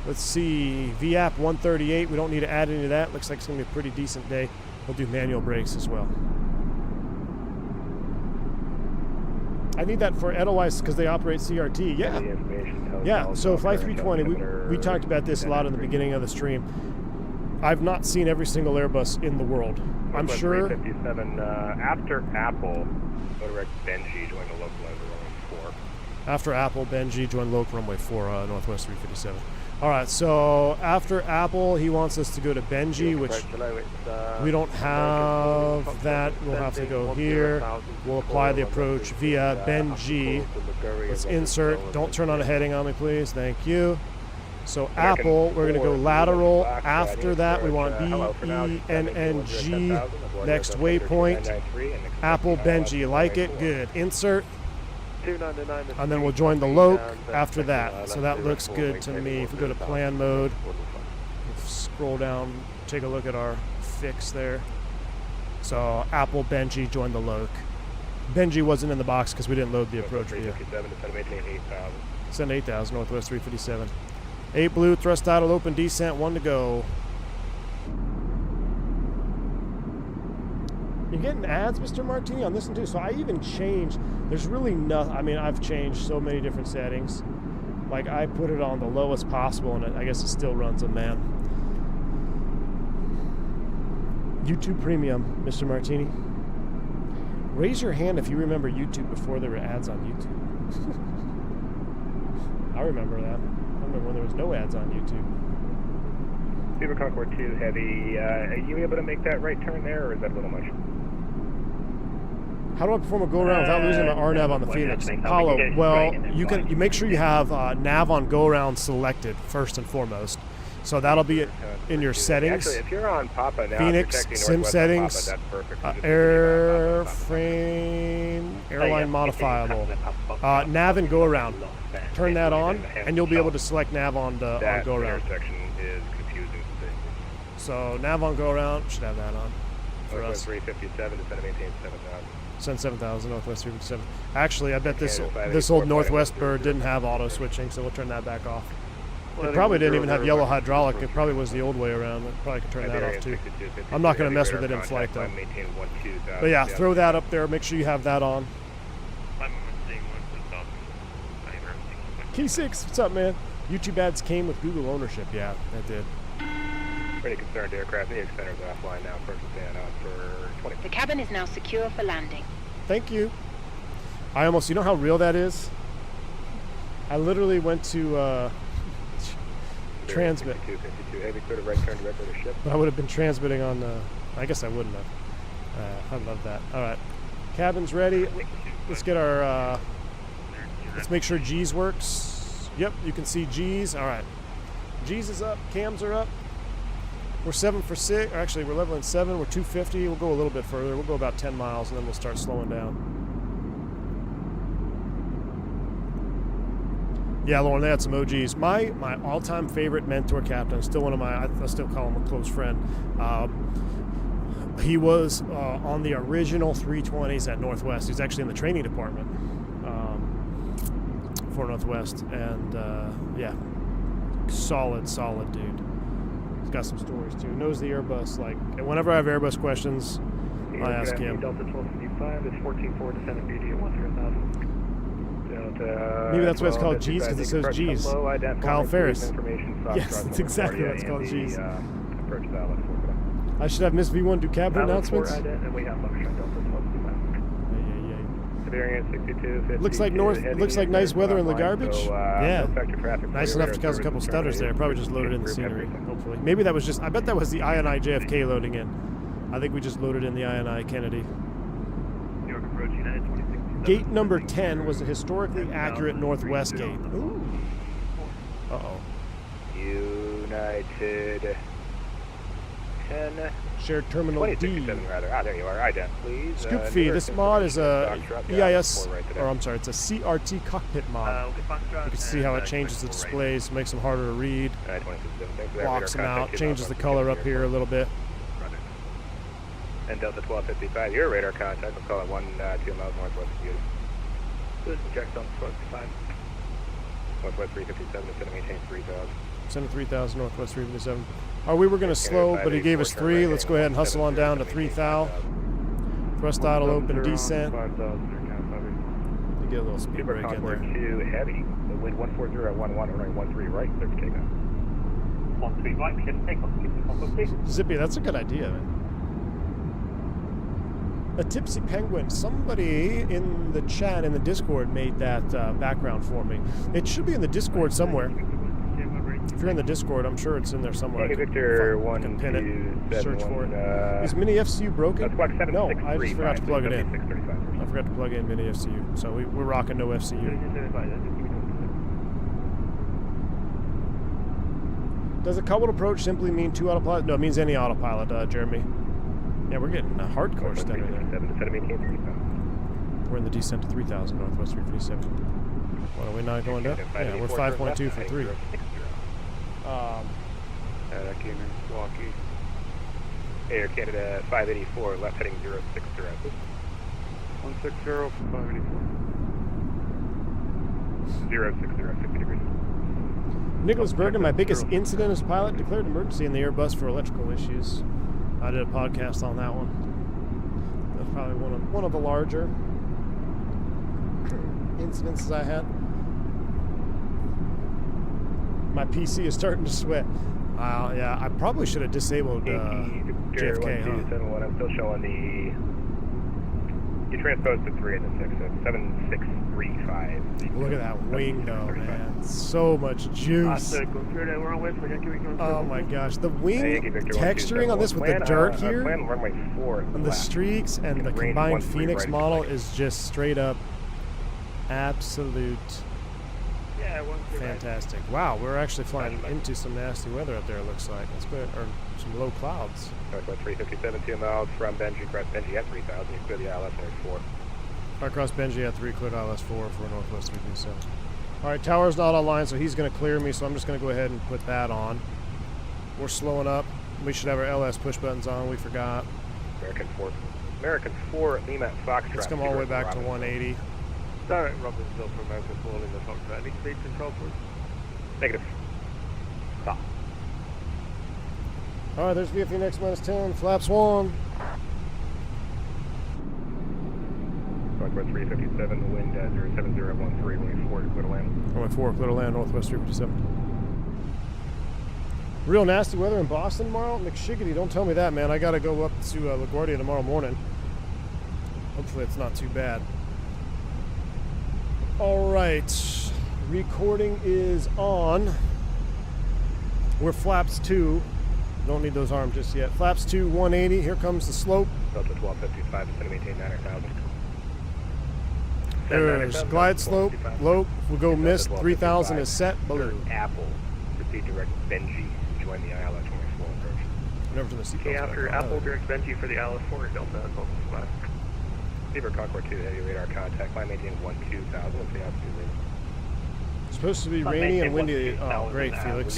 Let's see, VAP 138. We don't need to add any of that. Looks like it's going to be a pretty decent day. We'll do manual brakes as well. I need that for Edelweiss because they operate CRT. Yeah. Yeah, so Flight 320, we talked about this a lot in the beginning of the stream. I've not seen every single Airbus in the world. I'm sure. 357, after Apple, Motorec Benji joined the local runway 4. After Apple, Benji joined local runway 4, Northwest 357. All right, so after Apple, he wants us to go to Benji, which we don't have that. We'll have to go here. We'll apply the approach via Benji. Let's insert. Don't turn on a heading on me, please. Thank you. So Apple, we're going to go lateral. After that, we want BENNG, next waypoint. Apple, Benji, like it? Good. Insert. And then we'll join the LOC after that. So that looks good to me. If we go to plan mode, we'll scroll down, take a look at our fix there. So Apple, Benji, join the LOC. Benji wasn't in the box because we didn't load the approach view. Send 8,000, Northwest 357. 8 blue, thrust out, open descent, 1 to go. You're getting ads, Mr. Martini, on this one too. So I even changed. There's really nothing. I mean, I've changed so many different settings. Like I put it on the lowest possible, and I guess it still runs them, man. YouTube Premium, Mr. Martini. Raise your hand if you remember YouTube before there were ads on YouTube. I remember that. I remember when there was no ads on YouTube. Super Concord 2 Heavy, are you able to make that right turn there, or is that a little much? How do I perform a go-around without losing my RNAV on the Phoenix? Apollo, well, you make sure you have nav on go-around selected first and foremost. So that'll be in your settings. Actually, if you're on Papa now, Phoenix, sim settings, airframe, airline modifiable, nav and go-around. Turn that on, and you'll be able to select nav on go-around. So nav on go-around, should have that on for us. 357 to maintain 7,000. Send 7,000, Northwest 357. Actually, I bet this old Northwest bird didn't have auto switching, so we'll turn that back off. It probably didn't even have yellow hydraulic. It probably was the old way around. It probably could turn that off too. I'm not going to mess with it in flight though. But yeah, throw that up there. Make sure you have that on. Key6, what's up, man? YouTube ads came with Google ownership. Yeah, that did. Pretty concerned aircraft. The extenders are offline now. First stand on for 20. The cabin is now secure for landing. Thank you. You know how real that is? I literally went to transmit. 52, heavy clear to right turn directly to ship. But I would have been transmitting on, I guess I wouldn't have. I love that. All right. Cabin's ready. Let's get our, let's make sure G's works. Yep, you can see G's. All right. G's is up. Cams are up. We're 7 for 6. Actually, we're leveling 7. We're 250. We'll go a little bit further. We'll go about 10 miles, and then we'll start slowing down. Yeah, Lauren, they had some OGs. My all-time favorite mentor captain, still one of my, I still call him a close friend. He was on the original 320s at Northwest. He's actually in the training department for Northwest. And, yeah, solid dude. He's got some stories, too. Knows the Airbus. Like, whenever I have Airbus questions, I ask him. Delta 1255 is 14-4 descending BD at 10,000. Maybe that's why it's called G's, because it says G's. Kyle Ferris. Yes, that's exactly what it's called, G's. I should have Miss V1 do cabin announcements. Looks like nice weather in LaGuardia. Yeah, nice enough to cause a couple stutters there. Probably just loaded in the scenery, hopefully. Maybe that was just, I bet that was the INI JFK loading in. I think we just loaded in the INI Kennedy. Gate number 10 was a historically accurate Northwest gate. Ooh. Uh-oh. United 10, Shared terminal D. 2067 rather. Ah, there you are. Ident, please. Scoop fee. This mod is a EIS, right or I'm sorry, it's a CRT cockpit mod. You can see how it changes the displays, makes them harder to read, 2067. Thanks for that. blocks them Radar out, contact, changes the 2 color miles up here a little bit. And Delta 1255, your radar contact. We'll call it 2 miles northwest of you. Good. Project on 1255. Northwest 357, it's going to maintain 3,000. Send 3,000 northwest 357. We were going to slow, but he gave us 3. Let's go ahead and hustle on down to 3,000. Thrust idle open descent. You get a little speed break in there. 2 heavy. The wind 140 at 11, runway 13 right, clear for takeoff. 13 right, clear for takeoff. Keep the compass clear. Zippy, that's a good idea, man. A Tipsy Penguin. Somebody in the chat in the Discord made that background for me. It should be in the Discord somewhere. If you're in the Discord, I'm sure it's in there somewhere. Hey, Victor, I can pin it, 127, search for it. Is Mini FCU broken? No, I just forgot to plug it in. I forgot to plug in Mini FCU, so we're rocking no FCU. Does a coupled approach simply mean 2 autopilot? No, it means any autopilot, Jeremy. Yeah, we're getting a hardcore stutter there. We're in the descent to 3,000 northwest 357. What are we not going down? Yeah, we're 5.2 for 3. Air Canada 584, left heading 060. 160 for 584. 060, 50 degrees. Nicholas Bergen, my biggest incident as pilot, declared emergency in the Airbus for electrical issues. I did a podcast on that one. That's probably one of the larger incidences I had. My PC is starting to sweat. Yeah, I probably should have disabled JFK, huh? I'm still showing the... You transposed to 3 and the 6, so 7635. Look at that wing though, man. So much juice. Oh my gosh. The wing texturing on this with the dirt here, and the streaks and the combined Phoenix model is just straight up absolute fantastic. Wow, we're actually flying into some nasty weather up there, it looks like. Let's go ahead, or some low clouds. Northwest 357, 2 miles from Benji, cross Benji at 3,000. You clear the ILS at 4. Across Benji at 3, cleared ILS 4 for Northwest 357. Alright, tower's not online, so he's going to clear me, so I'm just going to go ahead and put that on. We're slowing up. We should have our LS push buttons on, we forgot. American 4, Lima Foxtrot. Let's come all the way back to 180. Direct Robbinsville for American 4, Lima Foxtrot. Any speed control, please? Negative. Stop. Alright, there's VFE next -10, flaps 1. Northwest 357, wind 07013, runway 4, clear to land. Runway 4, clear to land, Northwest 357. Real nasty weather in Boston tomorrow? McShiggity, don't tell me that, man. I gotta go up to LaGuardia tomorrow morning. Hopefully it's not too bad. Alright, recording is on. We're flaps 2. Don't need those arms just yet. Flaps 2, 180. Here comes the slope. Delta 1255, it's going to maintain 9,000. There's glide slope, low. We'll go mist. 3,000 is set. Below. Apple. Proceed direct Benji. Join the ILS 24 approach. Never to the seatbelt. Okay, after Apple, direct Benji for the ILS 4, Delta, Golf Flat. Beaver Concord 2, heavy radar contact. Line maintain 12,000. What's the altitude rating? Supposed to be rainy and windy. Oh, great, Felix.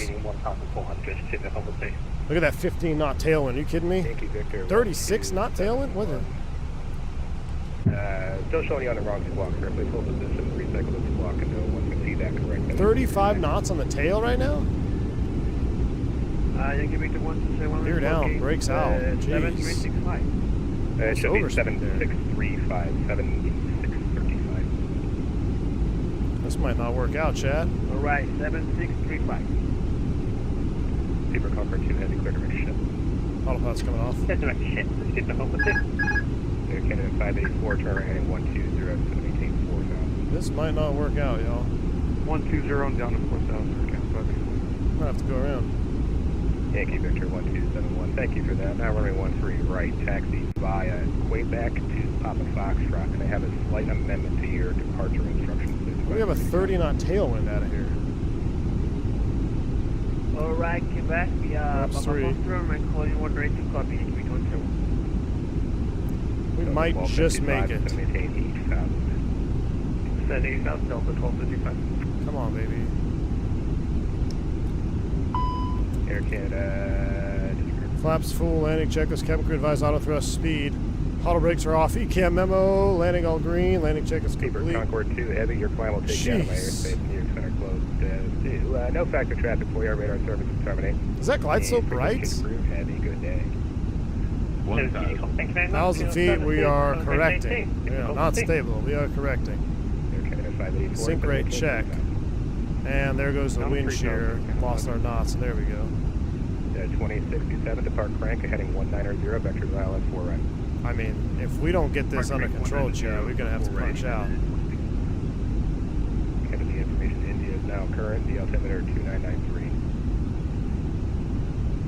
Look at that 15 knot tailwind. Are you kidding me? Thank you, Victor. 36 knot tailwind? What the? Still showing you on the wrong squawk, sir. Please hold position, recycle the squawk, and no one can see that correctly. 35 knots on the tail right now? Gear down, brakes out. Jeez. 7365. It should be 7635, 7635. This might not work out, Chad. Alright, 7635. Beaver Concord 2, heavy clear direct ship. Autopilot's coming off. That's direct ship. Let's get the home with it. Air Canada 584, turn right heading 120, it's going to maintain 4,000. This might not work out, y'all. 120 and down to 4,000. Might have to go around. Yankee Victor 1271, thank you for that. Now runway 13 right, taxi via Quadrant to Papa Foxtrot, and I have a slight amendment to your departure instructions. We have a 30 knot tailwind out of here. Alright, Quebec, we are Papa Foxtrot, I'm calling 1 right to copy, we don't We might just make it. Maintain 8,000. Send 8,000 Delta 1255. Come on, baby. Air Canada. Flaps full, landing checklist, cabin crew advise auto thrust speed. Auto brakes are off, ECAM memo, landing all green, landing checklist Paper complete. Concorde 2 Heavy, your climb will take you out of my Jeez. airspace. New York Center closed as 2. No factor traffic for your radar services terminate. Is that glide so And bright? frequency approved, Heavy, good day. 1,000 feet, we are correcting. Yeah, not stable, we are correcting. Air Canada 584. Sync rate check. And there goes the wind shear. Lost our knots, and there we go. 2067, depart crank, heading 190, vector dial at 4 right. I mean, if we don't get this under control, Chad, we're going to have to punch out. Kennedy information, India is now current, the altimeter 2993.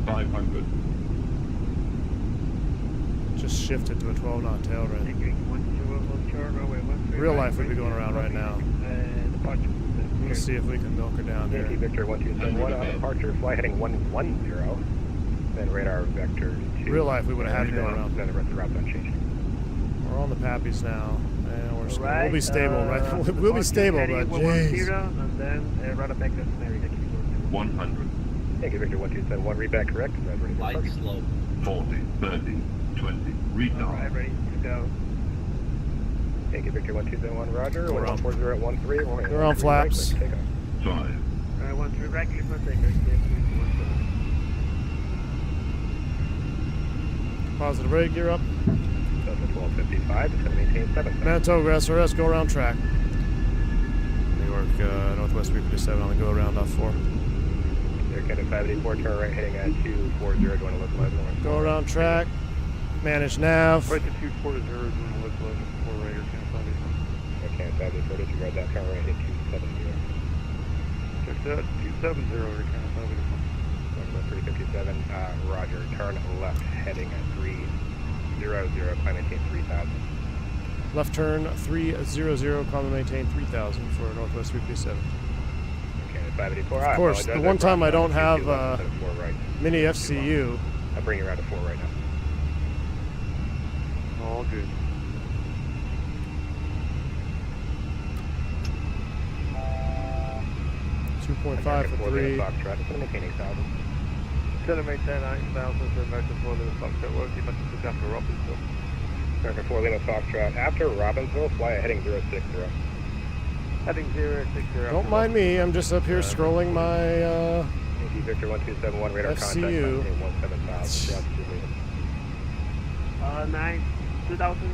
500. Just shifted to a 12-knot tail run. Real life would be going around right now. Let's see if we can milk her down here. Yankee Victor 1271 on departure, fly heading 110, then radar vector 2. Real life, we would have had to go around. Then the rest of the route's unchanged. We're on the Pappies now, and we'll be stable, right? We'll be stable, but jeez. And then run it back to Mary. 100. Yankee Victor 1271, read back correct. Ready for Light approach. slope. 40, 30, 20. Retard. Alright, ready to go. Yankee Victor 1271, roger. Go around. 140 at 13. Go around flaps. Take off. 5. 13 right, clear for takeoff. Positive brake, gear up. Delta 1255, it's going to maintain 7. Manitoba SRS, go around track. New York, Northwest 357 on the go around off 4. Air Canada 584, turn right heading at 240, going to localize north. Go around track. Manage nav. Right to 240, doing a localizer for radar, Air Canada 584, disregard that, turn right at 270. check that, 270, Air Canada 584. 357, roger, turn left heading at 300, climb maintain 3000. Left turn 300, climb and maintain 3000 for Northwest 357. Okay, 584. Of course, the one time I don't have right. mini FCU. I'll bring you around to 4 right now. All good. .5 for 3. Foxtrot, it's going to maintain 8000. Gonna maintain 8,000 for American 4 Lima Foxtrot work. You must have after Robbinsville. American 4 Lima Foxtrot, after Robbinsville, fly a heading 060. Heading 060. Don't mind me, I'm just up here scrolling my Yankee Victor 1271, radar FCU. contact, 17000. 2000.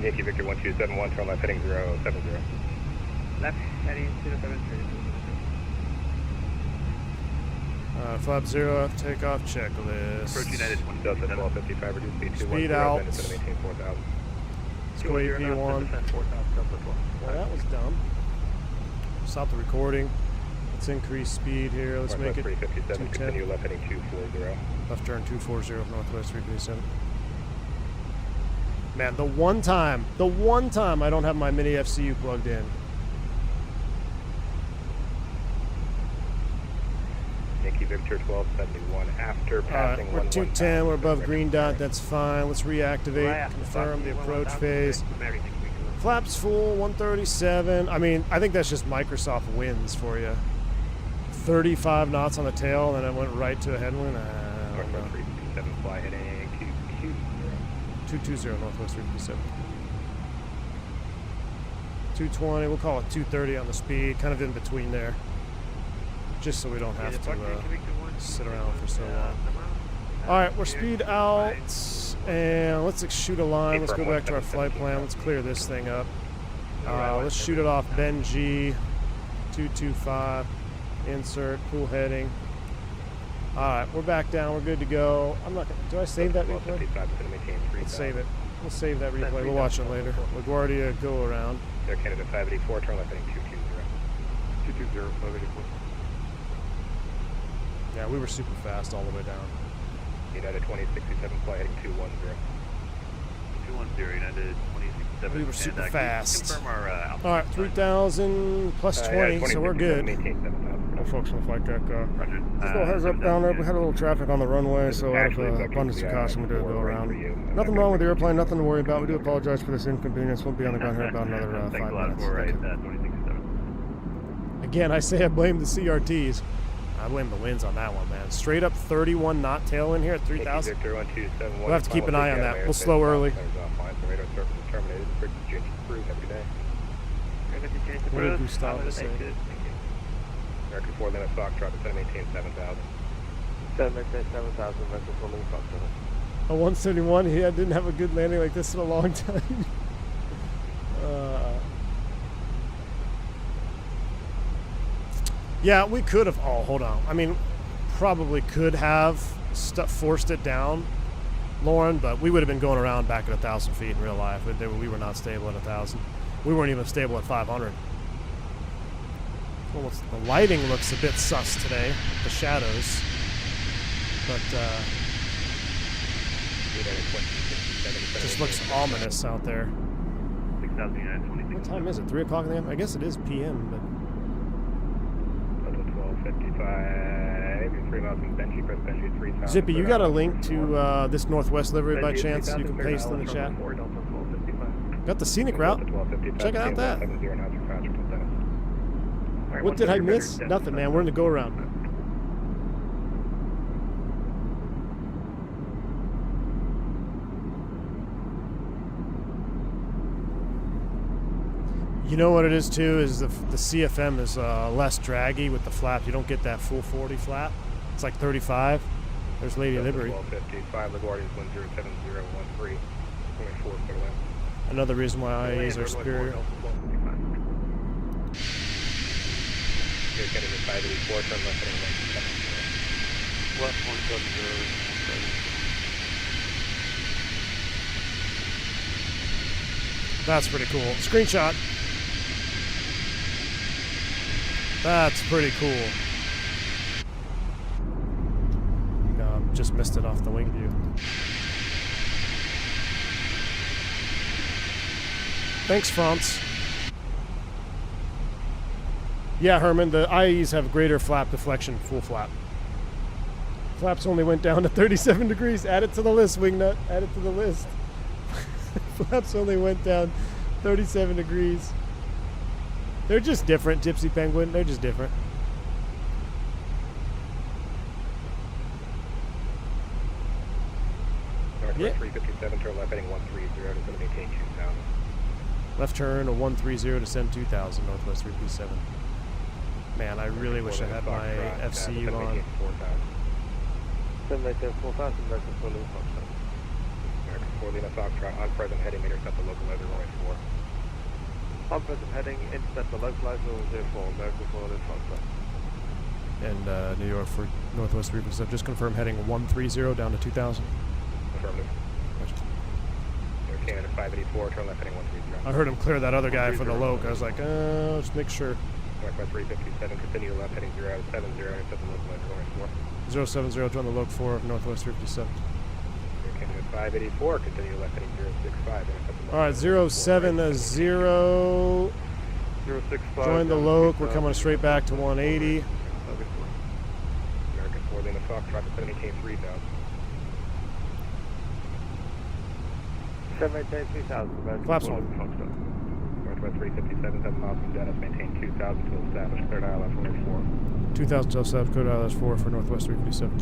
Yankee Victor 1271, turn left heading 070. Left heading 073. Flap 0, takeoff checklist. Approach United Delta 1255, reduce speed to Speed 10, out. then it's going to maintain 4000. Let's go AP1. Well, that was dumb. Stop the recording. Let's increase speed here. Let's make it 357, 210. continue left heading 240. Left turn 240 Northwest 357. Man, the one time I don't have my mini FCU plugged in. Yankee Victor 1271, after passing We're 210, we're above green dot, that's fine. Let's reactivate, confirm the approach phase. Flaps full, 137. I mean, I think that's just Microsoft wins for you. 35 knots on the tail, and then it went right to a headwind. I don't know. 357, fly heading 220 Northwest 357. 220, we'll call it 230 on the speed, kind of in between there. Just so we don't have to sit around for so long. Alright, we're speed out, and let's shoot a line. Let's go back to our flight plan. Let's clear this thing up. Let's shoot it off Ben G, 225, insert, cool heading. Alright, we're back down, we're good to go. I'm not gonna, do I save that replay? Let's save it. We'll save that replay, we'll watch it later. LaGuardia, go around. Air Canada 584, turn left heading 220. 220, 584. Yeah, we were super fast all the way down. United 2067, fly heading 210. 210, United 2067. We were super fast. Confirm our Alright, 3,000 plus 20, so we're good. Maintain 7000. folks on the flight deck. Roger. Just a little heads up down there. We had a little traffic on the runway, so out of abundance of caution, we did a go around. Nothing wrong with the airplane, nothing to worry about. We do apologize for this inconvenience. We'll be on the ground here about another 5 Thanks a lot. minutes. Four right, Thank you. 26.7. Again, I say I blame the CRTs. I blame the winds on that one, man. Straight up 31 knot tail in here at 3,000. We'll have to keep an eye on that. We'll slow early. What did Gustavo say? American 4 limit Foxtrot, descend maintain 7,000. Descend maintain 7,000, American 4 limit Foxtrot. A 171, he didn't have a good landing like this in a long time. Yeah, we could have. Oh, hold on. I mean, probably could have forced it down, Lauren, but we would have been going around back at 1,000 feet in real life. We were not stable at 1,000. We weren't even stable at 500. Almost, the lighting looks a bit sus today, the shadows, but just looks ominous out there. 6,000, What time is it? 3 o'clock in the afternoon? I guess it is PM, but 12:55. 3 miles from Benji, press Benji 3,000. Zippy, you got a link to this Northwest livery by chance? You can paste in the chat. Got the scenic route. Check out that. What did I miss? Nothing, man. We're in the go around. You know what it is too is the CFM is less draggy with the flap. You don't get that full 40 flap. It's like 35. There's Lady Liberty. 1255 LaGuardia is 107013. 24 for the wind. Another reason why IAs are superior. You're getting the 584, turn left heading 170. Left 170. That's pretty cool. Screenshot. That's pretty cool. Just missed it off the wing view. Thanks, France. Yeah, Herman, the IEs have greater flap deflection, full flap. Flaps only went down to 37 degrees. Add it to the list, Wingnut. Add it to the list. Flaps only went down 37 degrees. They're just different, Gypsy Penguin. They're just different. Northwest 357, turn left heading 130, to maintain 2,000. Left turn, a 130 to send 2,000, Northwest 357. Man, I really wish I had my FCU on. Descend maintain 4,000, American 4 limit Foxtrot. American 4 Lima Foxtrot, on present heading, intercept the localizer runway 4. On present heading, intercept the localizer 04, American 4 limit Foxtrot. And New York for Northwest 357. Just confirm heading 130 down to 2,000. Affirmative. Air Canada 584, turn left heading 130. I heard him clear that other guy for the loc. I was like, just make sure. Northwest 357, continue left heading 070, intercept the localizer runway 4. 070, join the loc 4 of Northwest 357. Air Canada 584, continue left heading 065, intercept the Alright, 070, 065. join the loc. We're coming straight back to 180. American 4 Lima Foxtrot, descend maintain 3,000. Descend maintain 3,000, American Flaps 4 on. limit Foxtrot. Northwest 357, 7 miles from Dennis, maintain 2,000 to establish cleared ILS runway 4. 2,000 till South Code ILS 4 for Northwest 357.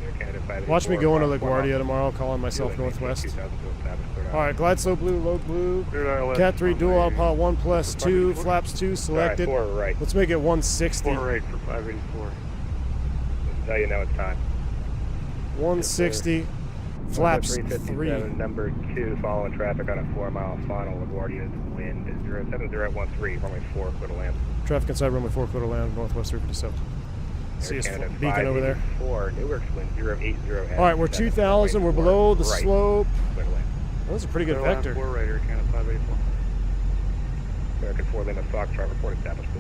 Air Canada 584, Watch me going to Fox 1 LaGuardia off. tomorrow, calling myself Maintain Northwest. 2,000 to establish cleared ILS. Alright, glide slope blue, load blue. Cleared ILS Cat 3 dual runway autopilot 1 plus 2, flaps 2 selected. Alright, 4 right. Let's make it 160. 4 right for 584. This is how you know it's time. 160, flaps 3. Number 2, following traffic on a 4-mile final. LaGuardia's wind is 07013, runway 4, clear to land. Traffic inside runway 4, clear to land, Northwest 357. See us beacon over there. 4, Newark's wind 080. Alright, we're 2,000, we're below the right. slope. Clear to land. Well, that's a pretty good Clear line vector. 4 right, Air Canada 584. American 4 Lima Foxtrot, report established.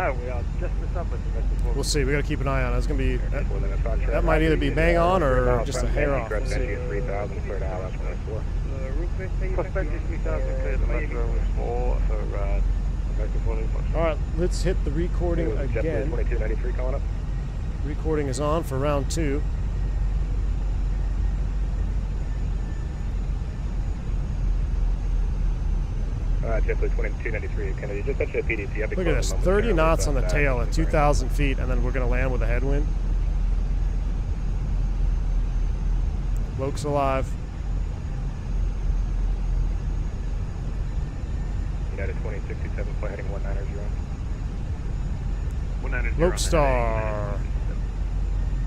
Oh, we are just missed up with the American 4. We'll see, we gotta keep an eye on it. It's gonna be, American 4 Lima Foxtrot. that might either be bang on or just a hair off. We'll see. 3,000, clear to ILS runway 4. Prospective 3,000, clear the left runway 4 for Alright, let's hit the recording again. 2293 calling up. Recording is on for round 2. JetBlue 2293 Kennedy, just touch the PDC. Look at this, 30 knots on the tail at 2,000 feet, and then we're going to land with a headwind. Bloke's alive. United 2067, flight heading 190. 190. Loke Star.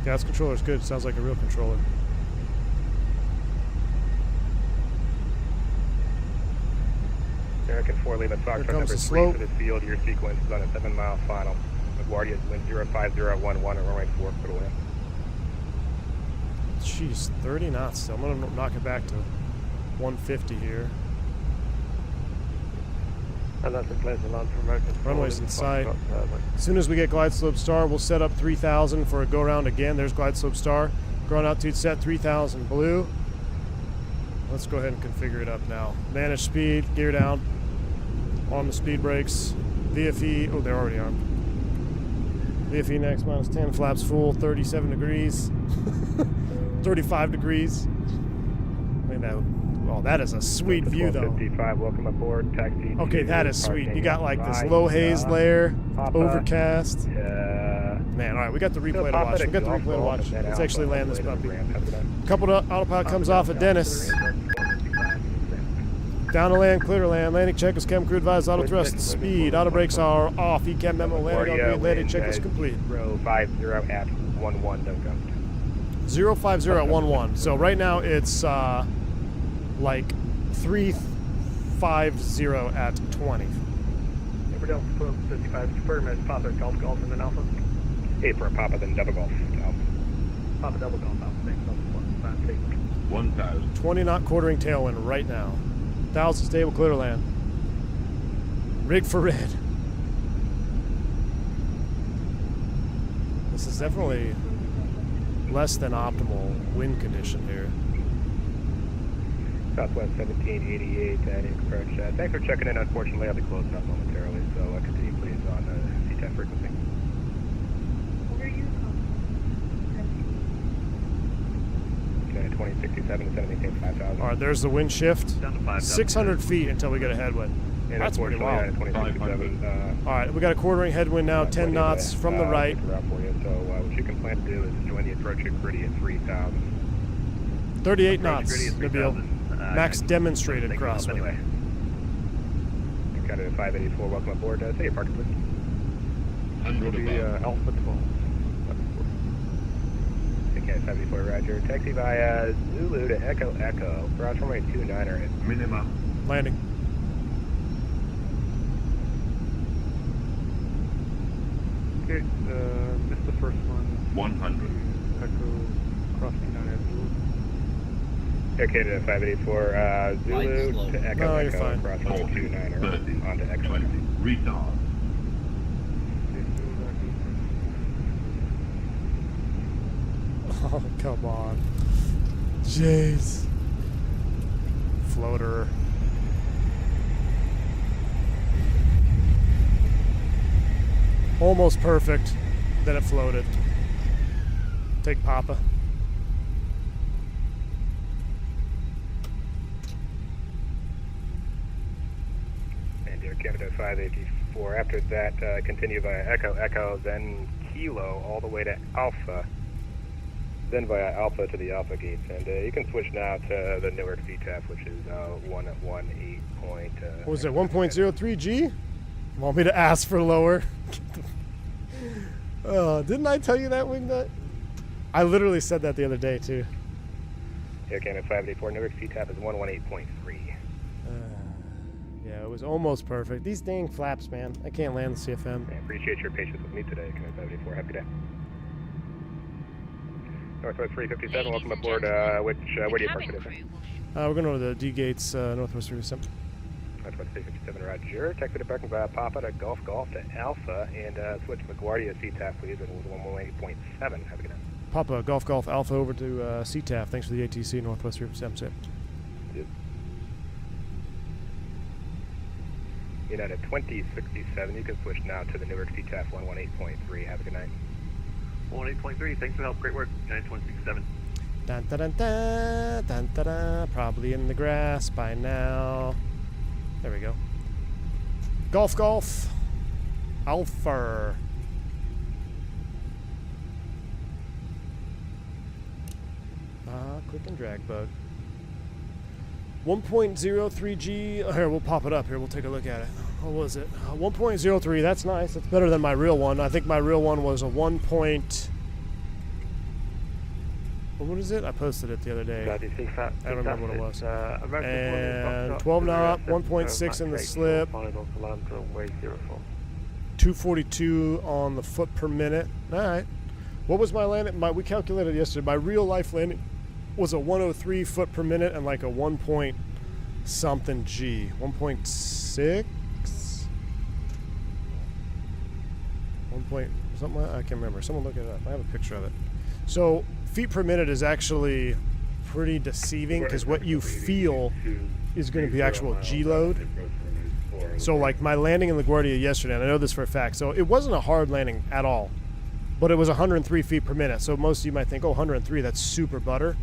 Gas controller's good, sounds like a real controller. American 4, leave at Foxtrot number 3 for the field. Your sequence is on a 7-mile final. LaGuardia wind 05011 and runway 4 for the wind. Jeez, 30 knots still. I'm going to knock it back to 150 here. And that's in place of land for American. Runway's in sight. As soon as we get glide slope star, we'll set up 3,000 for a go round again. There's glide slope star. Ground altitude set 3,000 blue. Let's go ahead and configure it up now. Manage speed, gear down. On the speed brakes. VFE, oh, they're already on. VFE next, minus 10, flaps full, 37 degrees. 35 degrees. Look at that. Oh, that is a sweet view, though. 55, welcome aboard, taxi. Okay, that is sweet. You got like this low haze layer, overcast. Man, all right, we got the replay to watch. We got the replay to watch. Let's actually land this puppy. Coupled autopilot comes off at Dennis. Down to land, clear to land. Landing checklist, chem crew advised, auto thrust speed. Auto brakes are off. ECAM memo landing on green. Landing checklist complete. 050 at 11, don't go. 050 at 11. So right now it's like 350 at 20. Number Delta 1255, confirm as Papa Golf Golf and then Alpha. Hey, for a Papa, then double golf. Papa Double Golf Alpha, thanks, Delta 1. 1,000. 20 knot quartering tailwind right now. 1,000 stable, clear to land. Rig for red. This is definitely less than optimal wind condition here. Southwest 1788, approach. Thanks for checking in. Unfortunately, I'll be closing up momentarily, so continue please on CTAF frequency. Okay, 2067 to 785,000. All right, there's the wind shift. Down to 5,000. 600 feet until we get a headwind. And That's pretty wild. 2067. All right, we got a quartering headwind now, 10 knots from the right. For you. So what you can plan to do is join the approach griddy at 3,000. 38 knots, Nabil. Max demonstrated crosswind. Anyway. Got it at 584. Welcome aboard. Say your parking, please. 100 above. Alpha 12. Okay, 74, Roger. Taxi via Zulu to Echo Echo. Cross runway 29er. Minimum. Landing. Okay, missed the first one. 100. Echo, cross 29 at Blue. Okay, to 584, Zulu to Echo No, you're Echo. fine. Cross runway 40, 29er. 30, On to Echo 20. Echo. Retard. Oh, come on. Jeez. Floater. Almost perfect. Then it floated. Take Papa. And Dear Canada 584. After that, continue via Echo Echo, then Kilo all the way to Alpha. Then via Alpha to the Alpha gates. And you can switch now to the Newark CTAF, which is 118. What was it, 1.03 G? Want me to ask for lower? Didn't I tell you that, Wingnut? I literally said that the other day, too. Air Canada 584, Newark CTAF is 118.3. Yeah, it was almost perfect. These dang flaps, man. I can't land the CFM. I appreciate your patience with me today, Canada 584. Have a good day. Northwest 357, welcome aboard. Where do you park today? We're going over the D gates, Northwest 357. Northwest 357, Roger. Taxi to parking via Papa to Golf Golf to Alpha, and switch to LaGuardia CTAF, please. It was 118.7. Have a good day. Papa, Golf Golf Alpha over to CTAF. Thanks for the ATC, Northwest 357. Yep. United 2067. You can switch now to the Newark CTAF 118.3. Have a good night. 118.3, thanks for the help. Great work. United 2067. Dun, dun, dun, dun, dun, dun, dun. Probably in the grass by now. There we go. Golf, golf. Alpha. Quick and drag bug. 1.03G. Here, we'll pop it up. Here, we'll take a look at it. What was it? 1.03. That's nice. That's better than my real one. I think my real one was a 1. What is it? I posted it the other day. I don't remember what it was. And 12 knot, 1.6 in the slip. 242 on the foot per minute. All right. What was my landing? We calculated yesterday. My real life landing was a 103 foot per minute and like a 1 point something G. 1.6? 1 point something? I can't remember. Someone look it up. I have a picture of it. So feet per minute is actually pretty deceiving because what you feel is going to be actual G load. So like my landing in LaGuardia yesterday, and I know this for a fact, so it wasn't a hard landing at all, but it was 103 feet per minute. So most of you might think, oh, 103, that's super butter.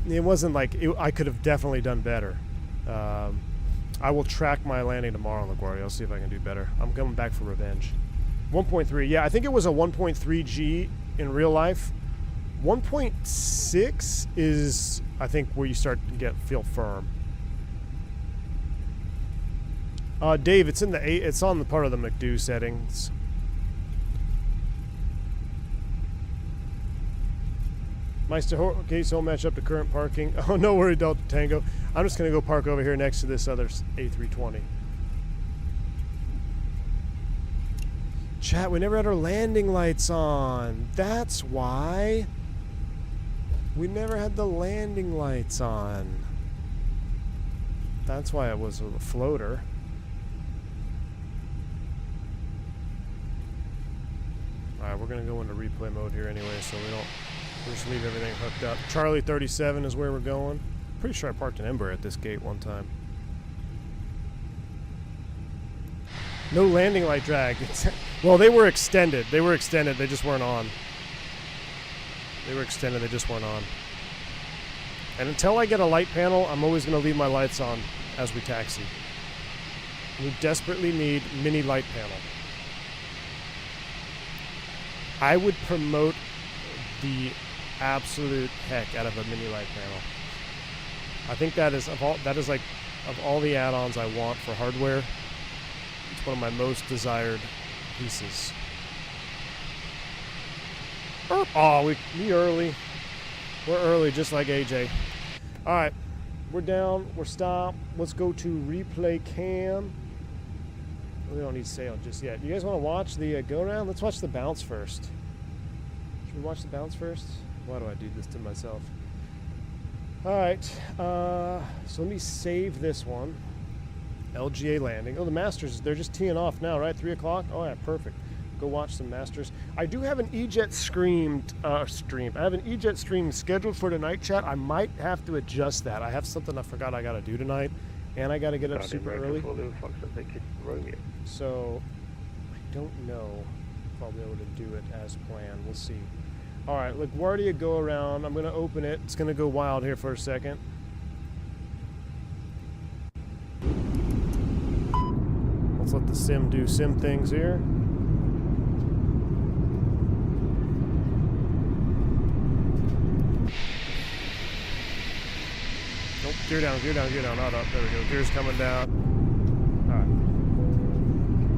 It wasn't like, I could have definitely done better. I will track my landing tomorrow in LaGuardia. I'll see if I can do better. I'm coming back for revenge. 1.3, yeah, I think it was a 1.3 G in real life. 1.6 is, I think, where you start to feel firm. Dave, it's in the it's on the part of the McDo settings. Meister gates don't match up to current parking. Oh, no worry, Delta Tango. I'm just gonna go park over here next to this other A320. Chat, we never had our landing lights on. That's why. We never had the landing lights on. That's why it was a floater. Alright, we're going to go into replay mode here anyway, so we'll just leave everything hooked up. Charlie 37 is where we're going. Pretty sure I parked an Ember at this gate one time. No landing light drag. Well, they were extended. They were extended. They just weren't on. They were extended. They just weren't on. And until I get a light panel, I'm always going to leave my lights on as we taxi. We desperately need mini light panel. I would promote the absolute heck out of a mini light panel. I think that is of all the add-ons I want for hardware, it's one of my most desired pieces. Oh, we early. We're early, just like AJ. All right, we're down. We're stopped. Let's go to replay cam. We don't need sail just yet. You guys want to watch the go around? Let's watch the bounce first. Should we watch the bounce first? Why do I do this to myself? All right. So let me save this one. LGA landing. Oh, the Masters, they're just teeing off now, right? 3 o'clock? Oh, yeah, perfect. Go watch some Masters. I do have an E-Jet stream. I have an E-Jet stream scheduled for tonight, chat. I might have to adjust that. I have something I forgot I got to do tonight, and I got to get up super early. So I don't know if I'll be able to do it as planned. We'll see. All right, LaGuardia go around. I'm going to open it. It's going to go wild here for a second. Let's let the sim do sim things here. Nope, gear down, gear down, gear down. Not up. There we go. Gear's coming down. All right.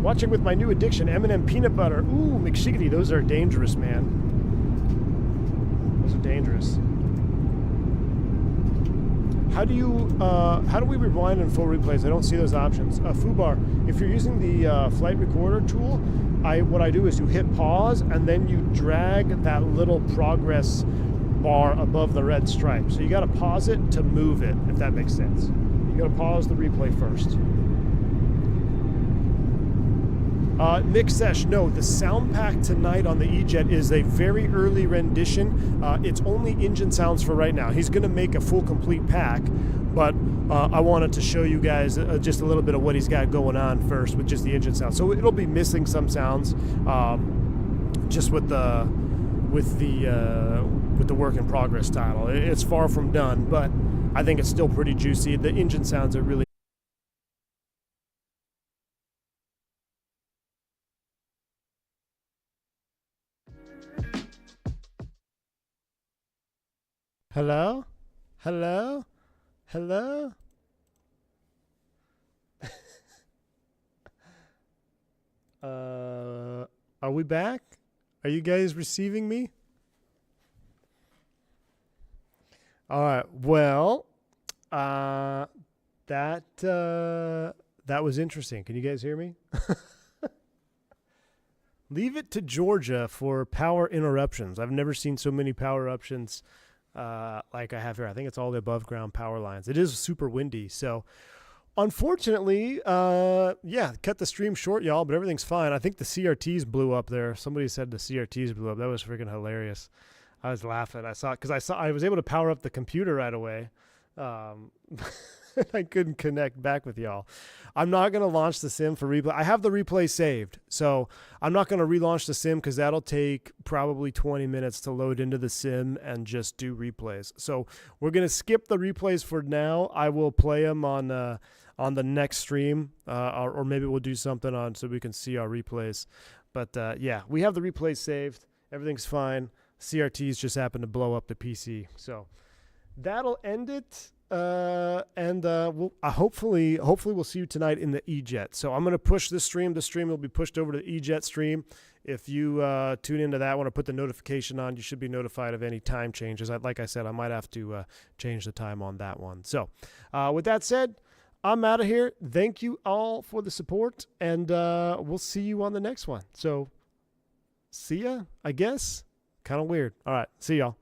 Watching with my new addiction, M&M peanut butter. Ooh, McShiggity, those are dangerous, man. Those are dangerous. How do we rewind in full replays? I don't see those options. Fubar, if you're using the flight recorder tool, what I do is you hit pause and then you drag that little progress bar above the red stripe. So you got to pause it to move it, if that makes sense. You got to pause the replay first. Mick Sesh, no, the sound pack tonight on the E-Jet is a very early rendition. It's only engine sounds for right now. He's going to make a full complete pack, but I wanted to show you guys just a little bit of what he's got going on first with just the engine sounds. So it'll be missing some sounds just with the work in progress title. It's far from done, but I think it's still pretty juicy. The engine sounds are really Hello? Hello? Hello? Are we back? Are you guys receiving me? All right. Well, that was interesting. Can you guys hear me? Leave it to Georgia for power interruptions. I've never seen so many power eruptions like I have here. I think it's all the above ground power lines. It is super windy. So unfortunately, cut the stream short, y'all, but everything's fine. I think the CRTs blew up there. Somebody said the CRTs blew up. That was freaking hilarious. I was laughing. I was able to power up the computer right away. I couldn't connect back with y'all. I'm not going to launch the sim for replay. I have the replay saved, so I'm not going to relaunch the sim because that'll take probably 20 minutes to load into the sim and just do replays. So we're going to skip the replays for now. I will play them on the next stream, or maybe we'll do something on so we can see our replays. But we have the replays saved. Everything's fine. CRTs just happened to blow up the PC. So that'll end it. We'll hopefully we'll see you tonight in the E-Jet. So I'm going to push this stream. The stream will be pushed over to the E-Jet stream. If you tune into that one or put the notification on, you should be notified of any time changes. Like I said, I might have to change the time on that one. So with that said, I'm out of here. Thank you all for the support, and we'll see you on the next one. So see ya, I guess. Kind of weird. All right. See y'all.